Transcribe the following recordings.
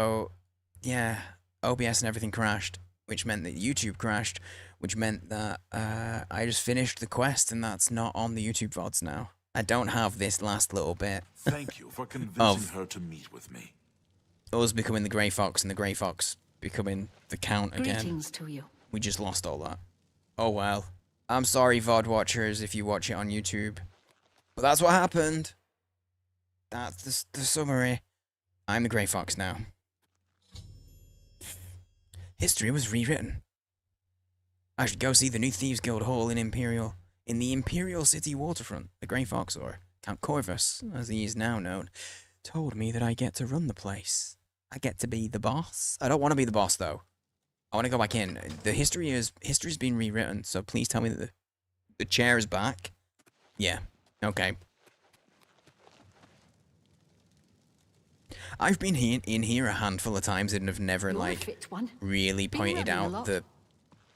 So, yeah, OBS and everything crashed, which meant that YouTube crashed, which meant that I just finished the quest, and that's not on the YouTube VODs now. I don't have this last little bit Thank you for convincing of her to meet with me. us becoming the Grey Fox and the Grey Fox becoming the Count again. Greetings to you. We just lost all that. Oh well. I'm sorry, VOD watchers, if you watch it on YouTube. But that's what happened. That's the summary. I'm the Grey Fox now. History was rewritten. I should go see the new Thieves Guild Hall in the Imperial City waterfront. The Grey Fox, or Count Corvus, as he is now known, told me that I get to run the place. I get to be the boss. I don't want to be the boss, though. I want to go back in. The history's been rewritten, so please tell me that the chair is back. Yeah. Okay. I've been in here a handful of times and have never, like, really pointed out the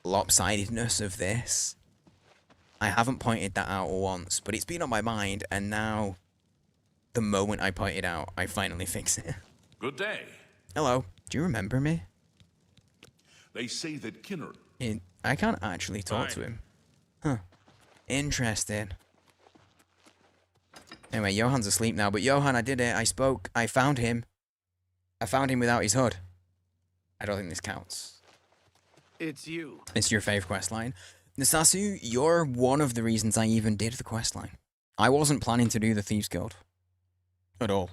lopsidedness of this. I haven't pointed that out once, but it's been on my mind, and now, the moment I point it out, I finally fix it. Good day. Hello. Do you remember me? They say that Kinner... I can't actually talk to him. Huh. Interesting. Anyway, Johan's asleep now, but Johan, I did it. I spoke. I found him. I found him without his hood. I don't think this counts. It's you. It's your fave questline. Nasasu, you're one of the reasons I even did the questline. I wasn't planning to do the Thieves Guild. At all.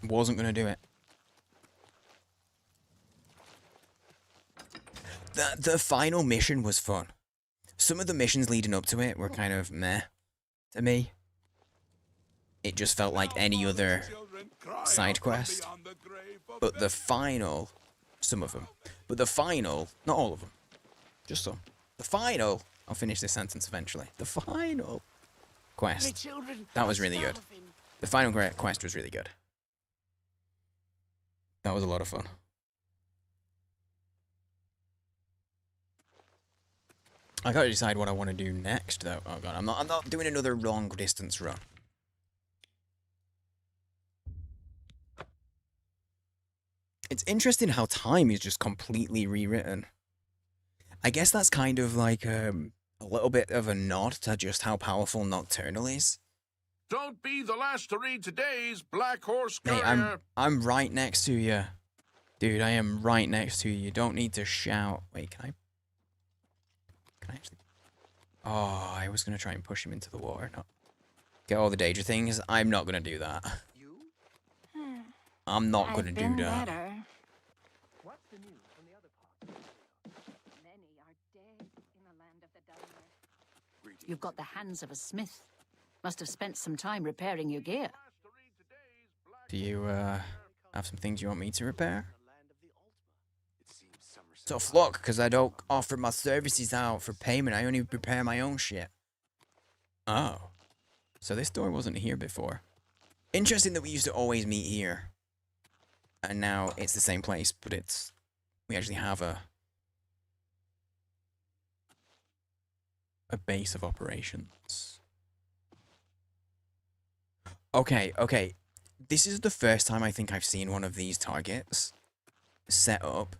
Wasn't going to do it. The final mission was fun. Some of the missions leading up to it were kind of meh to me. It just felt like any other side quest. But the final, some of them. But the final, not all of them, just some. The final, I'll finish this sentence eventually. The final quest, that was really good. The final quest was really good. That was a lot of fun. I gotta decide what I want to do next, though. Oh god, I'm not doing another long distance run. It's interesting how time is just completely rewritten. I guess that's kind of like a little bit of a nod to just how powerful Nocturnal is. Don't be the last to read today's Black Horse Hey, Courier. I'm right next to you. Dude, I am right next to you. You don't need to shout. Wait, can I actually... Oh, I was going to try and push him into the water. No. Get all the danger things. I'm not going to do that. I'm not going to do that. What's the news from the other part? Many are dead in the land of the Downers. You've got the hands of a smith. Must have spent some time repairing your gear. Do you, have some things you want me to repair? Tough luck, because I don't offer my services out for payment. I only repair my own shit. Oh. So this door wasn't here before. Interesting that we used to always meet here. And now it's the same place, but it's... We actually have a base of operations. Okay. This is the first time I think I've seen one of these targets set up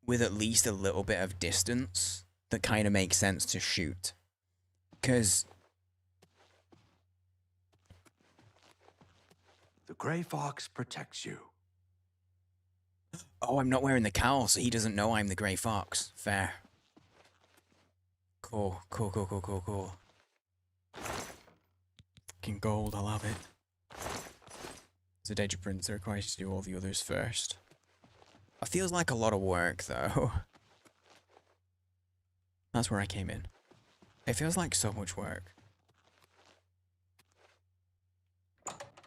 with at least a little bit of distance that kind of makes sense to shoot. Because... The Grey Fox protects you. Oh, I'm not wearing the cowl, so he doesn't know I'm the Grey Fox. Fair. Cool. Fucking gold, I love it. It's a data print that requires you to do all the others first. It feels like a lot of work, though. That's where I came in. It feels like so much work.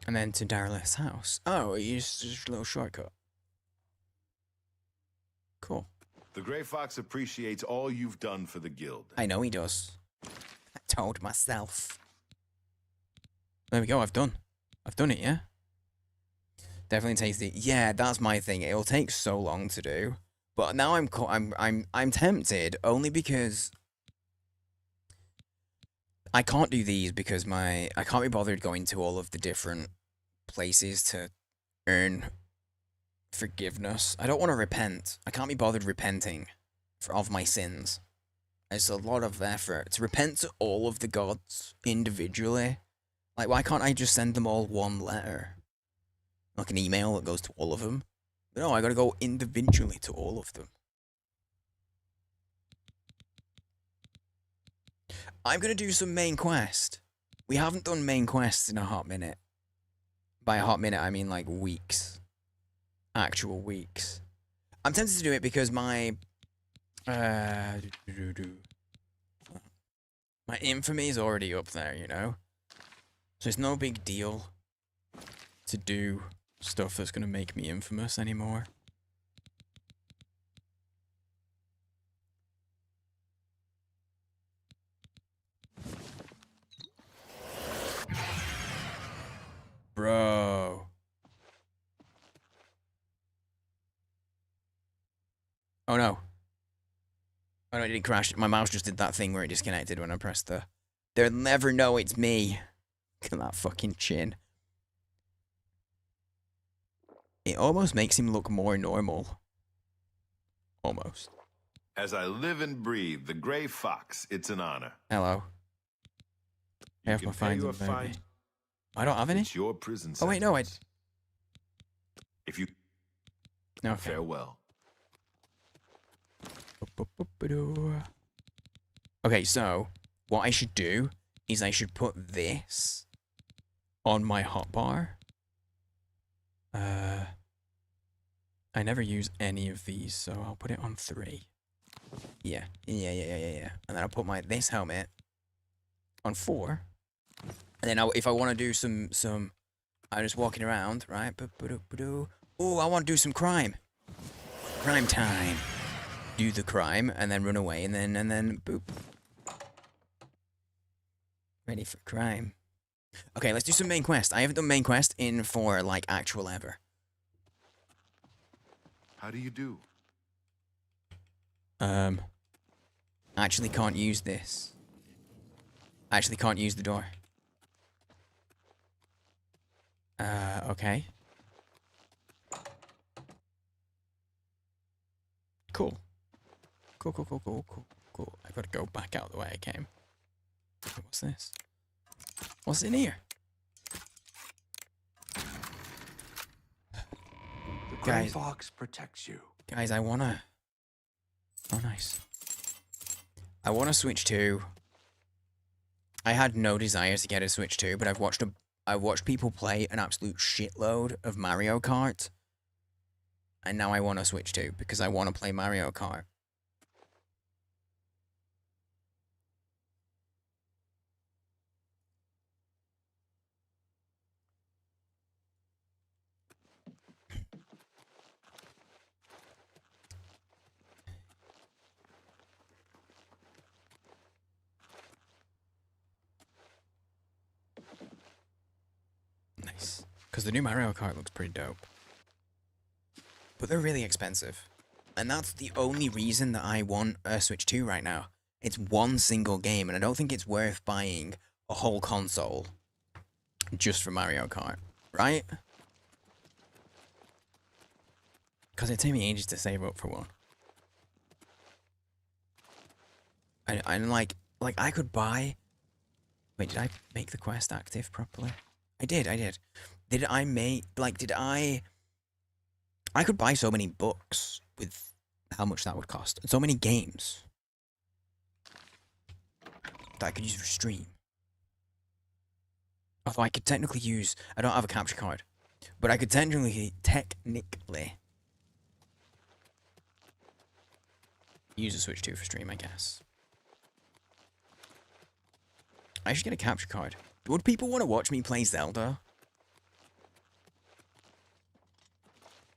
And then to Darylith's house. Oh, it's just a little shortcut. Cool. The Grey Fox appreciates all you've done for the guild. I know he does. I told myself. There we go, I've done it, yeah? Definitely tasty. Yeah, that's my thing. It'll take so long to do. But now I'm tempted only because I can't do these because I can't be bothered going to all of the different places to earn forgiveness. I don't want to repent. I can't be bothered repenting of my sins. It's a lot of effort to repent to all of the gods individually. Like, why can't I just send them all one letter? Like an email that goes to all of them? But no, I gotta go individually to all of them. I'm gonna do some main quest. We haven't done main quests in a hot minute. By a hot minute, I mean like weeks. Actual weeks. I'm tempted to do it because my infamy is already up there, you know? So it's no big deal to do stuff that's gonna make me infamous anymore. Bro. Oh no. Oh no, it didn't crash. My mouse just did that thing where it disconnected when I pressed the... They'll never know it's me. Look at that fucking chin. It almost makes him look more normal. Almost. As I live and breathe, the Gray Fox, it's an honor. Hello. You Have can my pay fines your and baby. fine. I don't have any? It's your prison Oh wait, no, I... sentence. If you... Okay. Farewell. Okay, so what I should do is I should put this on my hotbar. I never use any of these, so I'll put it on 3. Yeah. And then I'll put this helmet on 4. And then if I want to do some, I'm just walking around, right? Oh, I want to do some crime. Crime time. Do the crime and then run away and then boop. Ready for crime. Okay, let's do some main quest. I haven't done main quest in for like actual ever. How do you do? Actually can't use this. Actually can't use the door. Okay. Cool. Cool. I gotta go back out the way I came. What's this? What's in here? The Gray Guys. Fox protects you. Guys, I wanna... Oh, nice. I wanna Switch 2. I had no desire to get a Switch 2, but I've watched people play an absolute shitload of Mario Kart. And now I want to Switch 2 because I want to play Mario Kart. Nice. Because the new Mario Kart looks pretty dope. But they're really expensive. And that's the only reason that I want a Switch 2 right now. It's one single game, and I don't think it's worth buying a whole console just for Mario Kart, right? Because it took me ages to save up for one. And like I could buy... Wait, did I make the quest active properly? I did. Did I make... I could buy so many books with how much that would cost. And so many games that I could use for stream. Although I could technically use... I don't have a capture card. But I could technically use a Switch 2 for stream, I guess. I should get a capture card. Would people want to watch me play Zelda?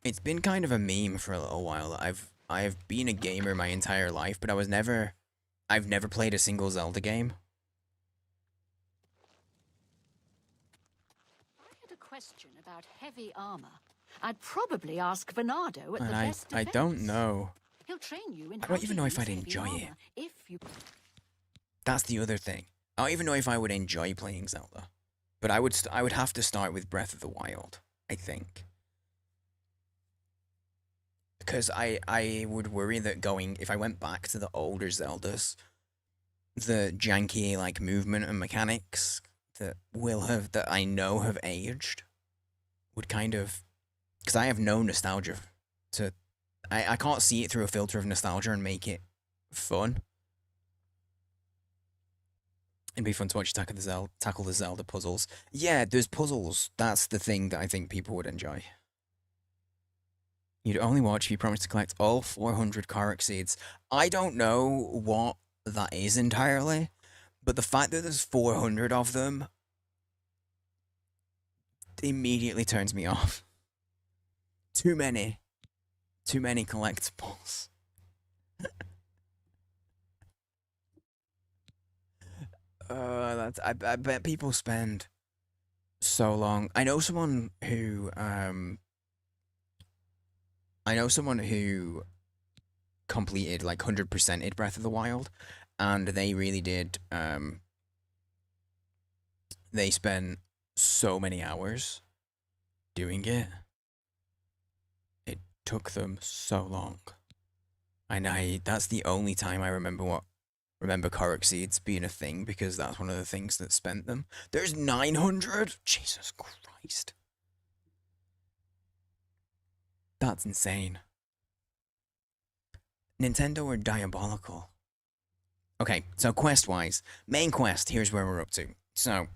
It's been kind of a meme for a little while that I've been a gamer my entire life, but I've never played a single Zelda game. If I had a question about heavy armor, I'd probably ask Venado at And the best I defense. don't know. He'll train you in I how don't even to know if use I'd heavy enjoy it. armor if you... That's the other thing. I don't even know if I would enjoy playing Zelda. But I would have to start with Breath of the Wild, I think. Because I would worry that if I went back to the older Zeldas, the janky like movement and mechanics that I know have aged would kind of, because I have no nostalgia to, I can't see it through a filter of nostalgia and make it fun. It'd be fun to watch you tackle the Zelda puzzles. Yeah, there's puzzles. That's the thing that I think people would enjoy. You'd only watch if you promise to collect all 400 Korok seeds. I don't know what that is entirely, but the fact that there's 400 of them immediately turns me off. Too many collectibles. I bet people spend so long. I know someone who completed like 100%ed Breath of the Wild, and they really did they spent so many hours doing it. It took them so long. And that's the only time I remember Korok seeds being a thing, because that's one of the things that spent them. There's 900? Jesus Christ. That's insane. Nintendo are diabolical. Okay, so quest-wise, main quest, here's where we're up to. So,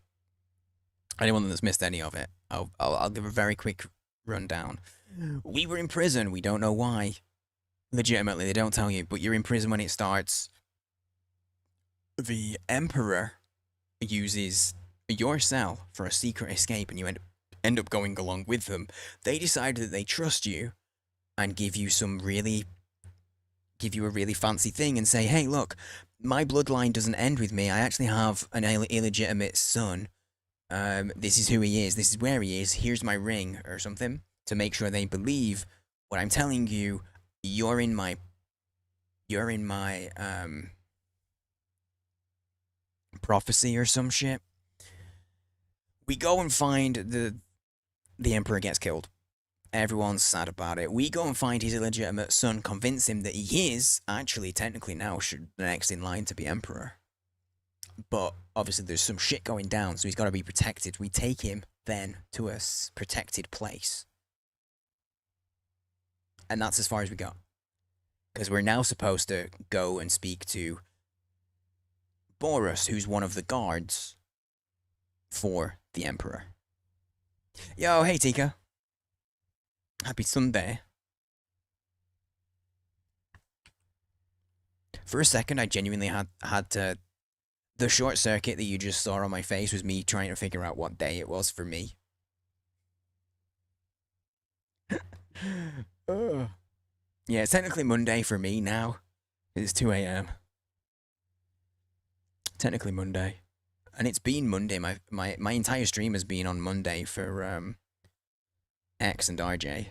anyone that's missed any of it, I'll give a very quick rundown. We were in prison, we don't know why. Legitimately, they don't tell you, but you're in prison when it starts. The Emperor uses your cell for a secret escape, and you end up going along with them. They decide that they trust you and give you a really fancy thing and say, hey, look, my bloodline doesn't end with me. I actually have an illegitimate son. This is who he is. This is where he is. Here's my ring or something, to make sure they believe what I'm telling you. You're in my prophecy or some shit. We go and find the Emperor gets killed. Everyone's sad about it. We go and find his illegitimate son, convince him that he is actually technically now the next in line to be Emperor. But obviously there's some shit going down, so he's got to be protected. We take him then to a protected place. And that's as far as we got. Because we're now supposed to go and speak to Boris, who's one of the guards for the Emperor. Yo, hey Tika. Happy Sunday. For a second, I genuinely had to... The short circuit that you just saw on my face was me trying to figure out what day it was for me. Yeah, it's technically Monday for me now. It's 2 a.m. Technically Monday. And it's been Monday. My entire stream has been on Monday for X and RJ.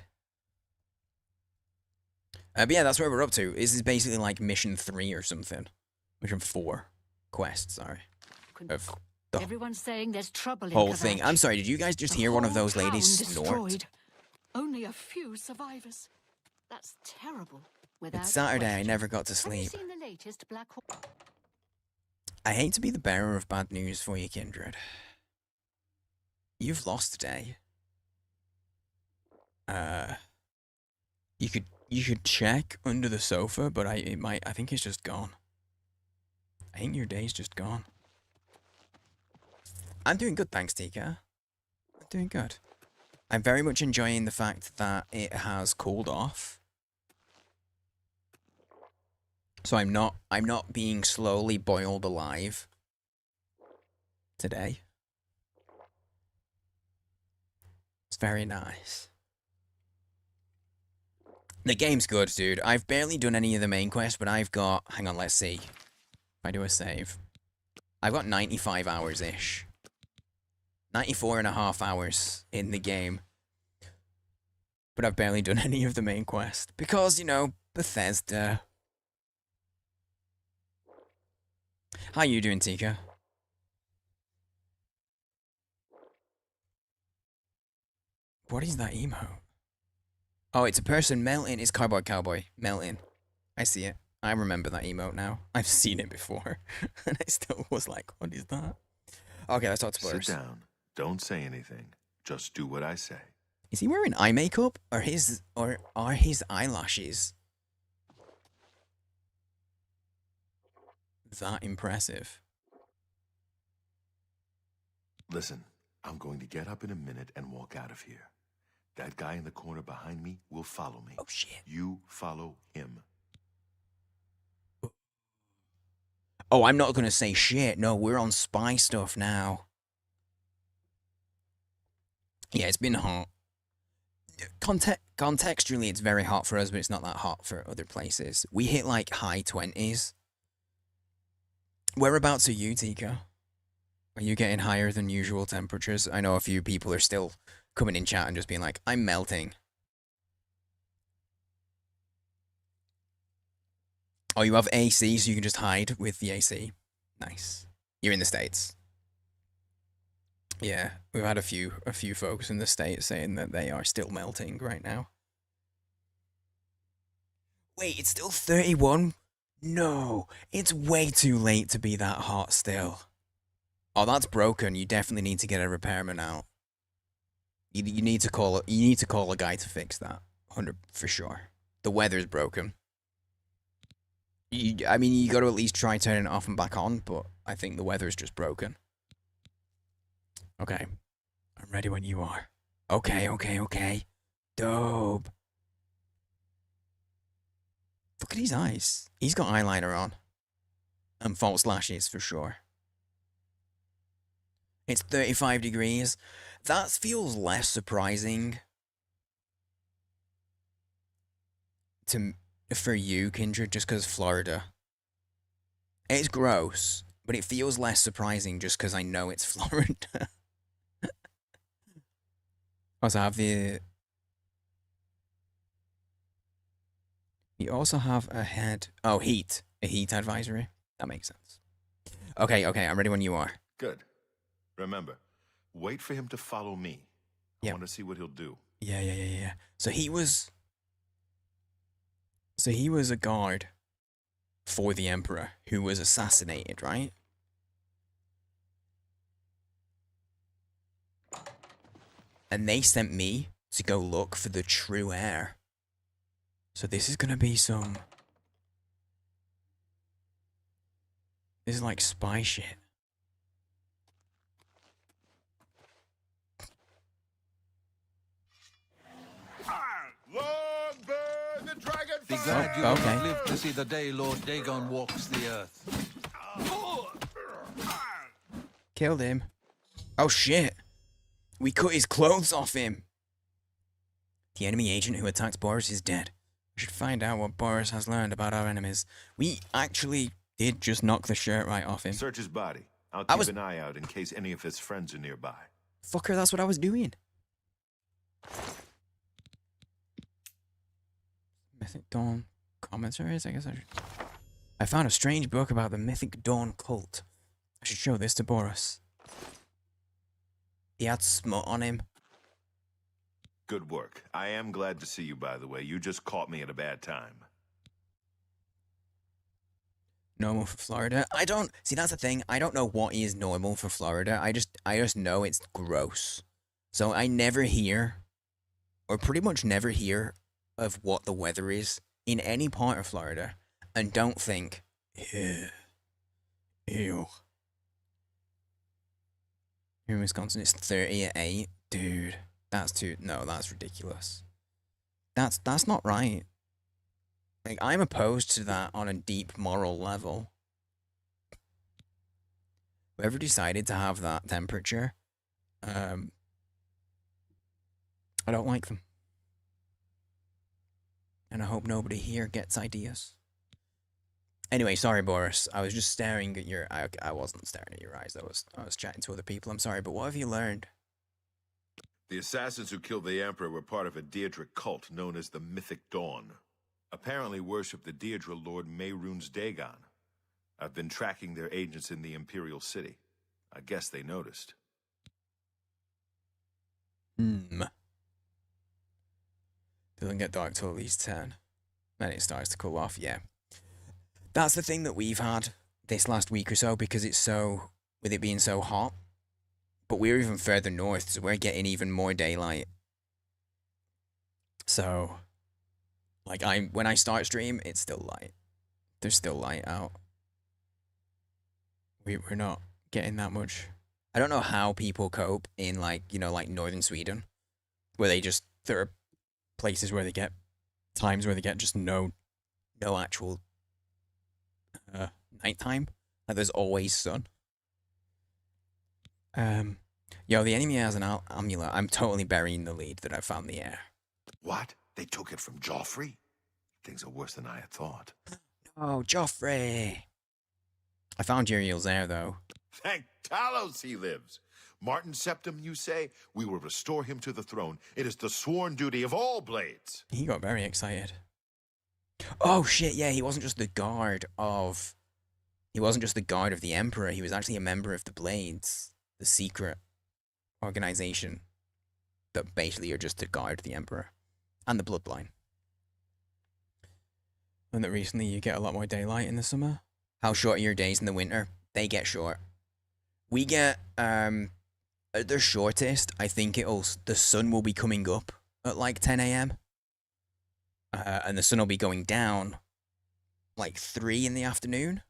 But yeah, that's where we're up to. This is basically like mission 3 or something. Mission 4. Quest, sorry. Of the Everyone's saying there's trouble whole in thing. Kavach. I'm sorry, did you guys just The hear one of whole those ladies town snort? destroyed. Only a few survivors. That's terrible. Without It's Saturday, I question. never got to Have you sleep. seen the latest Black Hawk? I hate to be the bearer of bad news for you, Kindred. You've lost today. You could check under the sofa, but I think it's just gone. I think your day's just gone. I'm doing good, thanks, Tika. I'm doing good. I'm very much enjoying the fact that it has cooled off. So I'm not being slowly boiled alive today. It's very nice. The game's good, dude. I've barely done any of the main quests, but I've got... Hang on, let's see. If I do a save. I've got 95 hours-ish. 94.5 hours in the game. But I've barely done any of the main quest. Because, you know, Bethesda. How you doing, Tika? What is that emote? Oh, it's a person melting. It's Cardboard Cowboy melting. I see it. I remember that emote now. I've seen it before. And I still was like, what is that? Okay, let's talk to Boris. Sit down. Don't say anything. Just do what I say. Is he wearing eye makeup? Or are his eyelashes that impressive? Listen, I'm going to get up in a minute and walk out of here. That guy in the corner behind me will follow me. Oh, shit. You follow him. Oh, I'm not gonna say shit. No, we're on spy stuff now. Yeah, it's been hot. Contextually, it's very hot for us, but it's not that hot for other places. We hit like high 20s. Whereabouts are you, Tika? Are you getting higher than usual temperatures? I know a few people are still coming in chat and just being like, I'm melting. Oh, you have AC, so you can just hide with the AC. Nice. You're in the States. Yeah, we've had a few folks in the States saying that they are still melting right now. Wait, it's still 31? No, it's way too late to be that hot still. Oh, that's broken. You definitely need to get a repairman out. You need to call a guy to fix that. 100 for sure. The weather's broken. I mean, you got to at least try turning it off and back on, but I think the weather's just broken. Okay. I'm ready when you are. Okay. Dope. Look at his eyes. He's got eyeliner on. And false lashes for sure. It's 35 degrees. That feels less surprising for you, Kindred, just because Florida. It's gross, but it feels less surprising just because I know it's Florida. Also have the... You also have a head... Oh, heat. A heat advisory. That makes sense. Okay, I'm ready when you are. Good. Remember, wait for him to follow me. I want to see what he'll do. Yeah. So he was a guard for the Emperor who was assassinated, right? And they sent me to go look for the true heir. So this is gonna be some... This is like spy shit. Be glad you will not live to see the day Lord Dagon walks the earth. Killed him. Oh shit. We cut his clothes off him. The enemy agent who attacked Boris is dead. We should find out what Boris has learned about our enemies. We actually did just knock the shirt right off him. Search his body. I'll keep an eye out in case any of his friends are nearby. Fucker, that's what I was doing. Mythic Dawn commentaries, I guess I should... I found a strange book about the Mythic Dawn cult. I should show this to Boris. He had smut on him. Good work. I am glad to see you, by the way. You just caught me at a bad time. Normal for Florida? I don't... See, that's the thing. I don't know what is normal for Florida. I just know it's gross. So I never hear, or pretty much never hear, of what the weather is in any part of Florida. And don't think, ew. Here in Wisconsin, it's 38. Dude, that's too... No, that's ridiculous. That's not right. Like, I'm opposed to that on a deep moral level. Whoever decided to have that temperature, I don't like them. And I hope nobody here gets ideas. Anyway, sorry, Boris. I was just staring at your... I wasn't staring at your eyes. I was chatting to other people. I'm sorry, but what have you learned? The assassins who killed the Emperor were part of a Daedric cult known as the Mythic Dawn. Apparently worship the Daedra Lord Mehrunes Dagon. I've been tracking their agents in the Imperial City. I guess they noticed. Doesn't get dark till at least 10. Then it starts to cool off, yeah. That's the thing that we've had this last week or so, because it's so, with it being so hot. But we're even further north, so we're getting even more daylight. So, like, when I start stream, it's still light. There's still light out. We're not getting that much. I don't know how people cope in, like, you know, like northern Sweden, where there are places where they get times where they get just no actual nighttime. Like, there's always sun. Yo, the enemy has an amulet. I'm totally burying the lead that I found the heir. What? They took it from Joffrey? Things are worse than I had thought. Oh, Joffrey! I found Uriel's heir, though. Thank Talos he lives. Martin Septim, you say? We will restore him to the throne. It is the sworn duty of all blades. He got very excited. Oh shit, yeah, he wasn't just the guard of the Emperor, he was actually a member of the Blades, the secret organization that basically are just to guard the Emperor and the Bloodline. And that recently you get a lot more daylight in the summer. How short are your days in the winter? They get short. We get at their shortest, I think the sun will be coming up at like 10 a.m. And the sun will be going down like 3 in the afternoon.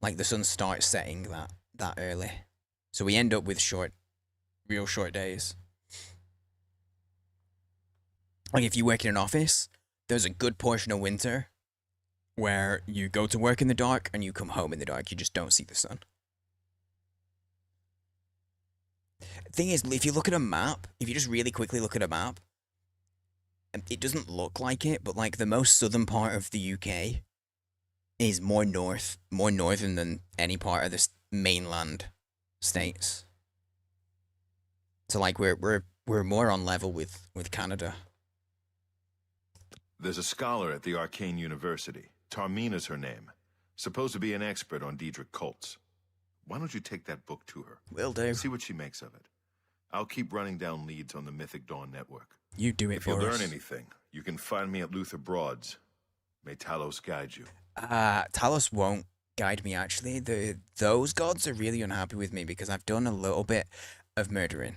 Like the sun starts setting that early. So we end up with real short days. Like if you work in an office, there's a good portion of winter where you go to work in the dark and you come home in the dark. You just don't see the sun. Thing is, if you look at a map, if you just really quickly look at a map, it doesn't look like it, but like the most southern part of the UK is more northern than any part of the mainland states. So like we're more on level with Canada. There's a scholar at the Arcane University. Tarmina's her name. Supposed to be an expert on Diedrich cults. Why don't you take that book to her? Will do. See what she makes of it. I'll keep running down leads on the Mythic Dawn network. You do it if for us. If you learn anything, you can find me at Luther Broad's. May Talos guide you. Talos won't guide me, actually. Those gods are really unhappy with me because I've done a little bit of murdering.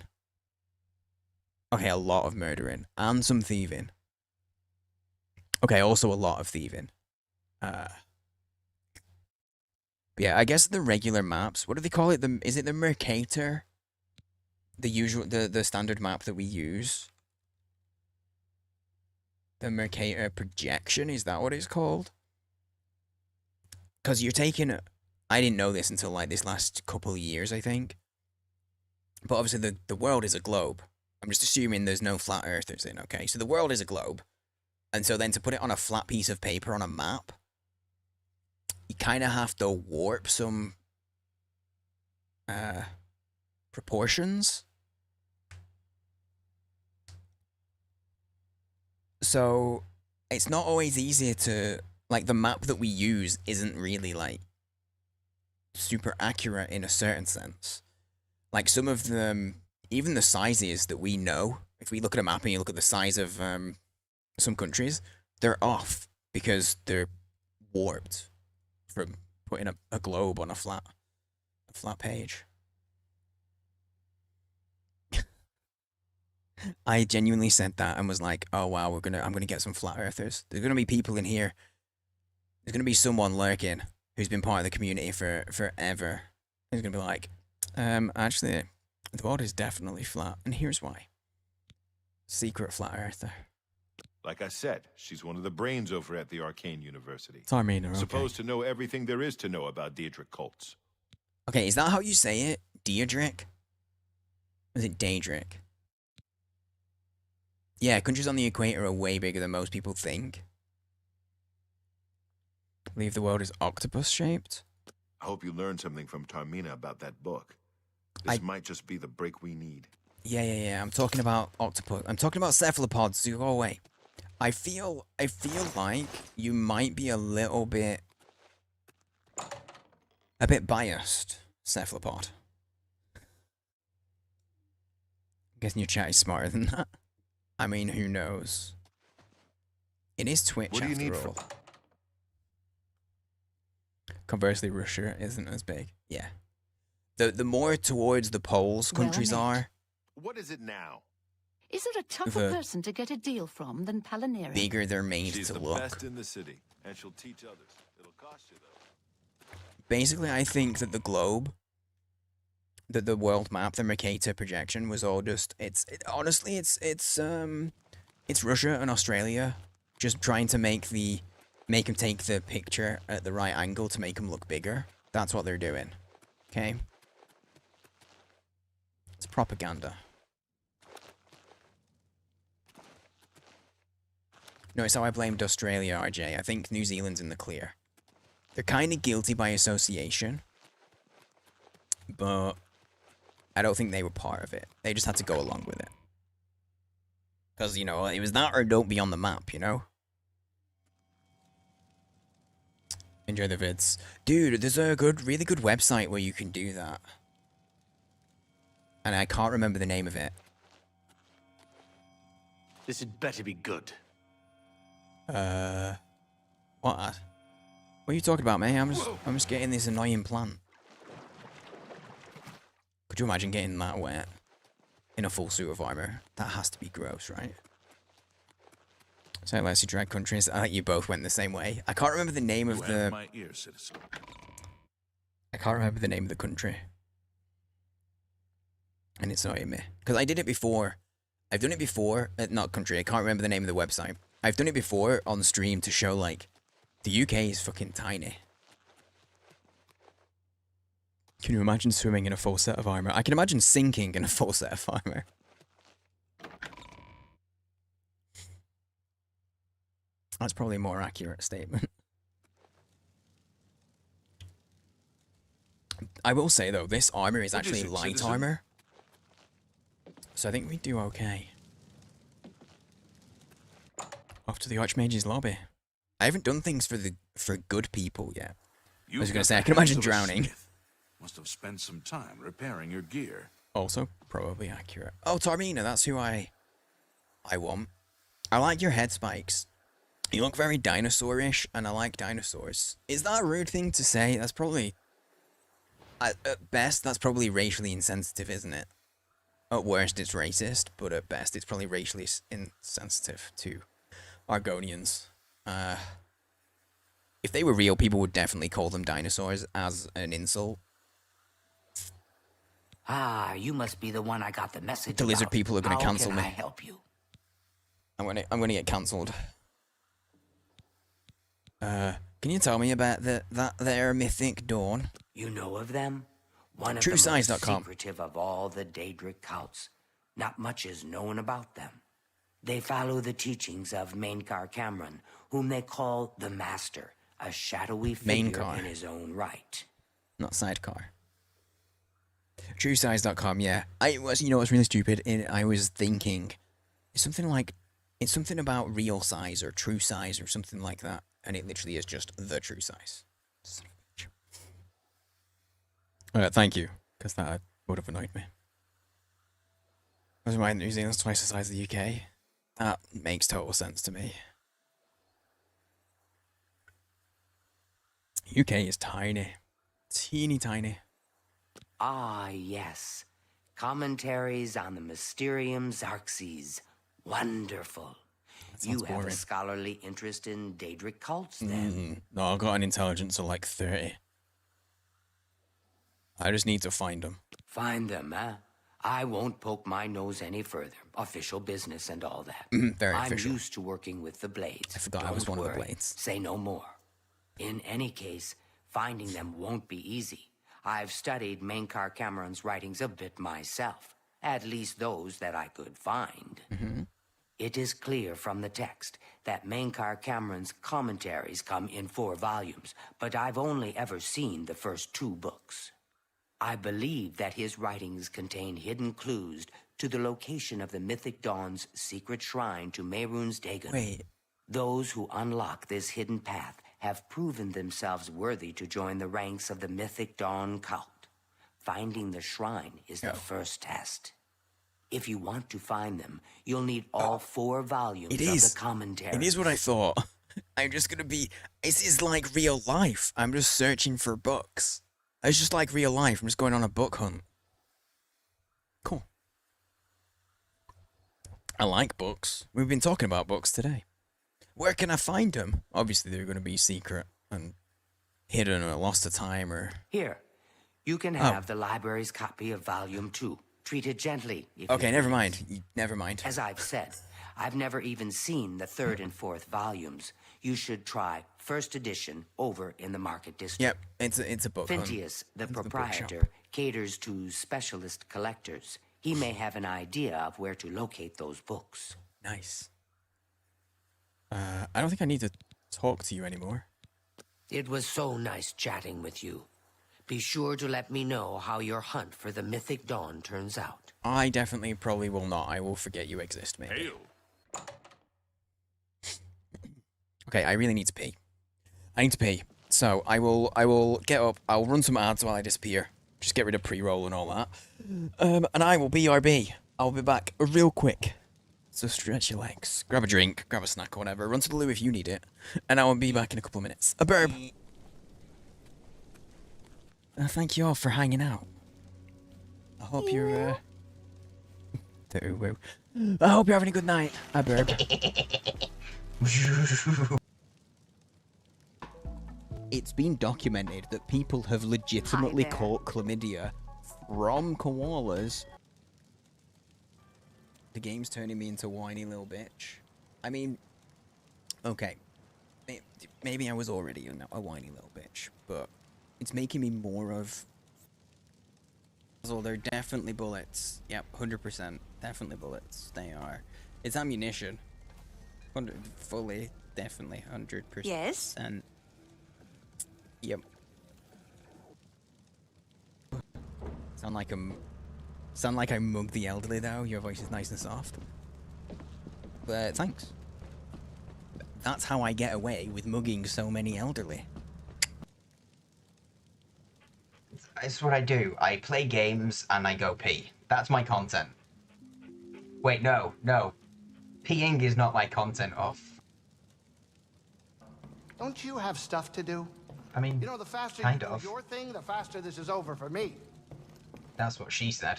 Okay, a lot of murdering. And some thieving. Okay, also a lot of thieving. But yeah, I guess the regular maps, what do they call it? Is it the Mercator? The standard map that we use? The Mercator projection, is that what it's called? Because you're taking... I didn't know this until like this last couple of years, I think. But obviously the world is a globe. I'm just assuming there's no flat earthers in, okay? So the world is a globe. And so then to put it on a flat piece of paper on a map, you kind of have to warp some proportions. So it's not always easy to, like, the map that we use isn't really like super accurate in a certain sense. Like some of them, even the sizes that we know, if we look at a map and you look at the size of some countries, they're off because they're warped from putting a globe on a flat page. I genuinely said that and was like, oh wow, I'm gonna get some flat earthers. There's gonna be people in here. There's gonna be someone lurking who's been part of the community for forever. Who's gonna be like, actually, the world is definitely flat, and here's why. Secret flat earther. Like I said, she's one of the brains over at the Arcane University. Tarmina, okay. Supposed to know everything there is to know about Diedrich cults. Okay, is that how you say it? Diedrich? Or is it Daedric? Yeah, countries on the equator are way bigger than most people think. I believe the world is octopus-shaped. I hope you learned something from Tarmina about that book. This might just be the break we need. Yeah. I'm talking about octopus. I'm talking about cephalopods, so you go away. I feel like you might be a bit biased, cephalopod. I'm guessing your chat is smarter than that. I mean, who knows? It is Twitch What do you after need all. from? Conversely, Russia isn't as big. Yeah. The more towards the poles Well countries met. are, What is it now? Is there a tougher The- person to get a deal from than Palinira? bigger they're made She's to the look. best in the city, and she'll teach others. It'll cost you though. Basically, I think that the globe, that the world map, the Mercator projection was all just. Honestly, it's Russia and Australia just trying to make them take the picture at the right angle to make them look bigger. That's what they're doing. Okay. It's propaganda. Notice how I blamed Australia, RJ. I think New Zealand's in the clear. They're kind of guilty by association, but I don't think they were part of it. They just had to go along with it. Because, you know, it was that or don't be on the map, you know? Enjoy the vids. Dude, there's a really good website where you can do that. And I can't remember the name of it. This had better be good. What? What are you talking about, mate? I'm just getting this annoying plant. Could you imagine getting that wet in a full suit of armor? That has to be gross, right? So unless you drag countries, I think you both went the same way. I can't remember the name of You the. have my ear, citizen. I can't remember the name of the country. And it's annoying me because I did it before. I've done it before. Not country. I can't remember the name of the website. I've done it before on stream to show like the UK is fucking tiny. Can you imagine swimming in a full set of armor? I can imagine sinking in a full set of armor. That's probably a more accurate statement. I will say though, this armor is What is actually it, light citizen? armor. So I think we do okay. Off to the Archmage's lobby. I haven't done things for good people yet. You was gonna got say, I the can hands imagine of a drowning. smith. Must have spent some time repairing your gear. Also, probably accurate. Oh, Tarmina, that's who I want. I like your head spikes. You look very dinosaurish, and I like dinosaurs. Is that a rude thing to say? That's probably... At best, that's probably racially insensitive, isn't it? At worst, it's racist, but at best, it's probably racially insensitive to Argonians. If they were real, people would definitely call them dinosaurs as an insult. Ah, you must be the one I got the message The lizard about. people are gonna How cancel can me. I help you? I'm gonna get cancelled. Can you tell me about that there mythic dawn? You know of them? One of the most TrueScience.com. secretive of all the Daedric cults. Not much is known about them. They follow the teachings of Mainkar Cameron, whom they call the Master, a shadowy figure Mainkar. in his own right. Not sidecar. TrueSize.com, yeah. You know what's really stupid? I was thinking, it's something about real size or true size or something like that. And it literally is just the true size. Son of a bitch. Thank you, because that would have annoyed me. Was my New Zealand's twice the size of the UK? That makes total sense to me. UK is tiny. Teeny tiny. Ah, yes. Commentaries on the Mysterium Xarxes. Wonderful. You sounds have a boring. scholarly interest in Daedric cults, then? No, I've got an intelligence of like 30. I just need to find them. Find them, huh? I won't poke my nose any further. Official business and all that. Very I'm official. used to working with the Blades. I forgot I was Don't one of the worry. Blades. Say no more. In any case, finding them won't be easy. I've studied Mainkar Cameron's writings a bit myself. At least those that I could find. It is clear from the text that Mainkar Cameron's commentaries come in 4 volumes, but I've only ever seen the first 2 books. I believe that his writings contain hidden clues to the location of the Mythic Dawn's secret shrine to Mehrunes Dagon. Wait, Those who unlock this hidden path have proven themselves worthy to join the ranks of the Mythic Dawn cult. Finding the shrine is the first test. If you want to find them, you'll need all 4 volumes It of is. the commentary. It is what I thought. I'm just gonna be. This is like real life. I'm just searching for books. It's just like real life. I'm just going on a book hunt. Cool. I like books. We've been talking about books today. Where can I find them? Obviously, they're going to be secret and hidden or lost to time or... Here, you can have the library's copy of Volume 2. Treat it gently. If Okay, you never please. mind. Never mind. As I've said, I've never even seen the 3rd and 4th volumes. You should try first edition over in the Market District. Yep, it's a book hunt. Phintius, the It's proprietor, caters to specialist collectors. He may have an idea of where to locate those books. Nice. I don't think I need to talk to you anymore. It was so nice chatting with you. Be sure to let me know how your hunt for the Mythic Dawn turns out. I definitely probably will not. I will forget you exist, maybe. Hail. Okay, I really need to pee. I need to pee. So I will get up. I'll run some ads while I disappear. Just get rid of pre-roll and all that. And I will BRB. I'll be back real quick. So stretch your legs, grab a drink, grab a snack or whatever. Run to the loo if you need it, and I will be back in a couple of minutes. A burb. Thank you all for hanging out. I hope you're I hope you're having a good night. A burb. It's been documented that people have legitimately caught chlamydia from koalas. The game's turning me into a whiny little bitch. I mean, okay. Maybe I was already a whiny little bitch, but it's making me more of... So they're definitely bullets. Yep, 100%. Definitely bullets. They are. It's ammunition. Fully, definitely, 100%. Yes? Yep. Sound like I mug the elderly though. Your voice is nice and soft. But thanks. That's how I get away with mugging so many elderly. It's what I do. I play games and I go pee. That's my content. Wait, no. Peeing is not my content off. Don't you have stuff to do? I mean, You know, the faster kind you do of. your thing, the faster this is over for me. That's what she said.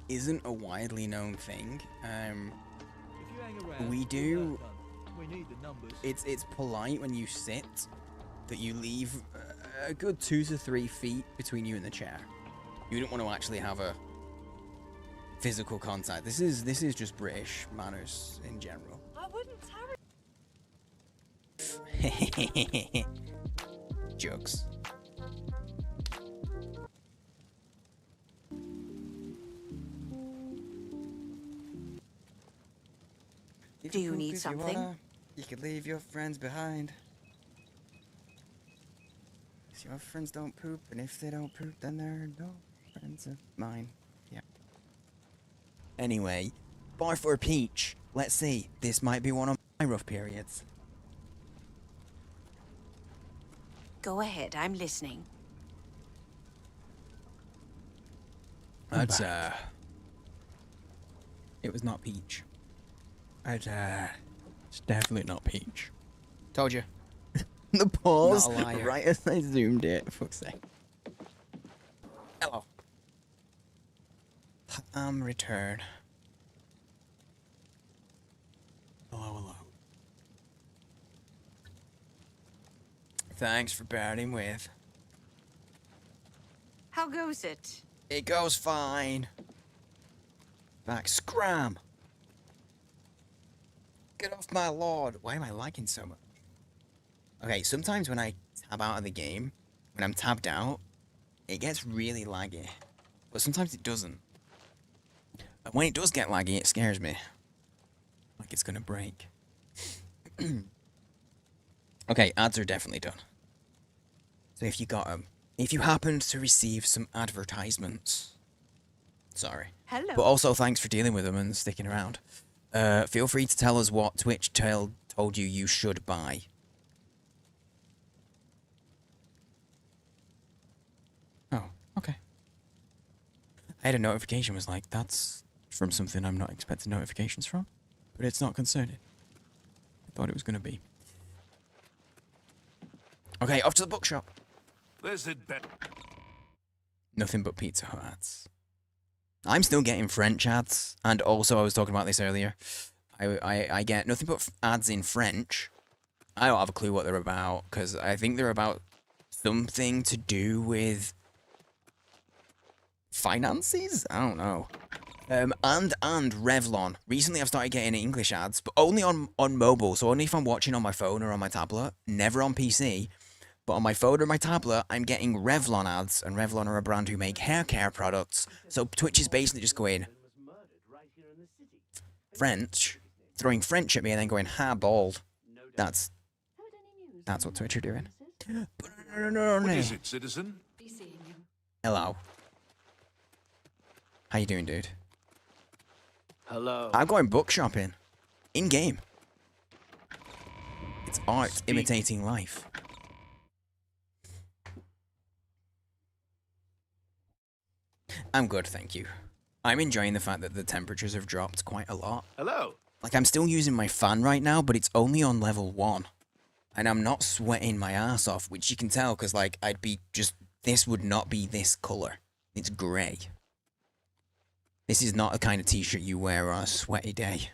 Isn't a widely known thing. We do. It's polite when you sit that you leave a good 2 to 3 feet between you and the chair. You don't want to actually have a physical contact. This is just British manners in general. I wouldn't hurry. Jokes. Do you need something? You could leave your friends behind. 'Cause your friends don't poop, and if they don't poop, then they're no friends of mine. Yeah. Anyway, bar for Peach. Let's see. This might be one of my rough periods. Go ahead, I'm listening. That's it was not Peach. It's definitely not Peach. Told you. The pause Not a liar. right as I zoomed it. Fuck's sake. Hello. Return. Hello. Thanks for bearing with. How goes it? It goes fine. Back, scram! Get off my lord. Why am I lagging so much? Okay, sometimes when I tab out of the game, when I'm tabbed out, it gets really laggy. But sometimes it doesn't. And when it does get laggy, it scares me. Like it's gonna break. Okay, ads are definitely done. So if you got them, if you happened to receive some advertisements, sorry. Hello. But also thanks for dealing with them and sticking around. Feel free to tell us what Twitch told you should buy. Oh, okay. I had a notification was like, that's from something I'm not expecting notifications from. But it's not concerning. I thought it was going to be. Okay, off to the bookshop. This had better. Nothing but Pizza Hut ads. I'm still getting French ads. And also, I was talking about this earlier. I get nothing but ads in French. I don't have a clue what they're about, because I think they're about something to do with finances? I don't know. And Revlon. Recently I've started getting English ads, but only on mobile, so only if I'm watching on my phone or on my tablet. Never on PC. But on my phone or my tablet, I'm getting Revlon ads, and Revlon are a brand who make hair care products. So Twitch is basically just going French, throwing French at me and then going, ha, bald. That's what Twitch are doing. What is it, citizen? Hello. How you doing, dude? Hello. I'm going book shopping. In-game. It's art imitating life. I'm good, thank you. I'm enjoying the fact that the temperatures have dropped quite a lot. Hello. Like, I'm still using my fan right now, but it's only on level 1. And I'm not sweating my ass off, which you can tell, because, like, I'd be just... This would not be this colour. It's grey. This is not the kind of t-shirt you wear on a sweaty day.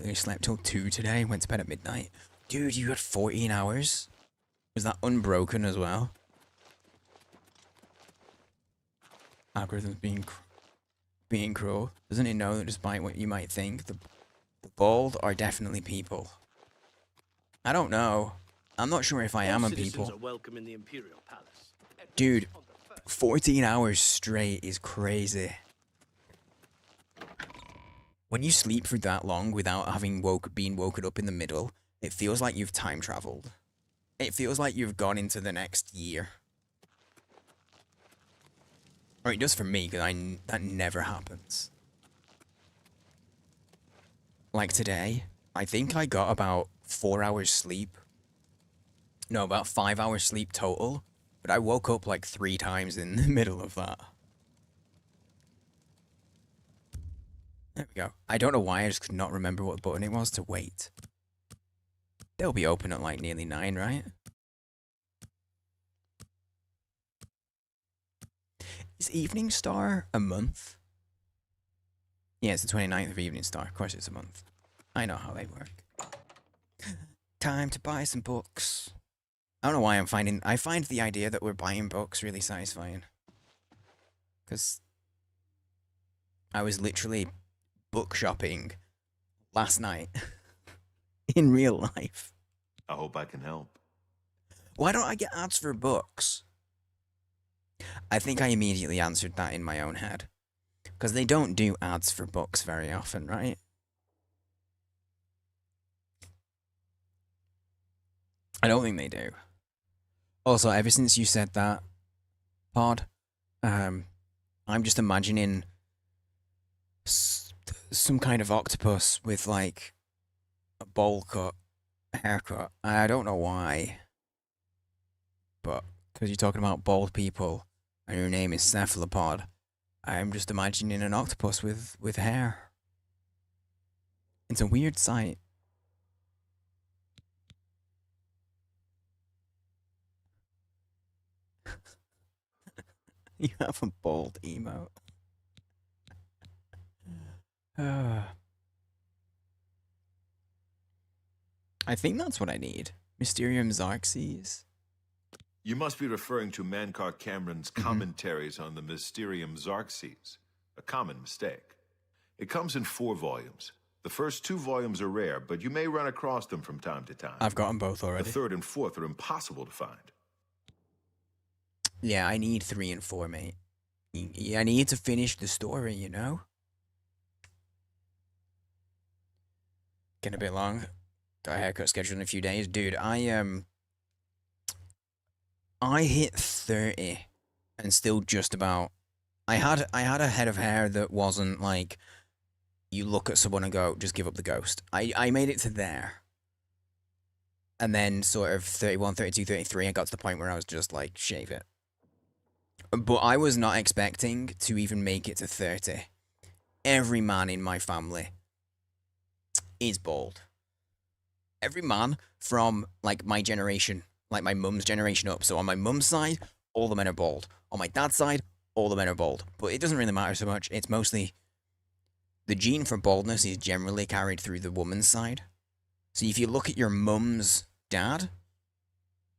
I slept till 2 today, went to bed at midnight. Dude, you had 14 hours? Was that unbroken as well? Algorithms being cruel. Doesn't it know that despite what you might think, the bald are definitely people? I don't know. I'm not sure if I am a people. Are welcome in the Imperial Palace. Dude, 14 hours straight is crazy. When you sleep for that long without having been woken up in the middle, it feels like you've time traveled. It feels like you've gone into the next year. Or it does for me, because that never happens. Like today, I think I got about 4 hours sleep. No, about 5 hours sleep total. But I woke up like 3 times in the middle of that. There we go. I don't know why, I just could not remember what button it was to wait. They'll be open at like nearly 9, right? Is Evening Star a month? Yeah, it's the 29th of Evening Star. Of course it's a month. I know how they work. Time to buy some books. I don't know why I find the idea that we're buying books really satisfying. Because I was literally book shopping last night. In real life. I hope I can help. Why don't I get ads for books? I think I immediately answered that in my own head. Because they don't do ads for books very often, right? I don't think they do. Also, ever since you said that, Pod, I'm just imagining some kind of octopus with, like, a bowl cut, haircut. I don't know why. But, because you're talking about bald people, and your name is Cephalopod, I'm just imagining an octopus with hair. It's a weird sight. You have a bald emote. I think that's what I need. Mysterium Xarxes. You must be referring to Mankar Cameron's commentaries on the Mysterium Xarxes. A common mistake. It comes in 4 volumes. The first 2 volumes are rare, but you may run across them from time to time. I've got them both already. The 3rd and 4th are impossible to find. Yeah, I need 3 and 4, mate. I need to finish the story, you know? Getting a bit long. Got a haircut scheduled in a few days. Dude, I hit 30 and still just about... I had a head of hair that wasn't like... You look at someone and go, just give up the ghost. I made it to there. And then sort of 31, 32, 33, I got to the point where I was just like, shave it. But I was not expecting to even make it to 30. Every man in my family is bald. Every man from, like, my generation, like my mum's generation up. So on my mum's side, all the men are bald. On my dad's side, all the men are bald. But it doesn't really matter so much. It's mostly... the gene for baldness is generally carried through the woman's side. So if you look at your mum's dad,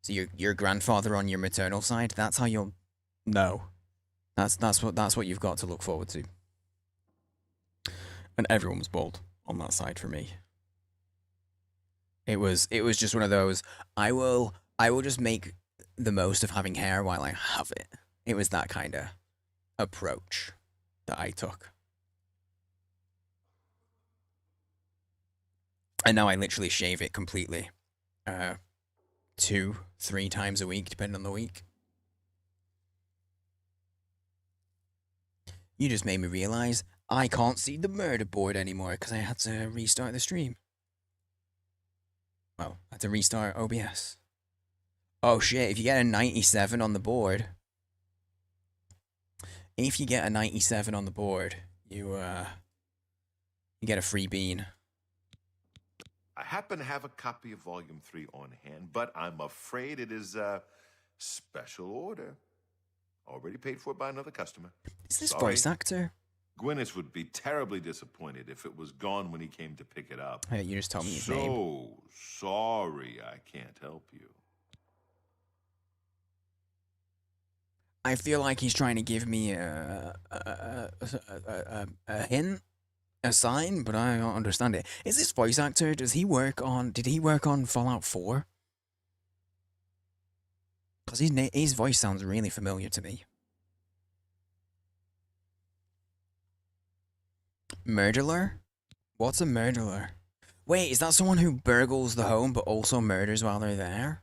so your grandfather on your maternal side, that's how you'll know. That's what you've got to look forward to. And everyone was bald on that side for me. It was just one of those, I will just make the most of having hair while I have it. It was that kind of approach that I took. And now I literally shave it completely. 2-3 times a week, depending on the week. You just made me realize I can't see the murder board anymore because I had to restart the stream. Well, I had to restart OBS. Oh shit, if you get a 97 on the board... if you get a 97 on the board, you get a free bean. I happen to have a copy of Volume 3 on hand, but I'm afraid it is a special order. Already paid for by another customer. Is this Sorry. voice actor? Gwyneth would be terribly disappointed if it was gone when he came to pick it up. Hey, you just told me his name. So sorry I can't help you. I feel like he's trying to give me a hint, a sign, but I don't understand it. Is this voice actor? Did he work on Fallout 4? Because his voice sounds really familiar to me. Murderer? What's a murderer? Wait, is that someone who burgles the home but also murders while they're there?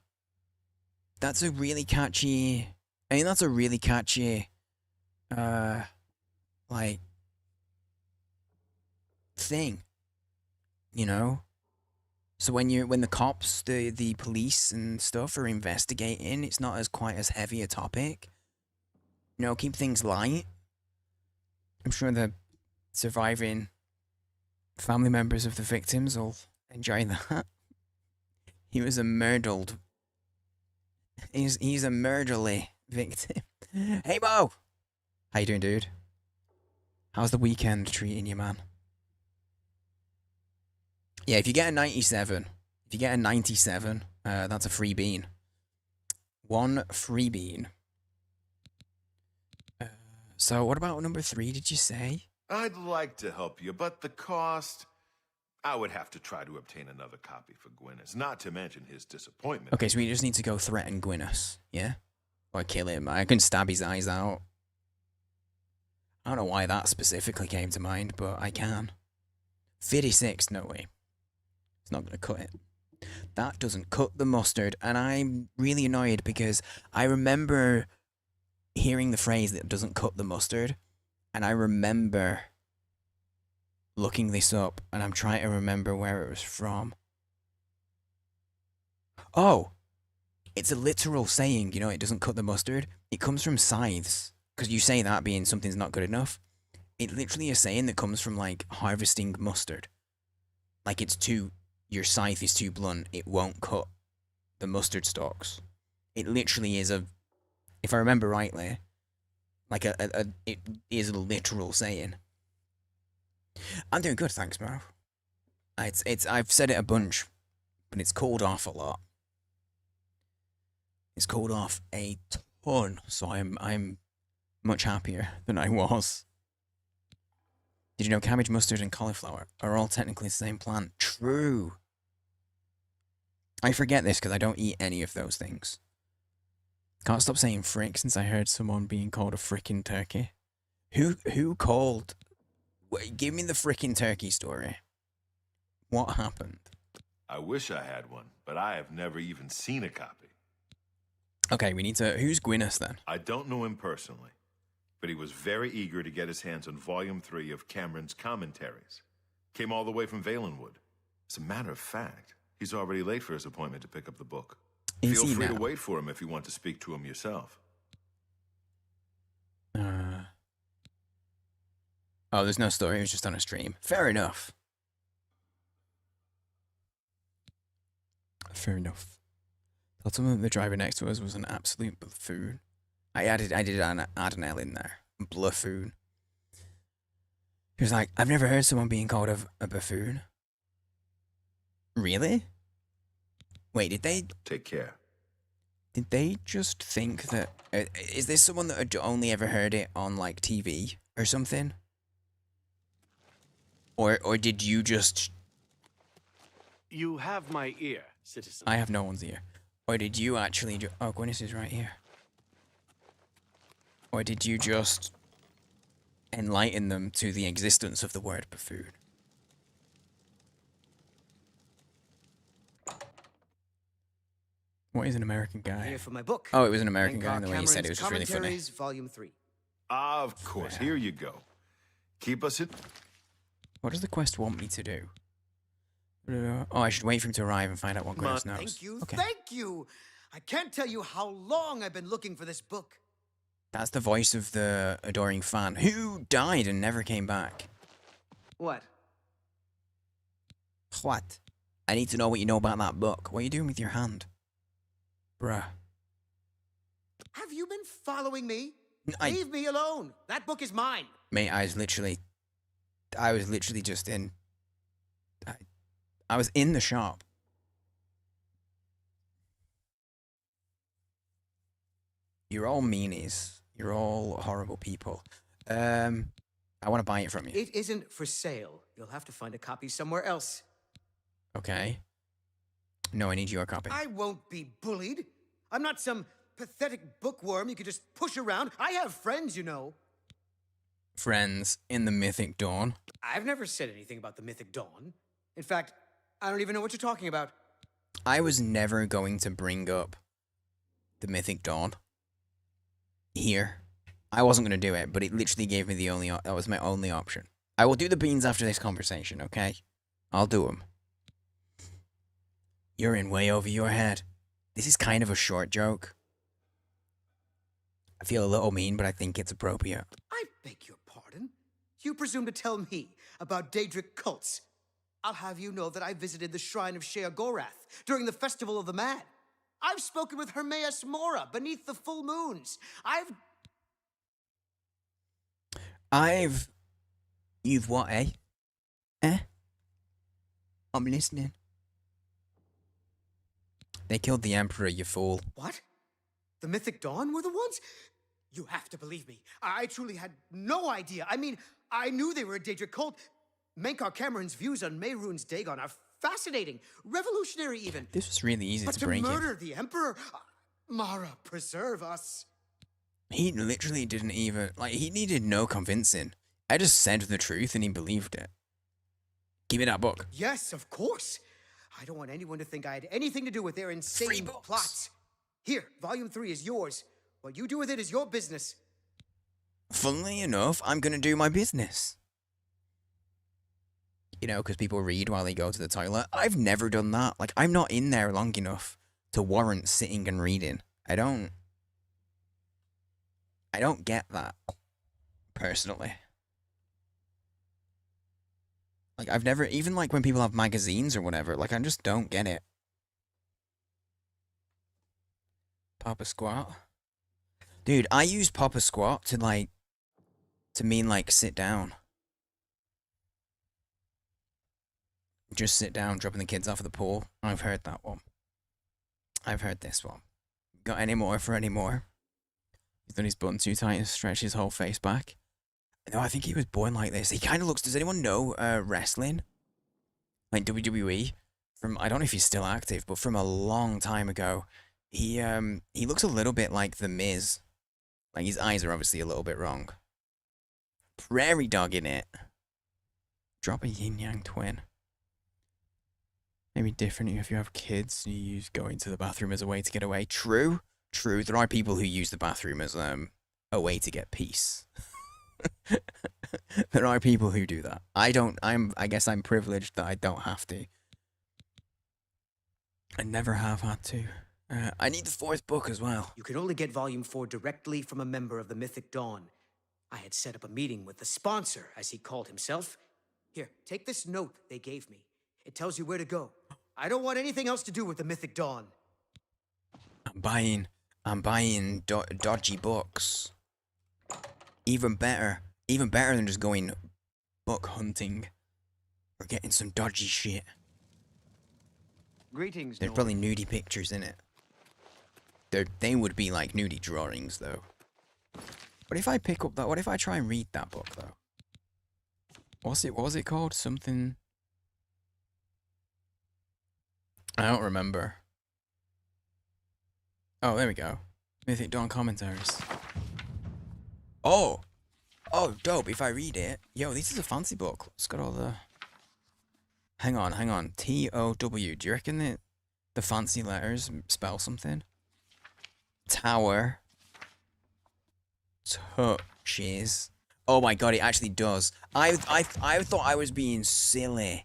That's a really catchy... I mean, that's a really catchy... like... thing. You know? So when the cops, the police and stuff are investigating, it's not as quite as heavy a topic. You know, keep things light. I'm sure the surviving family members of the victims will enjoy that. He was a murdered. He's a murderly victim. Hey Mo! How you doing, dude? How's the weekend treating you, man? Yeah, if you get a 97, if you get a 97, that's a free bean. One free bean. So what about number 3, did you say? I'd like to help you, but the cost... I would have to try to obtain another copy for Gwyneth, not to mention his disappointment. Okay, so we just need to go threaten Gwyneth, yeah? Or kill him. I can stab his eyes out. I don't know why that specifically came to mind, but I can. 56, no way. It's not going to cut it. That doesn't cut the mustard, and I'm really annoyed because I remember hearing the phrase that doesn't cut the mustard, and I remember looking this up, and I'm trying to remember where it was from. Oh, it's a literal saying, you know, it doesn't cut the mustard. It comes from scythes, because you say that being something's not good enough. It literally is a saying that comes from, like, harvesting mustard. Like, your scythe is too blunt, it won't cut the mustard stalks. It literally is if I remember rightly, like it is a literal saying. I'm doing good, thanks, bro. I've said it a bunch, but it's cooled off a lot. It's cooled off a ton, so I'm much happier than I was. Did you know cabbage, mustard, and cauliflower are all technically the same plant? True. I forget this because I don't eat any of those things. Can't stop saying frick since I heard someone being called a frickin' turkey. Who called... Wait, give me the frickin' turkey story. What happened? I wish I had one, but I have never even seen a copy. Okay, we need to... Who's Gwyneth, then? I don't know him personally, but he was very eager to get his hands on Volume 3 of Cameron's commentaries. Came all the way from Valenwood. As a matter of fact, He's already late for his appointment to pick up the book. Is Feel he free now? to wait for him if you want to speak to him yourself. Oh, there's no story. It was just on a stream. Fair enough. Fair enough. Thought someone the driver next to us was an absolute buffoon. I did add an L in there. Bluffoon. He was like, I've never heard someone being called a buffoon. Really? Wait, did they Take care. Did they just think that... is this someone that had only ever heard it on, like, TV or something? Or did you just... You have my ear, citizen. I have no one's ear. Or did you actually... oh, Gwyneth is right here. Or did you just enlighten them to the existence of the word buffoon? What is an American guy? Here for my book. Oh, it was an American guy, Hancock and the way you said it was just really funny. Commentaries, Volume 3. Of course, here you go. Keep us in... What does the quest want me to do? Oh, I should wait for him to arrive and find out what Gwyneth knows. Thank you, Okay. thank you. I can't tell you how long I've been looking for this book. That's the voice of the adoring fan who died and never came back. What? What? I need to know what you know about that book. What are you doing with your hand? Bruh. Have you been following me? I- Leave me alone. That book is mine. Mate, I was literally just in... I was in the shop. You're all meanies. You're all horrible people. I want to buy it from you. It isn't for sale. You'll have to find a copy somewhere else. Okay. No, I need your copy. I won't be bullied. I'm not some pathetic bookworm you could just push around. I have friends, you know. Friends in the Mythic Dawn. I've never said anything about the Mythic Dawn. In fact, I don't even know what you're talking about. I was never going to bring up the Mythic Dawn here. I wasn't going to do it, but it literally gave me the only... that was my only option. I will do the beans after this conversation, okay? I'll do them. You're in way over your head. This is kind of a short joke. I feel a little mean, but I think it's appropriate. I beg your pardon? You presume to tell me about Daedric cults? I'll have you know that I visited the shrine of Sheogorath during the Festival of the Mad. I've spoken with Hermaeus Mora beneath the full moons. You've what, eh? Eh? I'm listening. They killed the Emperor, you fool. What? The Mythic Dawn were the ones? You have to believe me. I truly had no idea. I mean, I knew they were a Daedric cult. Menkar Cameron's views on Mehrunes Dagon are fascinating, revolutionary even. This was really easy But to break murder the Emperor? Mara, preserve us. He literally didn't even... like, he needed no convincing. I just said the truth and he believed it. Give me that book. Yes, of course. I don't want anyone to think I had anything to do with their insane books. plots. Here, Volume 3 is yours. What you do with it is your business. Funnily enough, I'm gonna do my business. You know, because people read while they go to the toilet. I've never done that. Like, I'm not in there long enough to warrant sitting and reading. I don't get that, personally. Like, I've never, even like when people have magazines or whatever, like, I just don't get it. Papa Squat. Dude, I use Papa Squat to mean, like, sit down. Just sit down, dropping the kids off at the pool. I've heard that one. I've heard this one. Got any more for any more? He's done his button too tight and stretched his whole face back. No, I think he was born like this. He kind of looks... does anyone know wrestling? Like WWE? From... I don't know if he's still active, but from a long time ago. He looks a little bit like The Miz. Like, his eyes are obviously a little bit wrong. Prairie dog in it. Drop a yin-yang twin. Maybe different if you have kids and you use going to the bathroom as a way to get away. True. True. There are people who use the bathroom as a way to get peace. There are people who do that. I guess I'm privileged that I don't have to. I never have had to. I need the 4th book as well. You can only get Volume 4 directly from a member of the Mythic Dawn. I had set up a meeting with the sponsor, as he called himself. Here, take this note they gave me. It tells you where to go. I don't want anything else to do with the Mythic Dawn. I'm buying dodgy books. Even better than just going book hunting. We're getting some dodgy shit. Greetings, There's probably nudie pictures in it. They would be like nudie drawings, though. What if I pick up that? What if I try and read that book, though? What was it called? Something. I don't remember. Oh, there we go. Mythic Dawn commentaries. Oh! Oh, dope. If I read it. Yo, this is a fancy book. It's got all the... Hang on. T-O-W. Do you reckon that the fancy letters spell something? Tower. Touches. Oh my god, it actually does. I thought I was being silly.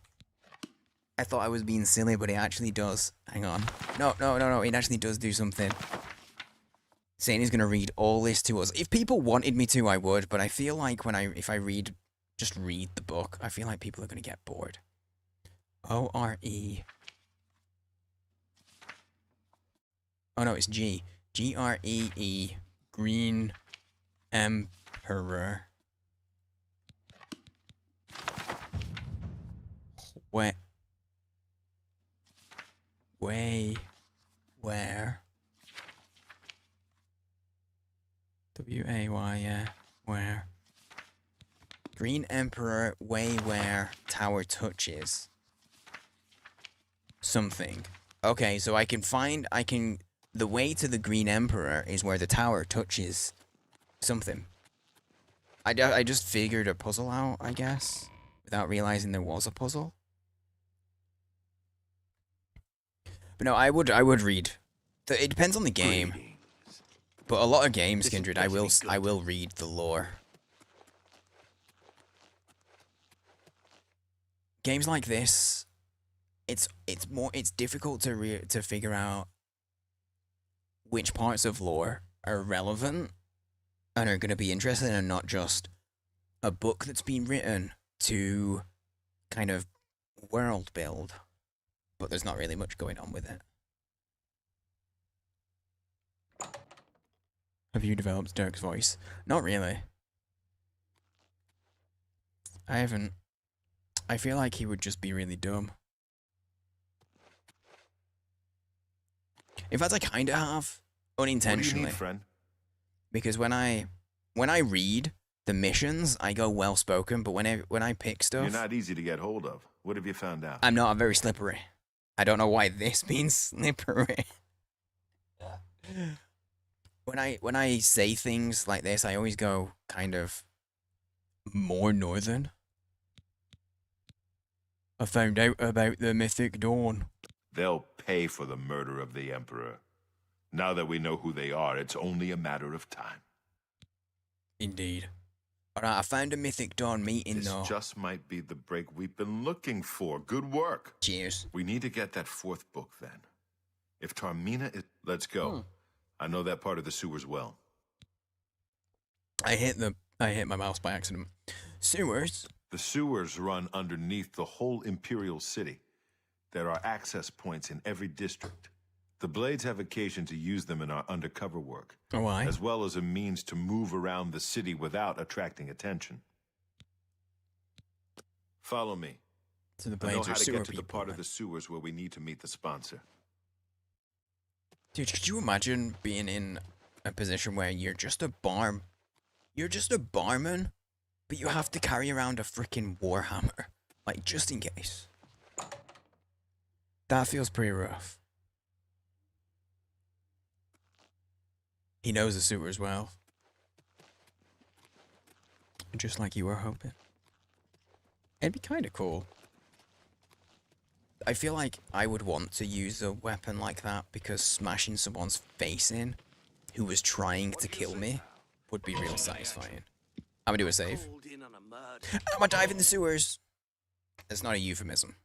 I thought I was being silly, but it actually does. Hang on. No. It actually does do something. Saying he's gonna read all this to us. If people wanted me to, I would. But I feel like if I just read the book, I feel like people are gonna get bored. O-R-E. Oh no, it's G. G-R-E-E. Green Emperor. Where? W-A-Y, yeah. Where? Green Emperor, where tower touches. Something. Okay, so the way to the Green Emperor is where the tower touches something. I just figured a puzzle out, I guess, without realizing there was a puzzle. But no, I would read. It depends on the game. But a lot of games, Kindred, I will read the lore. Games like this, it's difficult to figure out which parts of lore are relevant and are going to be interesting, and not just a book that's been written to kind of world build, but there's not really much going on with it. Have you developed Dirk's voice? Not really. I haven't. I feel like he would just be really dumb. In fact, I kind of have, unintentionally. What do you need, friend? Because when I read the missions, I go well spoken, but when I pick stuff, You're not easy to get hold of. What have you found out? I'm not. I'm very slippery. I don't know why this means slippery. When I say things like this, I always go kind of more northern. I found out about the Mythic Dawn. They'll pay for the murder of the Emperor. Now that we know who they are, it's only a matter of time. Indeed. Alright, I found a Mythic Dawn meeting, though. This just might be the break we've been looking for. Good work. Cheers. We need to get that 4th book, then. If Tarmina is... Let's go. I know that part of the sewers well. I hit my mouse by accident. Sewers? The sewers run underneath the whole Imperial City. There are access points in every district. The Blades have occasion to use them in our undercover work. Oh, why? As well as a means to move around the city without attracting attention. Follow me. So the I know Blades how are to sewer get to the people, part then. of the sewers where we need to meet the sponsor. Dude, could you imagine being in a position where you're just a barman, but you have to carry around a freaking warhammer, like, just in case? That feels pretty rough. He knows the sewer as well. Just like you were hoping. It'd be kind of cool. I feel like I would want to use a weapon like that because smashing someone's face in who was trying to kill me would be real satisfying. I'm gonna do a save. I'm gonna dive in the sewers. It's not a euphemism.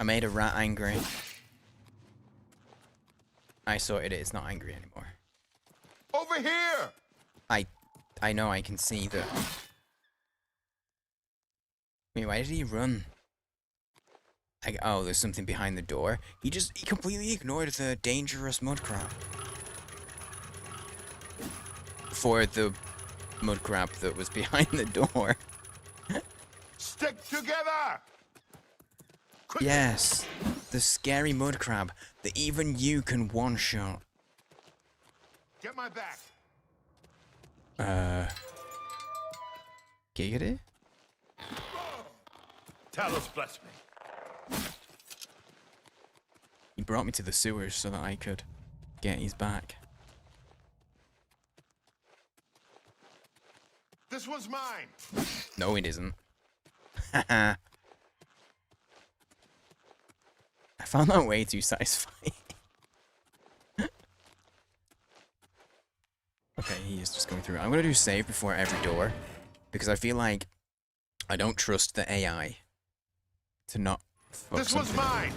I made a rat angry. I sorted it. It's not angry anymore. Over here! I know. I can see that. Wait, why did he run? Oh, there's something behind the door. He completely ignored the dangerous mud crab. For the mud crab that was behind the door. Stick together! Quick. Yes, the scary mud crab that even you can one-shot. Get my back. Giggity? Talos bless me. He brought me to the sewers so that I could get his back. This one's mine. No, it isn't. Haha. I found that way too satisfying. Okay, he is just going through. I'm gonna do save before every door because I feel like I don't trust the AI to not fuck This one's something up. mine.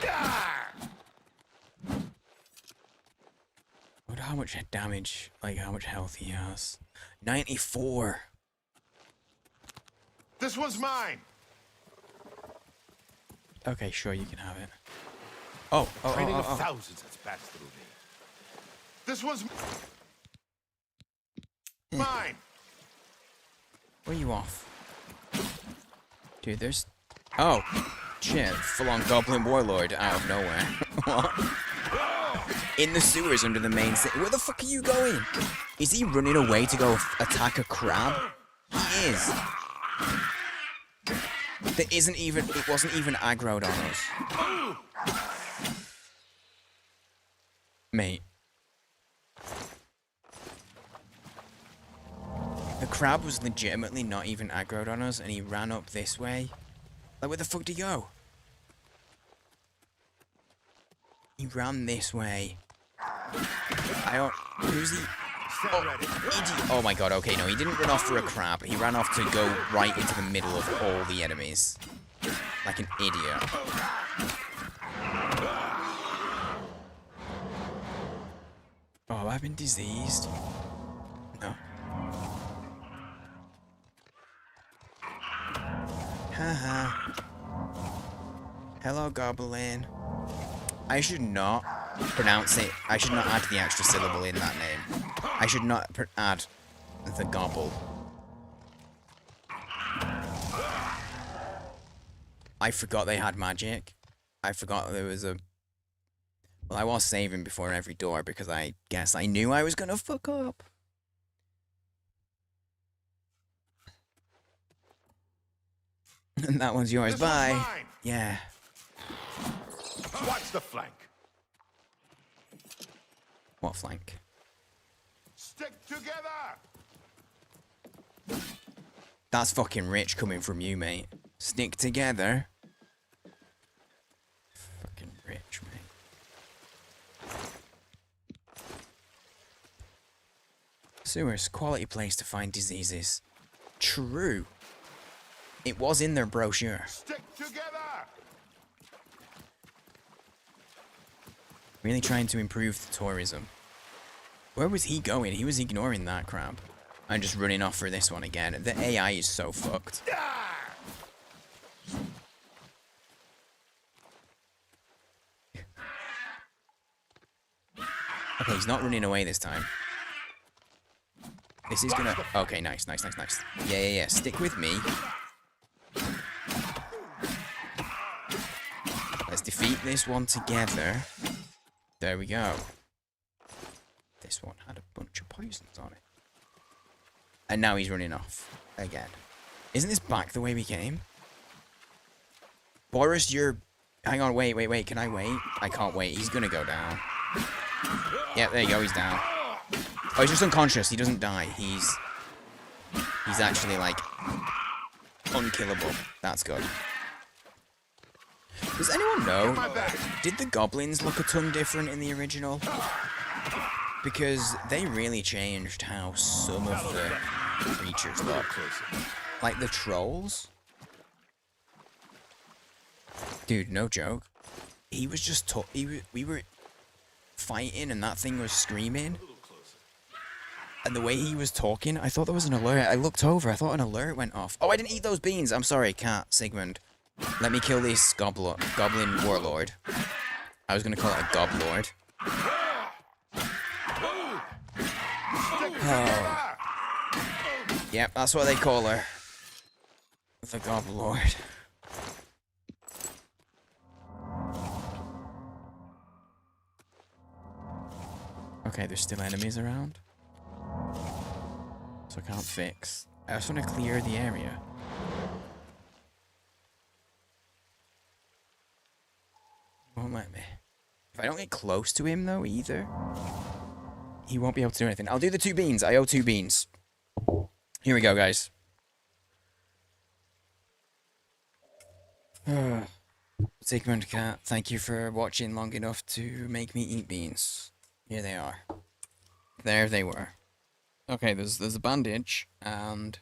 Ah! Wonder how much damage, like how much health he has. 94. This one's mine. Okay, sure, you can have it. Oh, Training of thousands has passed through me. This one's mine. Where are you off? Dude, there's... Oh, shit. Full-on Goblin Warlord out of nowhere. What? In the sewers under the main city. Where the fuck are you going? Is he running away to go attack a crab? He is. There isn't even... It wasn't even aggroed on us. Mate. The crab was legitimately not even aggroed on us, and he ran up this way. Like, where the fuck did he go? He ran this way. I don't... Who's he? Oh, idiot. Oh my god, okay, no, he didn't run off for a crab. He ran off to go right into the middle of all the enemies. Like an idiot. Oh, have I been diseased? No. Haha. Hello, Goblin. I should not pronounce it. I should not add the extra syllable in that name. I should not add the gobble. I forgot they had magic. I forgot there was a... Well, I was saving before every door because I guess I knew I was gonna fuck up. And that one's yours. Bye. Yeah. Watch the flank. What flank? Stick together. That's fucking rich coming from you, mate. Stick together. Fucking rich, mate. Sewers, quality place to find diseases. True. It was in their brochure. Stick together. Really trying to improve the tourism. Where was he going? He was ignoring that crap. And just running off for this one again. The AI is so fucked. Okay, he's not running away this time. This is gonna... Okay, nice. Yeah. Stick with me. Let's defeat this one together. There we go. This one had a bunch of poisons on it. And now he's running off. Again. Isn't this back the way we came? Boris, you're... Hang on, wait. Can I wait? I can't wait. He's gonna go down. Yeah, there you go. He's down. Oh, he's just unconscious. He doesn't die. He's actually, like, unkillable. That's good. Does anyone know? Did the goblins look a ton different in the original? Because they really changed how some of the creatures look. Like the trolls? Dude, no joke. He was just we were fighting and that thing was screaming. And the way he was talking, I thought there was an alert. I looked over, I thought an alert went off. Oh, I didn't eat those beans. I'm sorry, Cat, Sigmund. Let me kill this goblin warlord. I was gonna call it a goblord. Oh. Yep, that's what they call her. The goblord. Okay, there's still enemies around. So I can't fix. I just want to clear the area. Won't let me. If I don't get close to him though either, he won't be able to do anything. I'll do the 2 beans. I owe 2 beans. Here we go, guys. Sigmund Cat, thank you for watching long enough to make me eat beans. Here they are. There they were. Okay, there's a bandage, and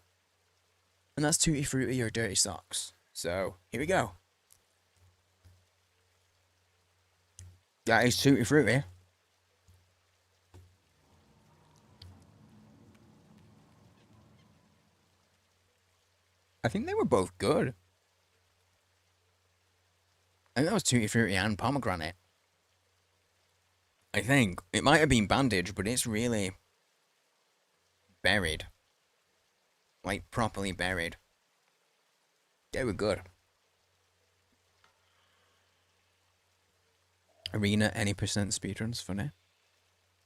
that's Tutti Frutti or Dirty Socks. So, here we go. That is Tutti Frutti. I think they were both good. I think that was Tutti Frutti and pomegranate. I think. It might have been bandage, but it's really buried. Like, properly buried. They were good. Arena, any percent speedruns, funny.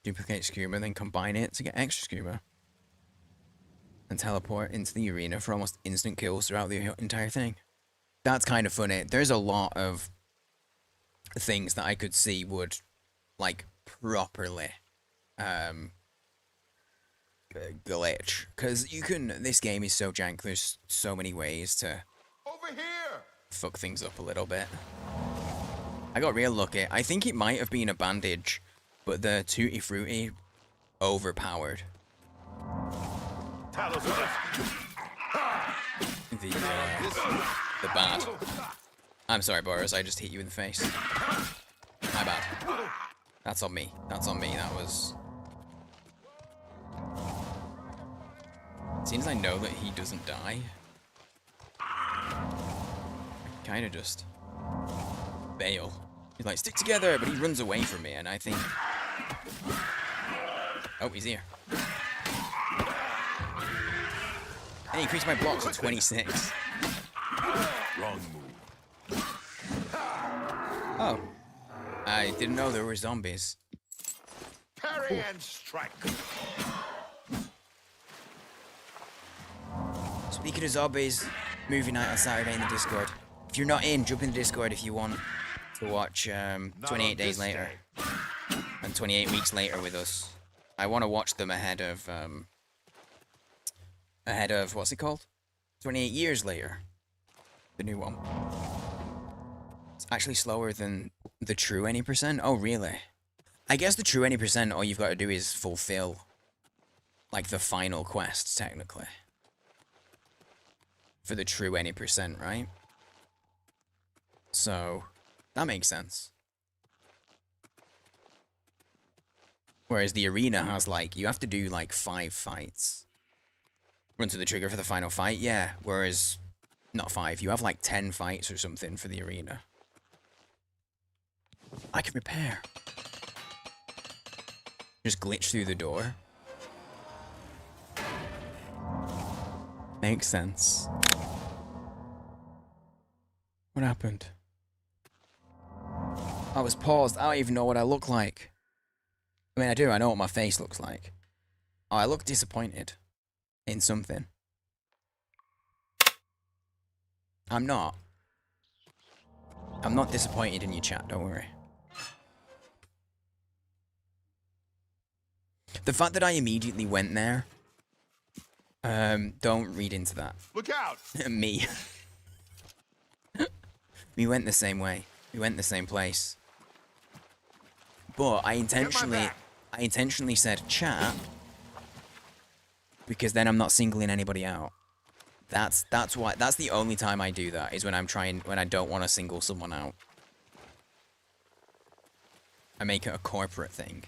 Duplicate scuba, then combine it to get extra scuba. And teleport into the arena for almost instant kills throughout the entire thing. That's kind of funny. There's a lot of things that I could see would, like, properly glitch. Because you can, this game is so jank, there's so many ways to Over here! fuck things up a little bit. I got real lucky. I think it might have been a bandage, but the Tutti Frutti overpowered the bad. I'm sorry, Boris, I just hit you in the face. My bad. That's on me. That's on me. That was... Seems I know that he doesn't die. I kind of just bail. He's like, stick together, but he runs away from me, and I think... Oh, he's here. Hey, increased my blocks to 26. Wrong move. Oh. I didn't know there were zombies. Parry and strike. Speaking of zombies, movie night on Saturday in the Discord. If you're not in, jump in the Discord if you want to watch 28 Days Later. And 28 Weeks Later with us. I want to watch them ahead of, what's it called? 28 Years Later. The new one. It's actually slower than the true any percent. Oh, really? I guess the true any percent, all you've got to do is fulfill, like, the final quest, technically. For the true any percent, right? So, that makes sense. Whereas the arena has, like, you have to do, like, 5 fights. Run to the trigger for the final fight, yeah. Whereas, not 5, you have, like, 10 fights or something for the arena. I can repair. Just glitch through the door. Makes sense. What happened? I was paused. I don't even know what I look like. I mean, I do. I know what my face looks like. Oh, I look disappointed in something. I'm not. I'm not disappointed in your chat, don't worry. The fact that I immediately went there, don't read into that. Look out! Me. We went the same way. We went the same place. But I intentionally said chat, because then I'm not singling anybody out. That's why. That's the only time I do that, is when when I don't want to single someone out. I make it a corporate thing.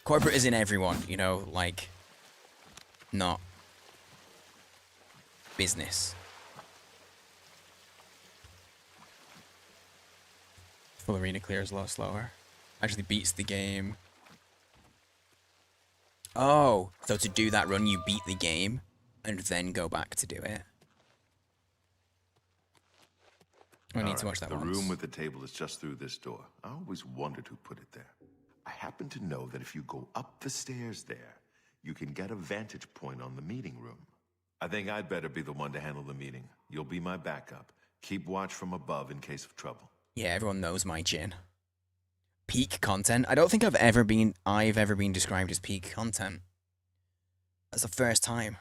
Corporate is in everyone, you know, like, not business. Full arena clears a lot slower. Actually beats the game. Oh, so to do that run, you beat the game and then go back to do it. I need to watch that once. The room with the table is just through this door. I always wondered who put it there. I happen to know that if you go up the stairs there, you can get a vantage point on the meeting room. I think I'd better be the one to handle the meeting. You'll be my backup. Keep watch from above in case of trouble. Yeah, everyone knows my chin. Peak content? I don't think I've ever been described as peak content. That's the first time.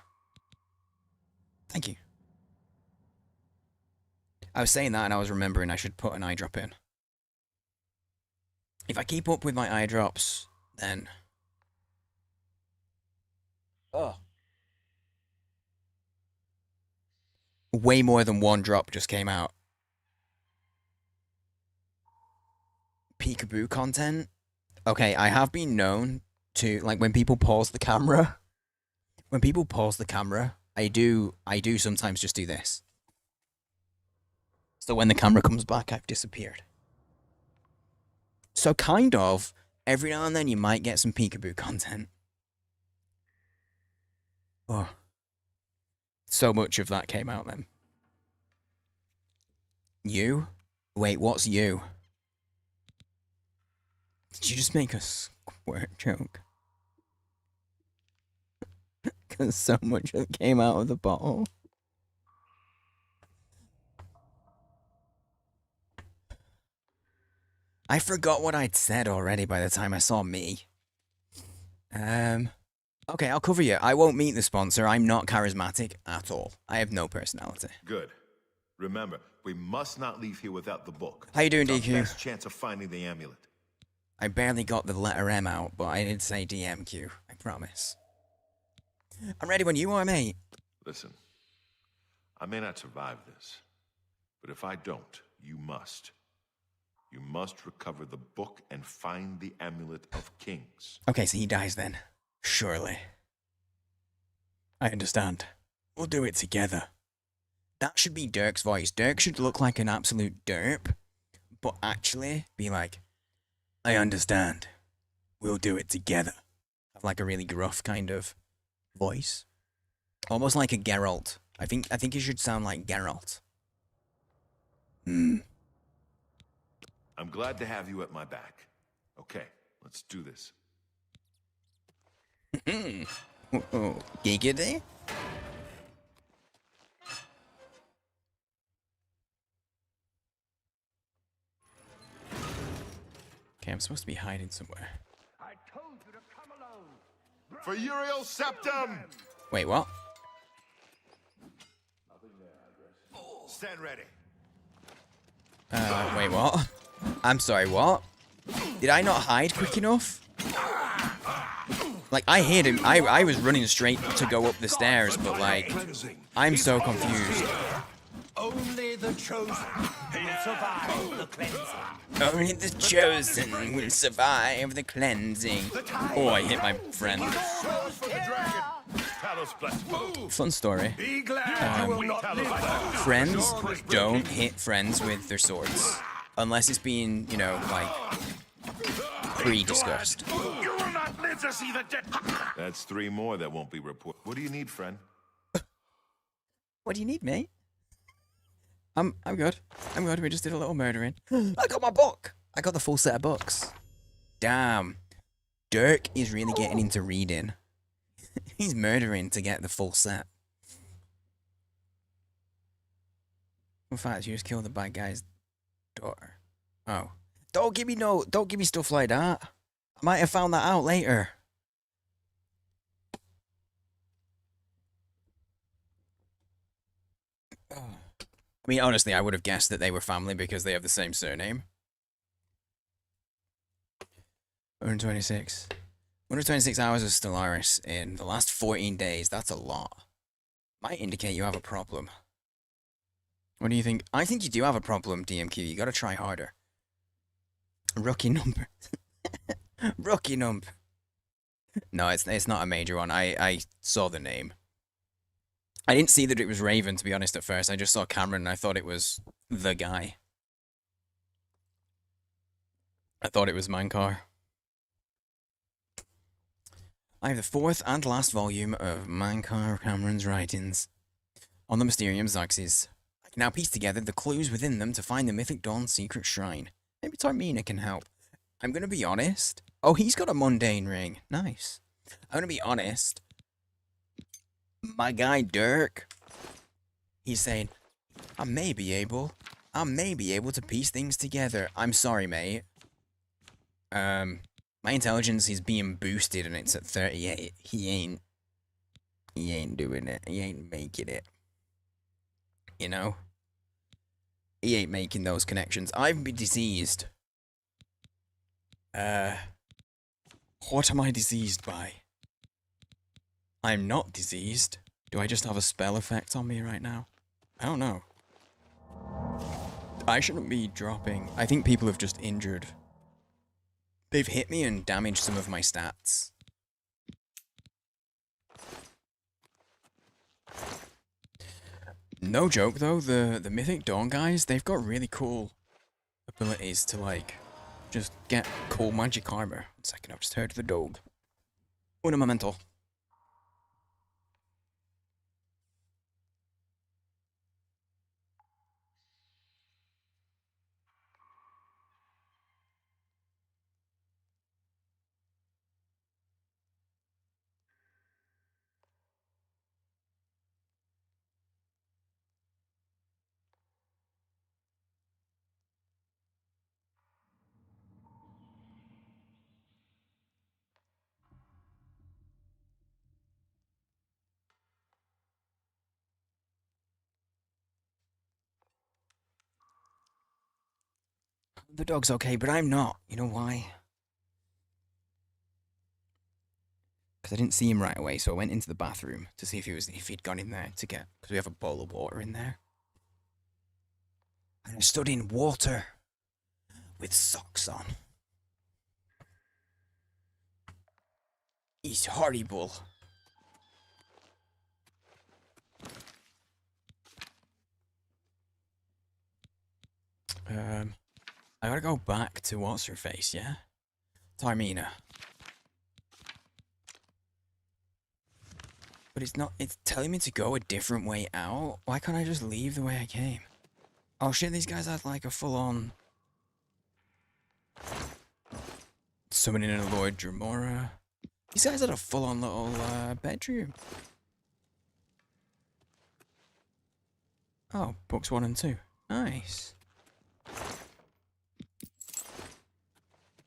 Thank you. I was saying that and I was remembering I should put an eye drop in. If I keep up with my eye drops, then... Oh. Way more than one drop just came out. Peekaboo content? Okay, I have been known to, like, when people pause the camera. When people pause the camera, I do sometimes just do this. So when the camera comes back, I've disappeared. So kind of, every now and then you might get some peekaboo content. Oh. So much of that came out then. You? Wait, what's you? Did you just make a squirt joke? Because so much of it came out of the bottle. I forgot what I'd said already by the time I saw me. Okay, I'll cover you. I won't meet the sponsor. I'm not charismatic at all. I have no personality. Good. Remember, we must not leave here without the book. How you doing, It's our DQ? best chance of finding the amulet. I barely got the letter M out, but I did say DMQ. I promise. I'm ready when you are, mate. Listen, I may not survive this, but if I don't, you must. You must recover the book and find the amulet of kings. Okay, so he dies then. Surely. I understand. We'll do it together. That should be Dirk's voice. Dirk should look like an absolute derp, but actually be like, I understand. We'll do it together. Have like a really gruff kind of voice. Almost like a Geralt. I think he should sound like Geralt. I'm glad to have you at my back. Okay, let's do this. Giggity? Okay, I'm supposed to be hiding somewhere. I told you to come alone. For Uriel Septum! Wait, what? Stand ready. Wait, what? I'm sorry, what? Did I not hide quick enough? Like, I hid him. I was running straight to go up the stairs, but, like, I'm so confused. Only the chosen will survive the cleansing. Only the chosen will survive the cleansing. Oh, I hit my friend. Fun story. Be glad you will not live. Friends don't hit friends with their swords. Unless it's been, you know, like, pre-discussed. You will not live to see the dead. That's 3 more that won't be reported. What do you need, friend? What do you need, mate? I'm good. I'm good. We just did a little murdering. I got my book. I got the full set of books. Damn. Dirk is really getting into reading. He's murdering to get the full set. In fact, you just killed the bad guy's daughter. Oh. Don't give me stuff like that. I might have found that out later. I mean, honestly, I would have guessed that they were family because they have the same surname. 126. 126 hours of Stellaris in the last 14 days. That's a lot. Might indicate you have a problem. What do you think? I think you do have a problem, DMQ. You gotta try harder. Rookie number. Rookie number. No, it's not a major one. I saw the name. I didn't see that it was Raven, to be honest, at first. I just saw Cameron and I thought it was the guy. I thought it was Mankar. I have the fourth and last volume of Mankar Cameron's writings on the Mysterium Zaxxes. I can now piece together the clues within them to find the Mythic Dawn secret shrine. Maybe Tarmina can help. I'm gonna be honest. Oh, he's got a mundane ring. Nice. I'm gonna be honest. My guy Dirk, he's saying, I may be able to piece things together. I'm sorry, mate. My intelligence is being boosted and it's at 38. He ain't doing it. He ain't making it. You know? He ain't making those connections. I've been diseased. What am I diseased by? I'm not diseased. Do I just have a spell effect on me right now? I don't know. I shouldn't be dropping. I think people have just injured. They've hit me and damaged some of my stats. No joke though, the Mythic Dawn guys, they've got really cool abilities to like just get cool magic armor. 1 second, I've just heard the dog. Un momento. The dog's okay, but I'm not. You know why? Because I didn't see him right away, so I went into the bathroom to see if he'd gone in there to get, because we have a bowl of water in there. And I stood in water with socks on. He's horrible. I gotta go back to what's her face, yeah? Tarmina. But it's telling me to go a different way out. Why can't I just leave the way I came? Oh shit, these guys had like a full-on summoning a Lord Dremora. These guys had a full-on little bedroom. Oh, books 1 and 2. Nice.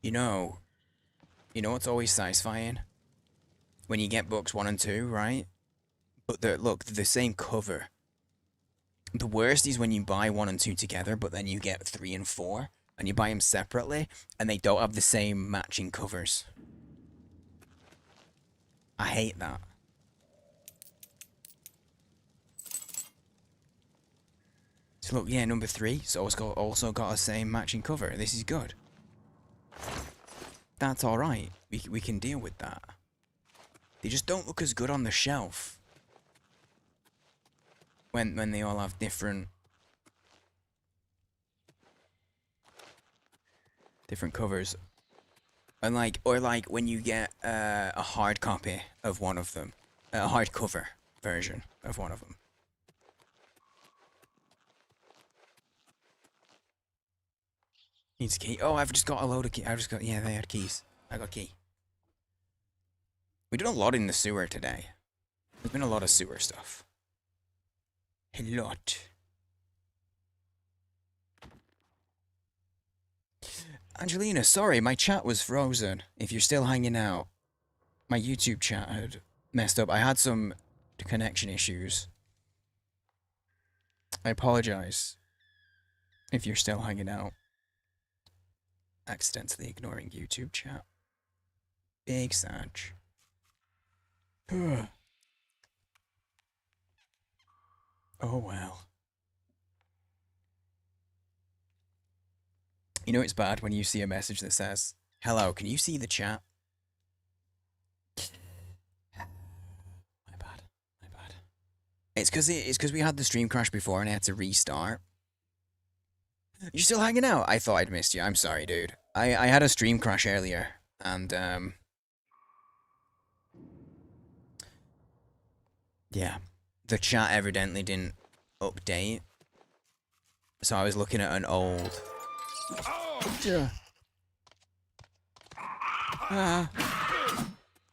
You know what's always satisfying? When you get books 1 and 2, right? But they're the same cover. The worst is when you buy 1 and 2 together, but then you get 3 and 4, and you buy them separately, and they don't have the same matching covers. I hate that. So look, yeah, number 3, so it's also got a same matching cover. This is good. That's alright. We can deal with that. They just don't look as good on the shelf. When they all have different covers. And or when you get a hard copy of one of them. A hardcover version of one of them. Needs a key. Oh, I've just got a load of keys. Yeah, they had keys. I got a key. We did a lot in the sewer today. There's been a lot of sewer stuff. A lot. Angelina, sorry, my chat was frozen. If you're still hanging out, my YouTube chat had messed up. I had some connection issues. I apologize if you're still hanging out. Accidentally ignoring YouTube chat. Big Sag. Oh well. You know it's bad when you see a message that says, "Hello, can you see the chat?" My bad. My bad. It's because we had the stream crash before and I had to restart. You still hanging out? I thought I'd missed you. I'm sorry, dude. I had a stream crash earlier and yeah. The chat evidently didn't update. So I was looking at an old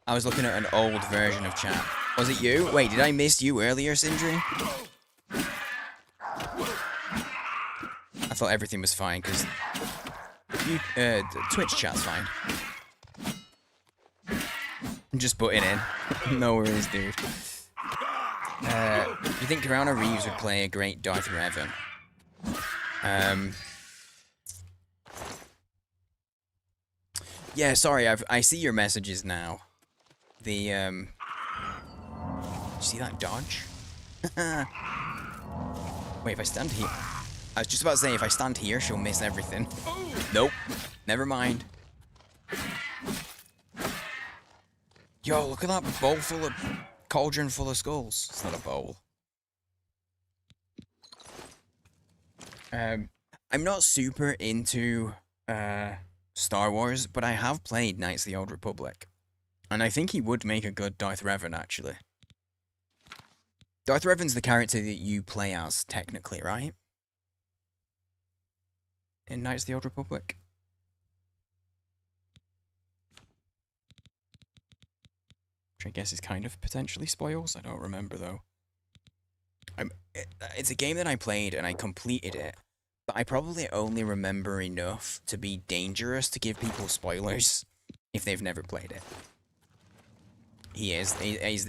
I was looking at an old version of chat. Was it you? Wait, did I miss you earlier, Sindri? I thought everything was fine, because Twitch chat's fine. I'm just butting in. No worries, dude. You think Keanu Reeves would play a great Darth Revan? Yeah, sorry, I see your messages now. The, you see that dodge? Wait, if I stand here... I was just about to say, if I stand here, she'll miss everything. Nope. Never mind. Yo, look at that bowl full of... cauldron full of skulls. It's not a bowl. I'm not super into, Star Wars, but I have played Knights of the Old Republic. And I think he would make a good Darth Revan, actually. Darth Revan's the character that you play as, technically, right? In Knights of the Old Republic. Which I guess is kind of potentially spoils. I don't remember, though. It's a game that I played, and I completed it. But I probably only remember enough to be dangerous to give people spoilers if they've never played it. He is.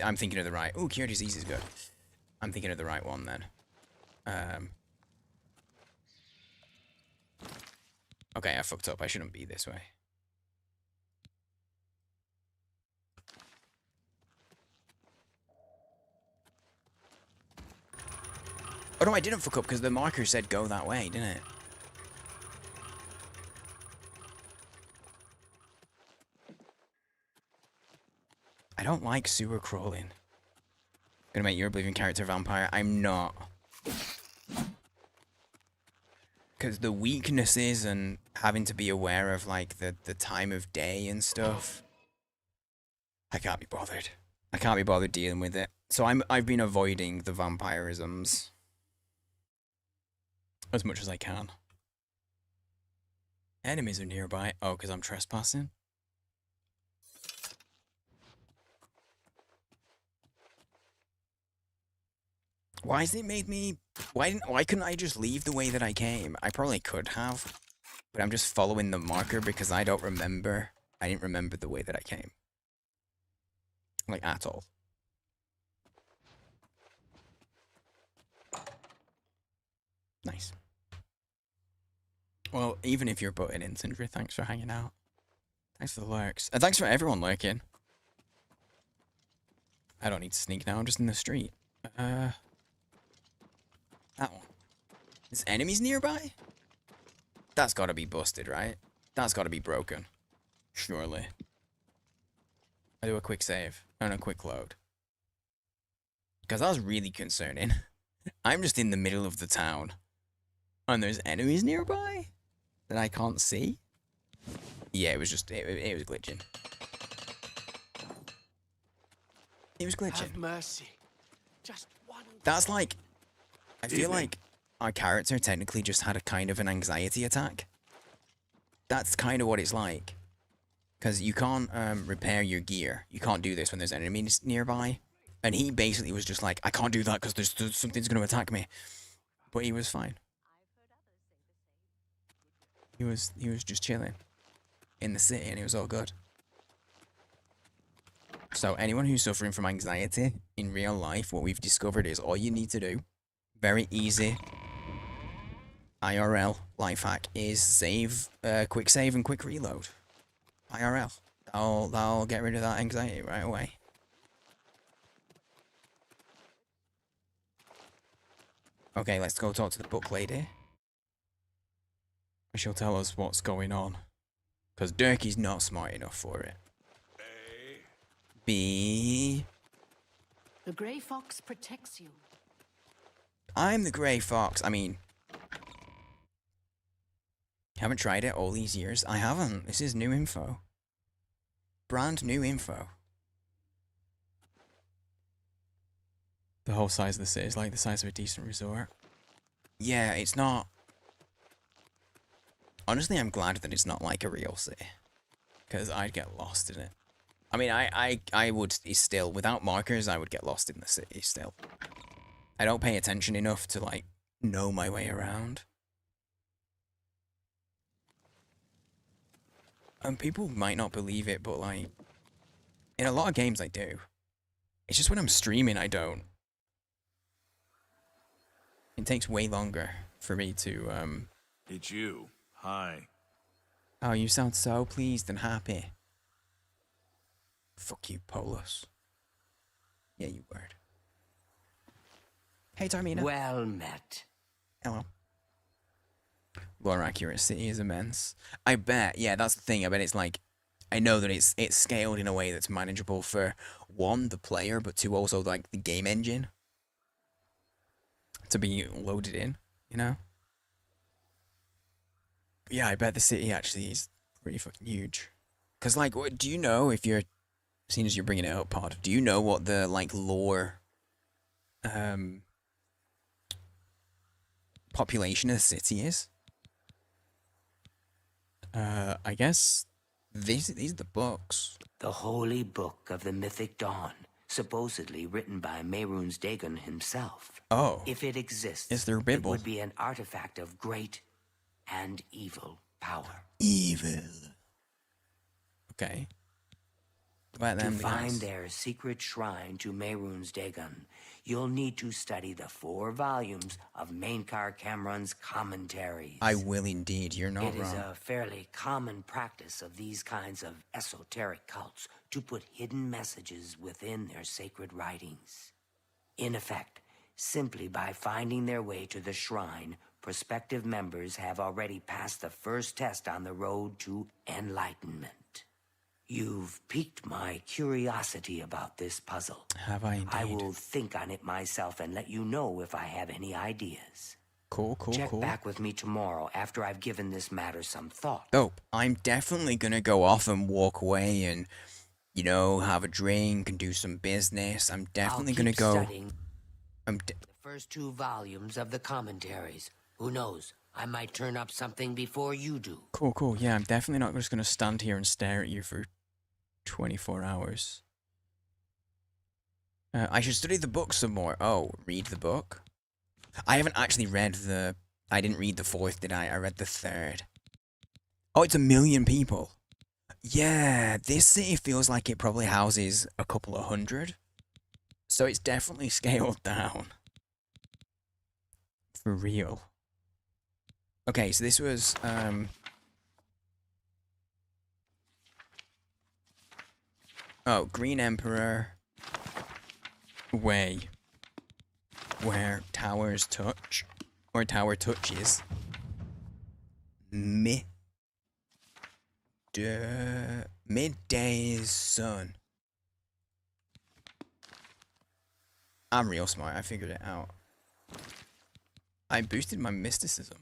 I'm thinking of the right... Ooh, Cure Disease is good. I'm thinking of the right one, then. Okay, I fucked up. I shouldn't be this way. Oh no, I didn't fuck up because the marker said go that way, didn't it? I don't like sewer crawling. Gonna make your Oblivion character vampire. I'm not. Because the weaknesses and having to be aware of, like, the time of day and stuff. I can't be bothered. I can't be bothered dealing with it. So I've been avoiding the vampirisms as much as I can. Enemies are nearby. Oh, because I'm trespassing? Why has it made me... Why couldn't I just leave the way that I came? I probably could have. But I'm just following the marker because I don't remember. I didn't remember the way that I came. Like, at all. Nice. Well, even if you're butting in, Sindri, thanks for hanging out. Thanks for the lurks. And thanks for everyone lurking. I don't need to sneak now, I'm just in the street. That one. There's enemies nearby? That's gotta be busted, right? That's gotta be broken. Surely. I do a quick save and a quick load. Because that was really concerning. I'm just in the middle of the town. And there's enemies nearby? That I can't see? Yeah, it was just, it was glitching. It was glitching. Have mercy. Just one. That's like, I feel like our character technically just had a kind of an anxiety attack. That's kind of what it's like. Because you can't repair your gear. You can't do this when there's enemies nearby. And he basically was just like, I can't do that because there's something's going to attack me. But he was fine. He was just chilling in the city and it was all good. So anyone who's suffering from anxiety in real life, what we've discovered is all you need to do, very easy IRL life hack, is save, quick save and quick reload. IRL. That'll get rid of that anxiety right away. Okay, let's go talk to the book lady. She'll tell us what's going on. Because Durkee's not smart enough for it. B. The Grey Fox protects you. I'm the Grey Fox. I mean, haven't tried it all these years. I haven't. This is new info. Brand new info. The whole size of the city is like the size of a decent resort. Yeah, it's not. Honestly, I'm glad that it's not like a real city. Because I'd get lost in it. I mean, I would still, without markers, I would get lost in the city still. I don't pay attention enough to, like, know my way around. And people might not believe it, but, like, in a lot of games I do. It's just when I'm streaming, I don't. It takes way longer for me to, It's you. Hi. Oh, you sound so pleased and happy. Fuck you, Polus. Yeah, you word. Hey, Tarmina. Well met. Hello. Lore accuracy is immense. I bet, yeah, that's the thing. I bet it's like, I know that it's scaled in a way that's manageable for, one, the player, but two, also, like, the game engine to be loaded in, you know? Yeah, I bet the city actually is pretty fucking huge. Because, like, what, do you know, if you're, seeing as you're bringing it up, Pod, do you know what the, like, lore, population of the city is? I guess these are the books. The Holy Book of the Mythic Dawn, supposedly written by Mehrunes Dagon himself. Oh. If it exists, Is there a it Bible? would be an artifact of great and evil power. Evil. Okay. Let To them find guys. their secret shrine to Mehrunes Dagon, you'll need to study the 4 volumes of Mainkar Cameron's commentaries. I will indeed, you're not It is wrong. a fairly common practice of these kinds of esoteric cults to put hidden messages within their sacred writings. In effect, simply by finding their way to the shrine, prospective members have already passed the first test on the road to enlightenment. You've piqued my curiosity about this puzzle. Have I indeed? I will think on it myself and let you know if I have any ideas. Cool. Check back with me tomorrow after I've given this matter some thought. Dope. I'm definitely gonna go off and walk away and, you know, have a drink and do some business. I'm definitely gonna go. Studying the first 2 volumes of the commentaries. Who knows? I might turn up something before you do. Cool. Yeah, I'm definitely not just gonna stand here and stare at you for 24 hours. I should study the book some more. Oh, read the book? I haven't actually read the... I didn't read the 4th, did I? I read the 3rd. Oh, it's 1 million people. Yeah, this city feels like it probably houses a couple of hundred. So it's definitely scaled down. For real. Okay, so this was, oh, Green Emperor Way. Where towers touch. Or tower touches. Midday's sun. I'm real smart, I figured it out. I boosted my mysticism.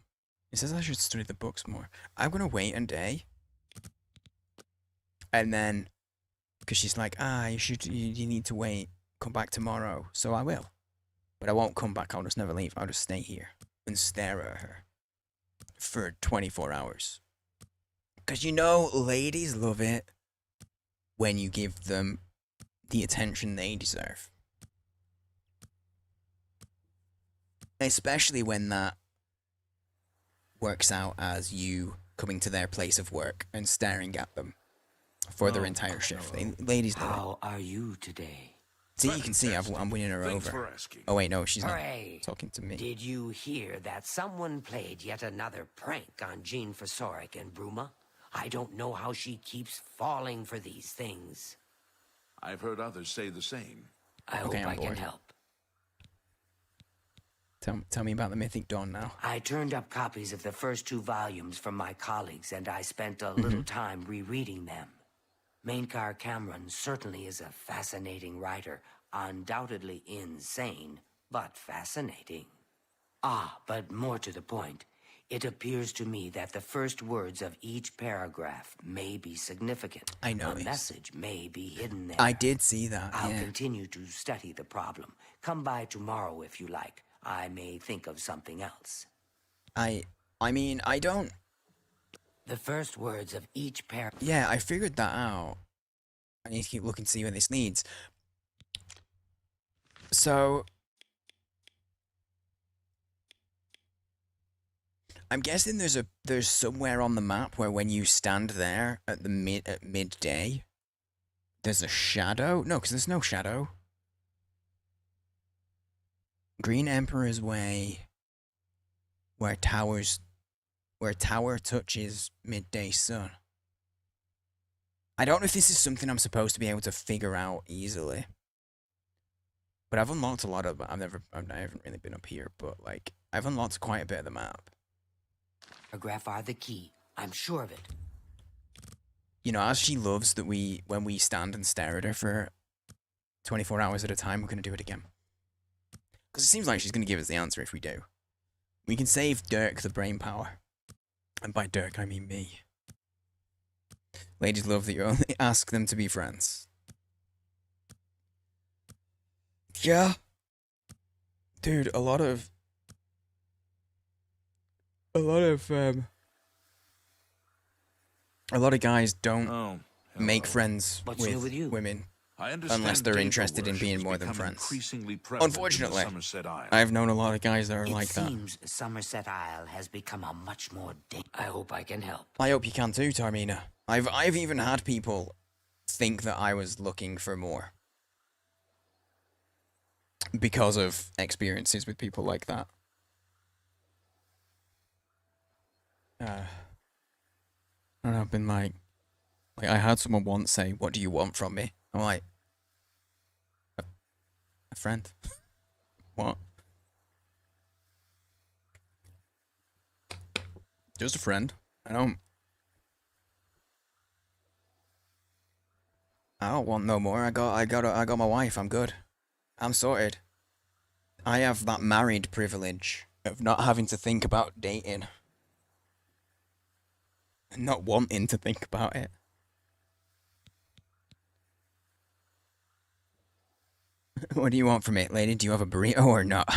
It says I should study the books more. I'm gonna wait a day. And then, because she's like, you need to wait. Come back tomorrow. So I will. But I won't come back. I'll just never leave. I'll just stay here and stare at her for 24 hours. Because you know, ladies love it when you give them the attention they deserve. Especially when that works out as you coming to their place of work and staring at them for their entire shift. Ladies love it. How are you today? See, you can see I'm winning her Thanks over. for asking. Oh wait, no, she's not Hooray. talking to me. Did you hear that someone played yet another prank on Jean Fosoric and Bruma? I don't know how she keeps falling for these things. I've heard others say the same. I hope I'm I can bored. help. Tell me about the Mythic Dawn now. I turned up copies of the first 2 volumes from my colleagues, and I spent a little time rereading them. Mainkar Cameron certainly is a fascinating writer, undoubtedly insane, but fascinating. But more to the point, it appears to me that the first words of each paragraph may be significant. I know. A message may be hidden there. I did see that. I'll yeah. continue to study the problem. Come by tomorrow if you like. I may think of something else. I mean, I don't. The first words of each paragraph. Yeah, I figured that out. I need to keep looking to see where this leads. So, I'm guessing there's somewhere on the map where when you stand there at midday, there's a shadow. No, because there's no shadow. Green Emperor's Way, where tower touches midday sun. I don't know if this is something I'm supposed to be able to figure out easily. But I've unlocked a lot of. I haven't really been up here, but like I've unlocked quite a bit of the map. Paragraph are the key. I'm sure of it. You know, as she loves that when we stand and stare at her for 24 hours at a time, we're gonna do it again. Because it seems like she's gonna give us the answer if we do. We can save Dirk the brain power, and by Dirk I mean me. Ladies love that you only ask them to be friends. Yeah. Dude, a lot of guys don't make friends What's new with you? women I understand unless they're Daedra interested in worship being is more than becoming friends. increasingly prevalent in the Unfortunately, Somerset Isle. I've known a lot of guys that are It like that. seems Somerset Isle has become a much more I hope I can help. I hope you can too, Tarmina. I've even had people think that I was looking for more because of experiences with people like that. And I've been like I had someone once say, "What do you want from me?" I'm like, a friend. What? Just a friend. I don't want no more. I got my wife. I'm good. I'm sorted. I have that married privilege of not having to think about dating. And not wanting to think about it. What do you want from it, lady? Do you have a burrito or not?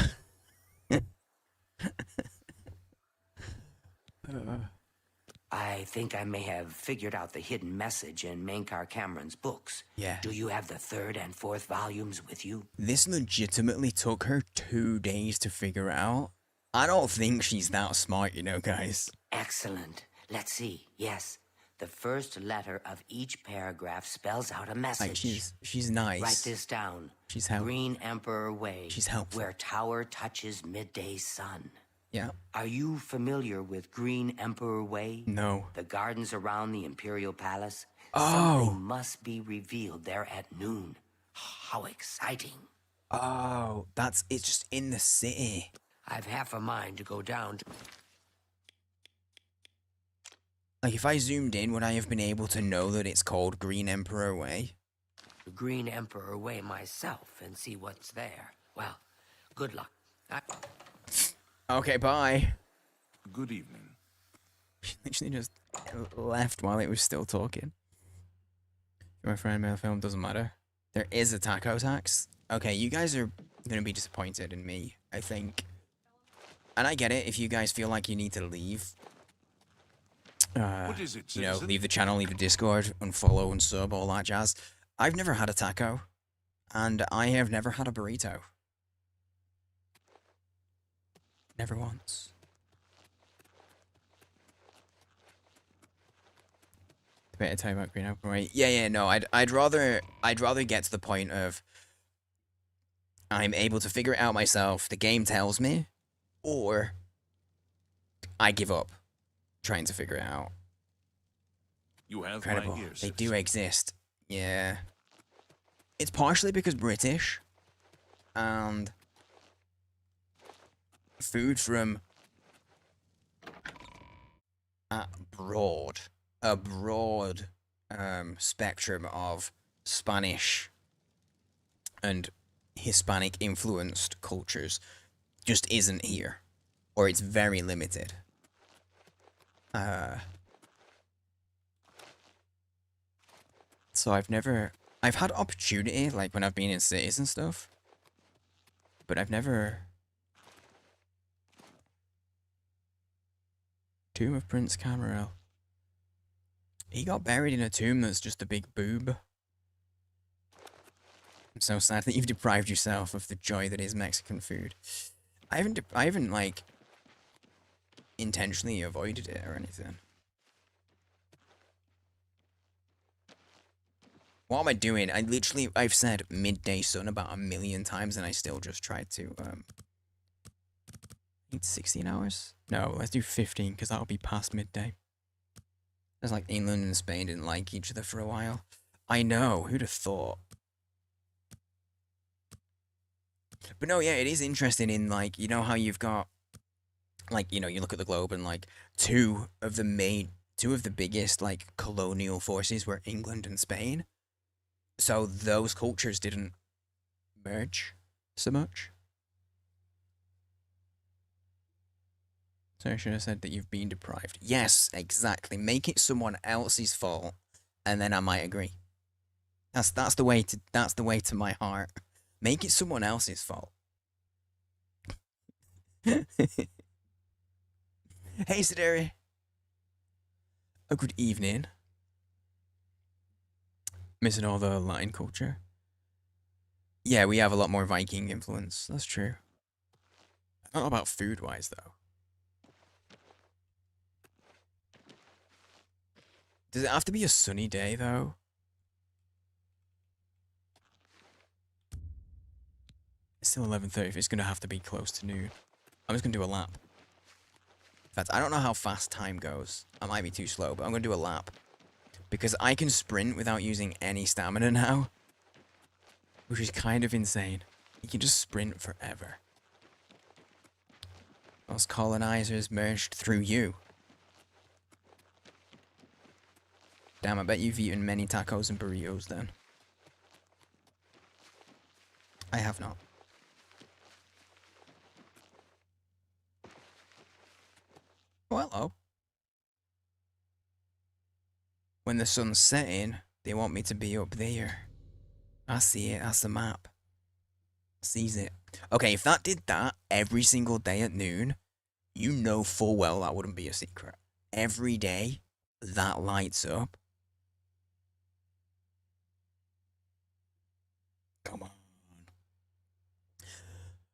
I think I may have figured out the hidden message in Mainkar Cameron's books. Yeah. Do you have the 3rd and 4th volumes with you? This legitimately took her 2 days to figure out. I don't think she's that smart, you know, guys. Excellent. Let's see. Yes. The first letter of each paragraph spells out a message. Like, she's nice. Write this down. She's helpful. Green Emperor Way. She's helpful. Where tower touches midday sun. Yeah. Are you familiar with Green Emperor Way? No. The gardens around the Imperial Palace? Oh. Something must be revealed there at noon. How exciting. Oh, it's just in the city. I've half a mind to go down to... Like, if I zoomed in, would I have been able to know that it's called Green Emperor Way? the Green Emperor Way myself and see what's there. Well, good luck. Okay, bye. Good evening. She literally just left while it was still talking. My friend made a film, doesn't matter. There is a taco tax. Okay, you guys are gonna be disappointed in me, I think. And I get it if you guys feel like you need to leave. What is it, You know, citizen? leave the channel, leave the Discord, unfollow and sub, all that jazz. I've never had a taco. And I have never had a burrito. Never once. Better tell you about Green Apple, right? Yeah, no, I'd rather get to the point of I'm able to figure it out myself, the game tells me, or I give up trying to figure it out. You have Incredible. my ear, They citizen. do exist. Yeah. It's partially because British and food from a broad spectrum of Spanish and Hispanic influenced cultures just isn't here, or it's very limited. So I've had opportunity, like when I've been in cities and stuff, but I've never... Tomb of Prince Camarel. He got buried in a tomb that's just a big boob. I'm so sad that you've deprived yourself of the joy that is Mexican food. I haven't like intentionally avoided it or anything. What am I doing? I've said midday sun about 1,000,000 times and I still just tried to, need 16 hours? No, let's do 15 because that'll be past midday. It's like England and Spain didn't like each other for a while. I know, who'd have thought? But no, yeah, it is interesting in, like, you know how you've got, like, you know, you look at the globe and, like, two of the biggest, like, colonial forces were England and Spain. So those cultures didn't merge so much. So I should have said that you've been deprived. Yes, exactly. Make it someone else's fault, and then I might agree. That's the way to my heart. Make it someone else's fault. Hey, Sideri. A good evening. Missing all the Latin culture. Yeah, we have a lot more Viking influence. That's true. I don't know about food-wise, though. Does it have to be a sunny day, though? It's still 11:30. It's going to have to be close to noon. I'm just going to do a lap. In fact, I don't know how fast time goes. I might be too slow, but I'm going to do a lap. Because I can sprint without using any stamina now. Which is kind of insane. You can just sprint forever. Those colonizers merged through you. Damn, I bet you've eaten many tacos and burritos then. I have not. Oh, hello. When the sun's setting, they want me to be up there. I see it, that's the map. Sees it. Okay, if that did that every single day at noon, you know full well that wouldn't be a secret. Every day, that lights up. Come on.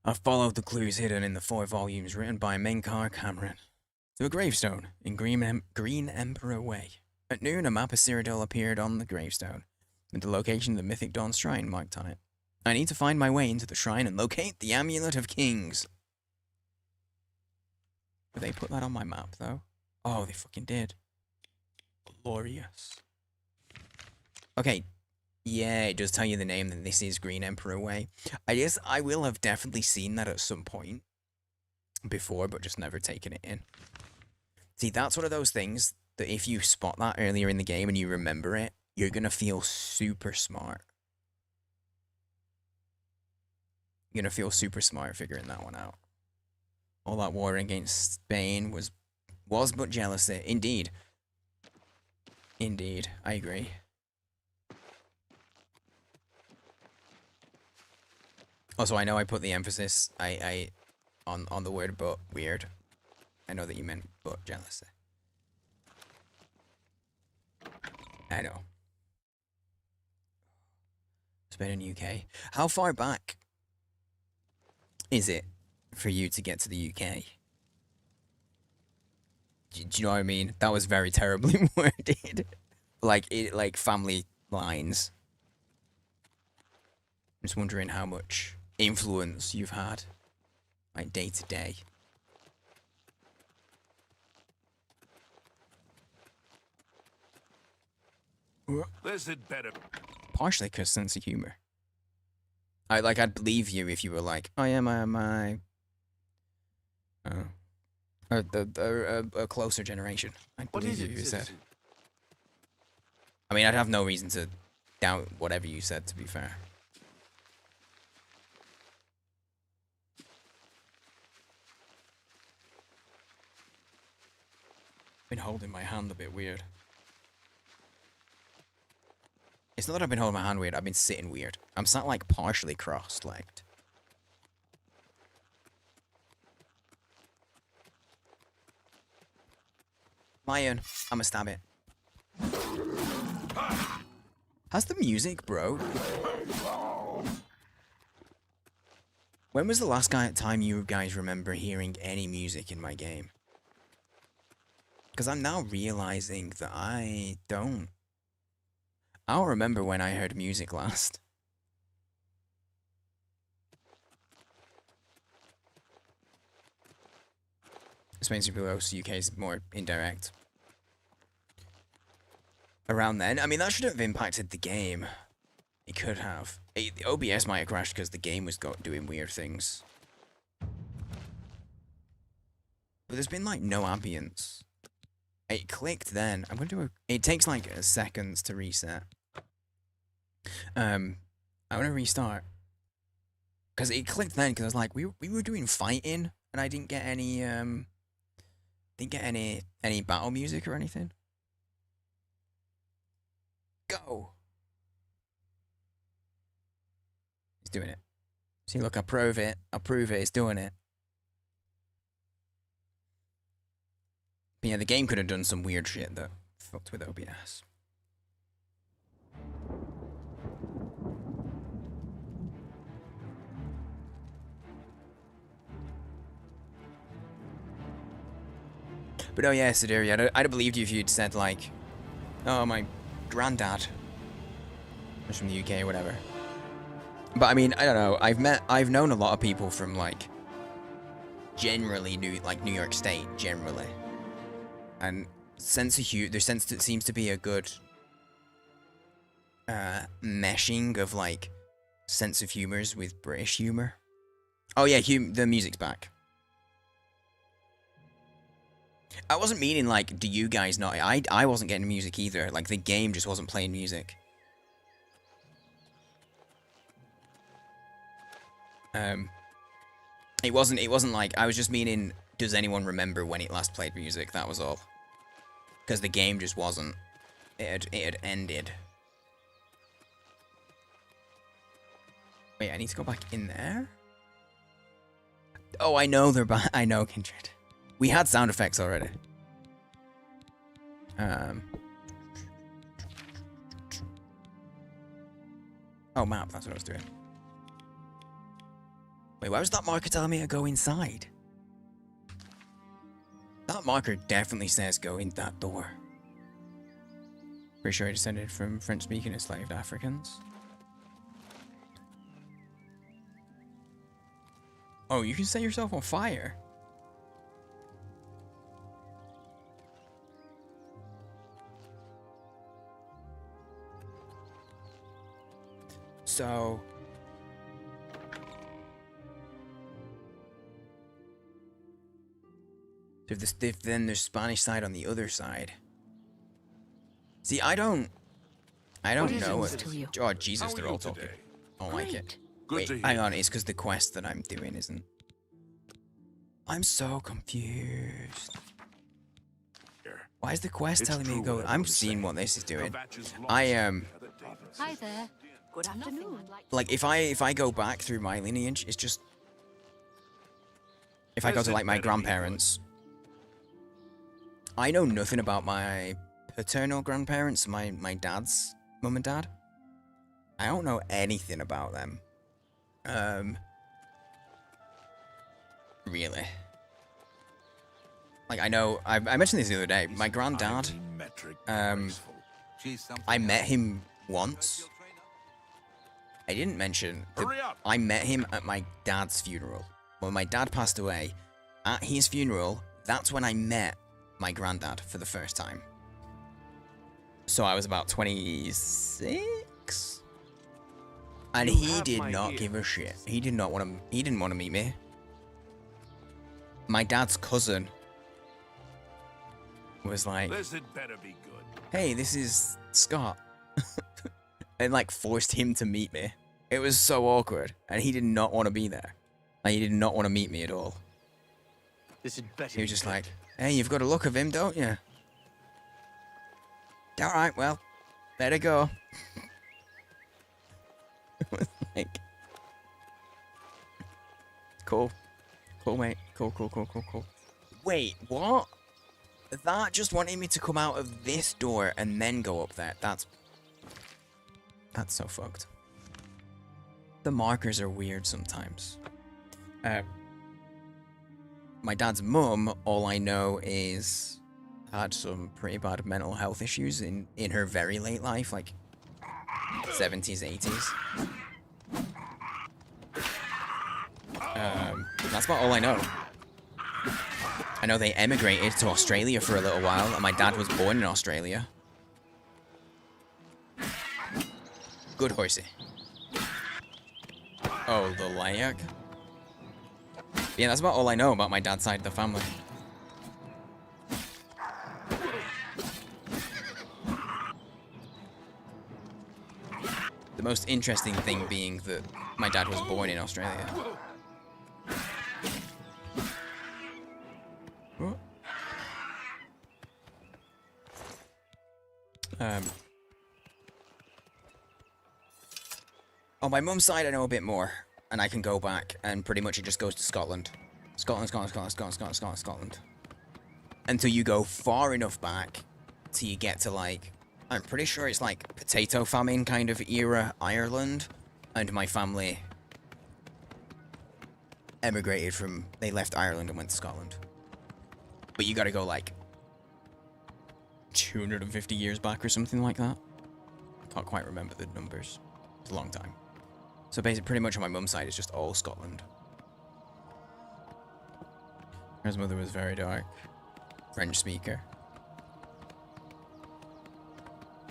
I've followed the clues hidden in the 4 volumes written by Menkar Cameron to a gravestone in Green Emperor Way. At noon, a map of Cyrodiil appeared on the gravestone, with the location of the Mythic Dawn Shrine marked on it. I need to find my way into the shrine and locate the Amulet of Kings. Did they put that on my map, though? Oh, they fucking did. Glorious. Okay. Yeah, it does tell you the name that this is Green Emperor Way. I guess I will have definitely seen that at some point before, but just never taken it in. See, that's one of those things that if you spot that earlier in the game and you remember it, you're gonna feel super smart. You're gonna feel super smart figuring that one out. All that war against Spain was but jealousy. Indeed. Indeed, I agree. Also, I know I put the emphasis on the word but weird. I know that you meant but jealousy. I know. Spain and UK. How far back is it for you to get to the UK? Do you know what I mean? That was very terribly worded. Like family lines. I'm just wondering how much influence you've had, like day to day. This had better. Partially because sense of humor. I'd believe you if you were like, oh yeah, my a closer generation. I'd What believe is you it, if you said. citizen? I mean, I'd have no reason to doubt whatever you said, to be fair. Been holding my hand a bit weird. It's not that I've been holding my hand weird, I've been sitting weird. I'm sat like partially cross-legged. Lion, I'ma stab it. Has the music broke? When was the last time you guys remember hearing any music in my game? Because I'm now realizing that I don't. I don't remember when I heard music last. Especially below UK is more indirect. Around then, I mean, that should have impacted the game. It could have. The OBS might have crashed because the game was doing weird things. But there's been like no ambience. It clicked then. I'm gonna do a. It takes like seconds to reset. I want to restart because it clicked then because I was like, we were doing fighting and I didn't get any any battle music or anything. Go. He's doing it. See, look, I prove it. It's doing it. But yeah, the game could have done some weird shit that fucked with OBS. But oh yeah, Sidiri, I'd have believed you if you'd said like, oh, my granddad was from the UK or whatever. But I mean, I don't know. I've known a lot of people from like generally New York State generally, and there seems to be a good meshing of like sense of humors with British humor. Oh yeah, the music's back. I wasn't meaning like, do you guys not? I wasn't getting music either. Like the game just wasn't playing music. It wasn't like, I was just meaning, does anyone remember when it last played music? That was all. Because the game just wasn't. It had ended. Wait, I need to go back in there? Oh, I know they're back. I know, Kindred. We had sound effects already. Oh, map, that's what I was doing. Wait, why was that marker telling me to go inside? That marker definitely says go in that door. Pretty sure it descended from French-speaking enslaved Africans. Oh, you can set yourself on fire? So... if then there's Spanish side on the other side. See, I don't know it. Oh, Jesus, they're all talking. I don't like it. Wait, hang on, it's because the quest that I'm doing isn't... I'm so confused. Why is the quest telling me to go... I'm seeing what this is doing. Hi there. Good afternoon. Like, if I go back through my lineage, it's just... If I go to, like, my grandparents... I know nothing about my paternal grandparents, my dad's mum and dad. I don't know anything about them. Really. Like, I know, I mentioned this the other day, my granddad, I met him once. I didn't mention that I met him at my dad's funeral. When my dad passed away, at his funeral, that's when I met my granddad for the first time. So I was about 26? And he did not give a shit. He didn't want to meet me. My dad's cousin was like, This had better be good. hey, this is Scott. And like forced him to meet me. It was so awkward. And he did not want to be there. Like, he did not want to meet me at all. This had better He was be just good. like, hey, you've got a look of him, don't you? Alright, well, better go. Like, cool. Cool, mate. Cool. Wait, what? That just wanted me to come out of this door and then go up there. That's so fucked. The markers are weird sometimes. My dad's mum, all I know is had some pretty bad mental health issues in her very late life, like 70s, 80s. That's about all I know. I know they emigrated to Australia for a little while, and my dad was born in Australia. Good horsey. Oh, the lag? Yeah, that's about all I know about my dad's side of the family. The most interesting thing being that my dad was born in Australia. What? On my mum's side, I know a bit more, and I can go back, and pretty much it just goes to Scotland. Scotland. Until you go far enough back, till you get to, like, I'm pretty sure it's like potato famine kind of era Ireland, and my family emigrated from, they left Ireland and went to Scotland. But you gotta go like 250 years back or something like that. I can't quite remember the numbers. It's a long time. So basically, pretty much on my mum's side, it's just all Scotland. Her mother was very dark. French speaker.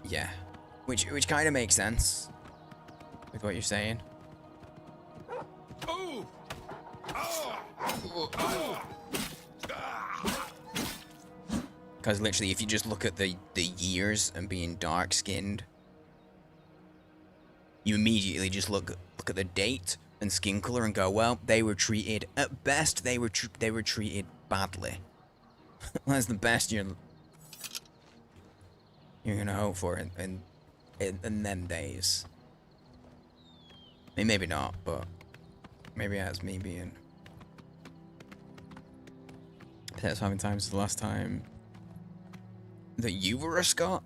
Yeah. Which kind of makes sense with what you're saying. Because literally, if you just look at the years and being dark-skinned, you immediately just look at the date and skin color and go, well, they were treated, at best, they were treated badly. That's the best you're gonna hope for in them days. I mean, maybe not, but maybe that's me being. That's how many times is the last time that you were a Scot?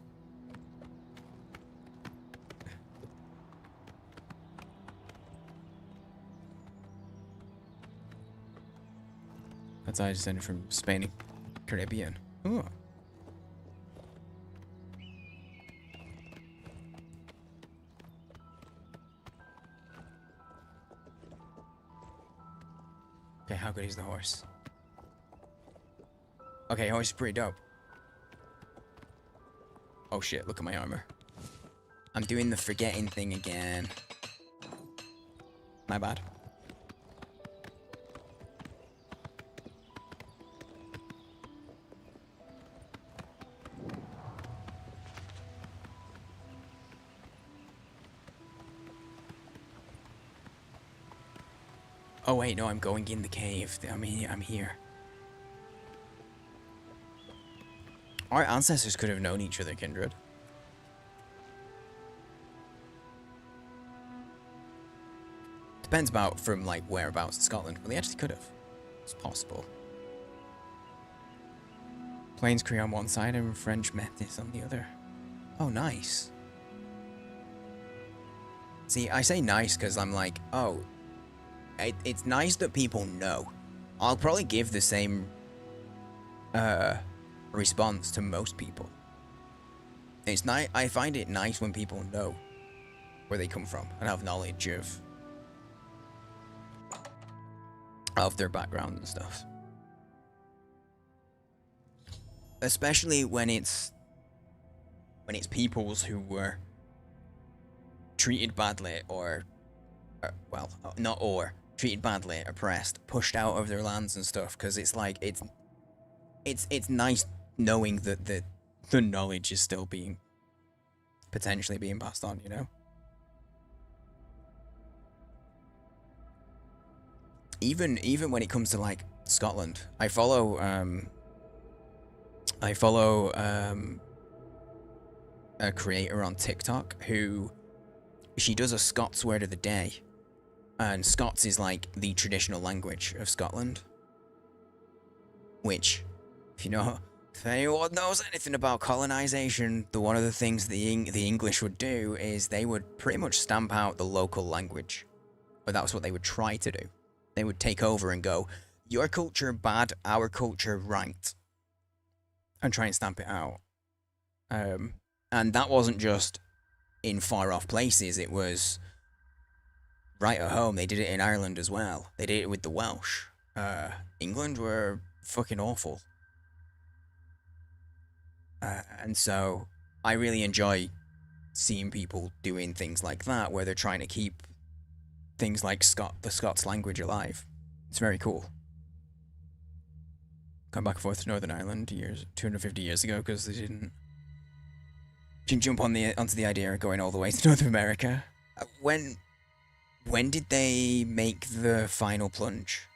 That's I descended from Spain and Caribbean. Ooh. Okay, how good is the horse? Okay, horse is pretty dope. Oh shit, look at my armor. I'm doing the forgetting thing again. My bad. Oh wait, no, I'm going in the cave. I'm here. Our ancestors could have known each other, kindred. Depends about from like whereabouts in Scotland, but they actually could have. It's possible. Plains Cree on one side and French Metis on the other. Oh, nice. See, I say nice because I'm like, oh, it's nice that people know. I'll probably give the same response to most people. It's nice. I find it nice when people know where they come from and have knowledge of their background and stuff. Especially when it's when it's peoples who were treated badly or well, not or treated badly, oppressed, pushed out of their lands and stuff, because it's like it's nice knowing that the knowledge is still potentially being passed on, you know? Even when it comes to like Scotland, I follow a creator on TikTok who she does a Scots word of the day, and Scots is like the traditional language of Scotland, which, if anyone knows anything about colonization, one of the things the English would do is they would pretty much stamp out the local language, but that's what they would try to do. They would take over and go, your culture bad, our culture right, and try and stamp it out. And that wasn't just in far off places, it was right at home. They did it in Ireland as well. They did it with the Welsh. England were fucking awful. And so I really enjoy seeing people doing things like that, where they're trying to keep things like the Scots language alive. It's very cool. Come back and forth to Northern Ireland 250 years ago, because they didn't jump onto the idea of going all the way to North America. When did they make the final plunge?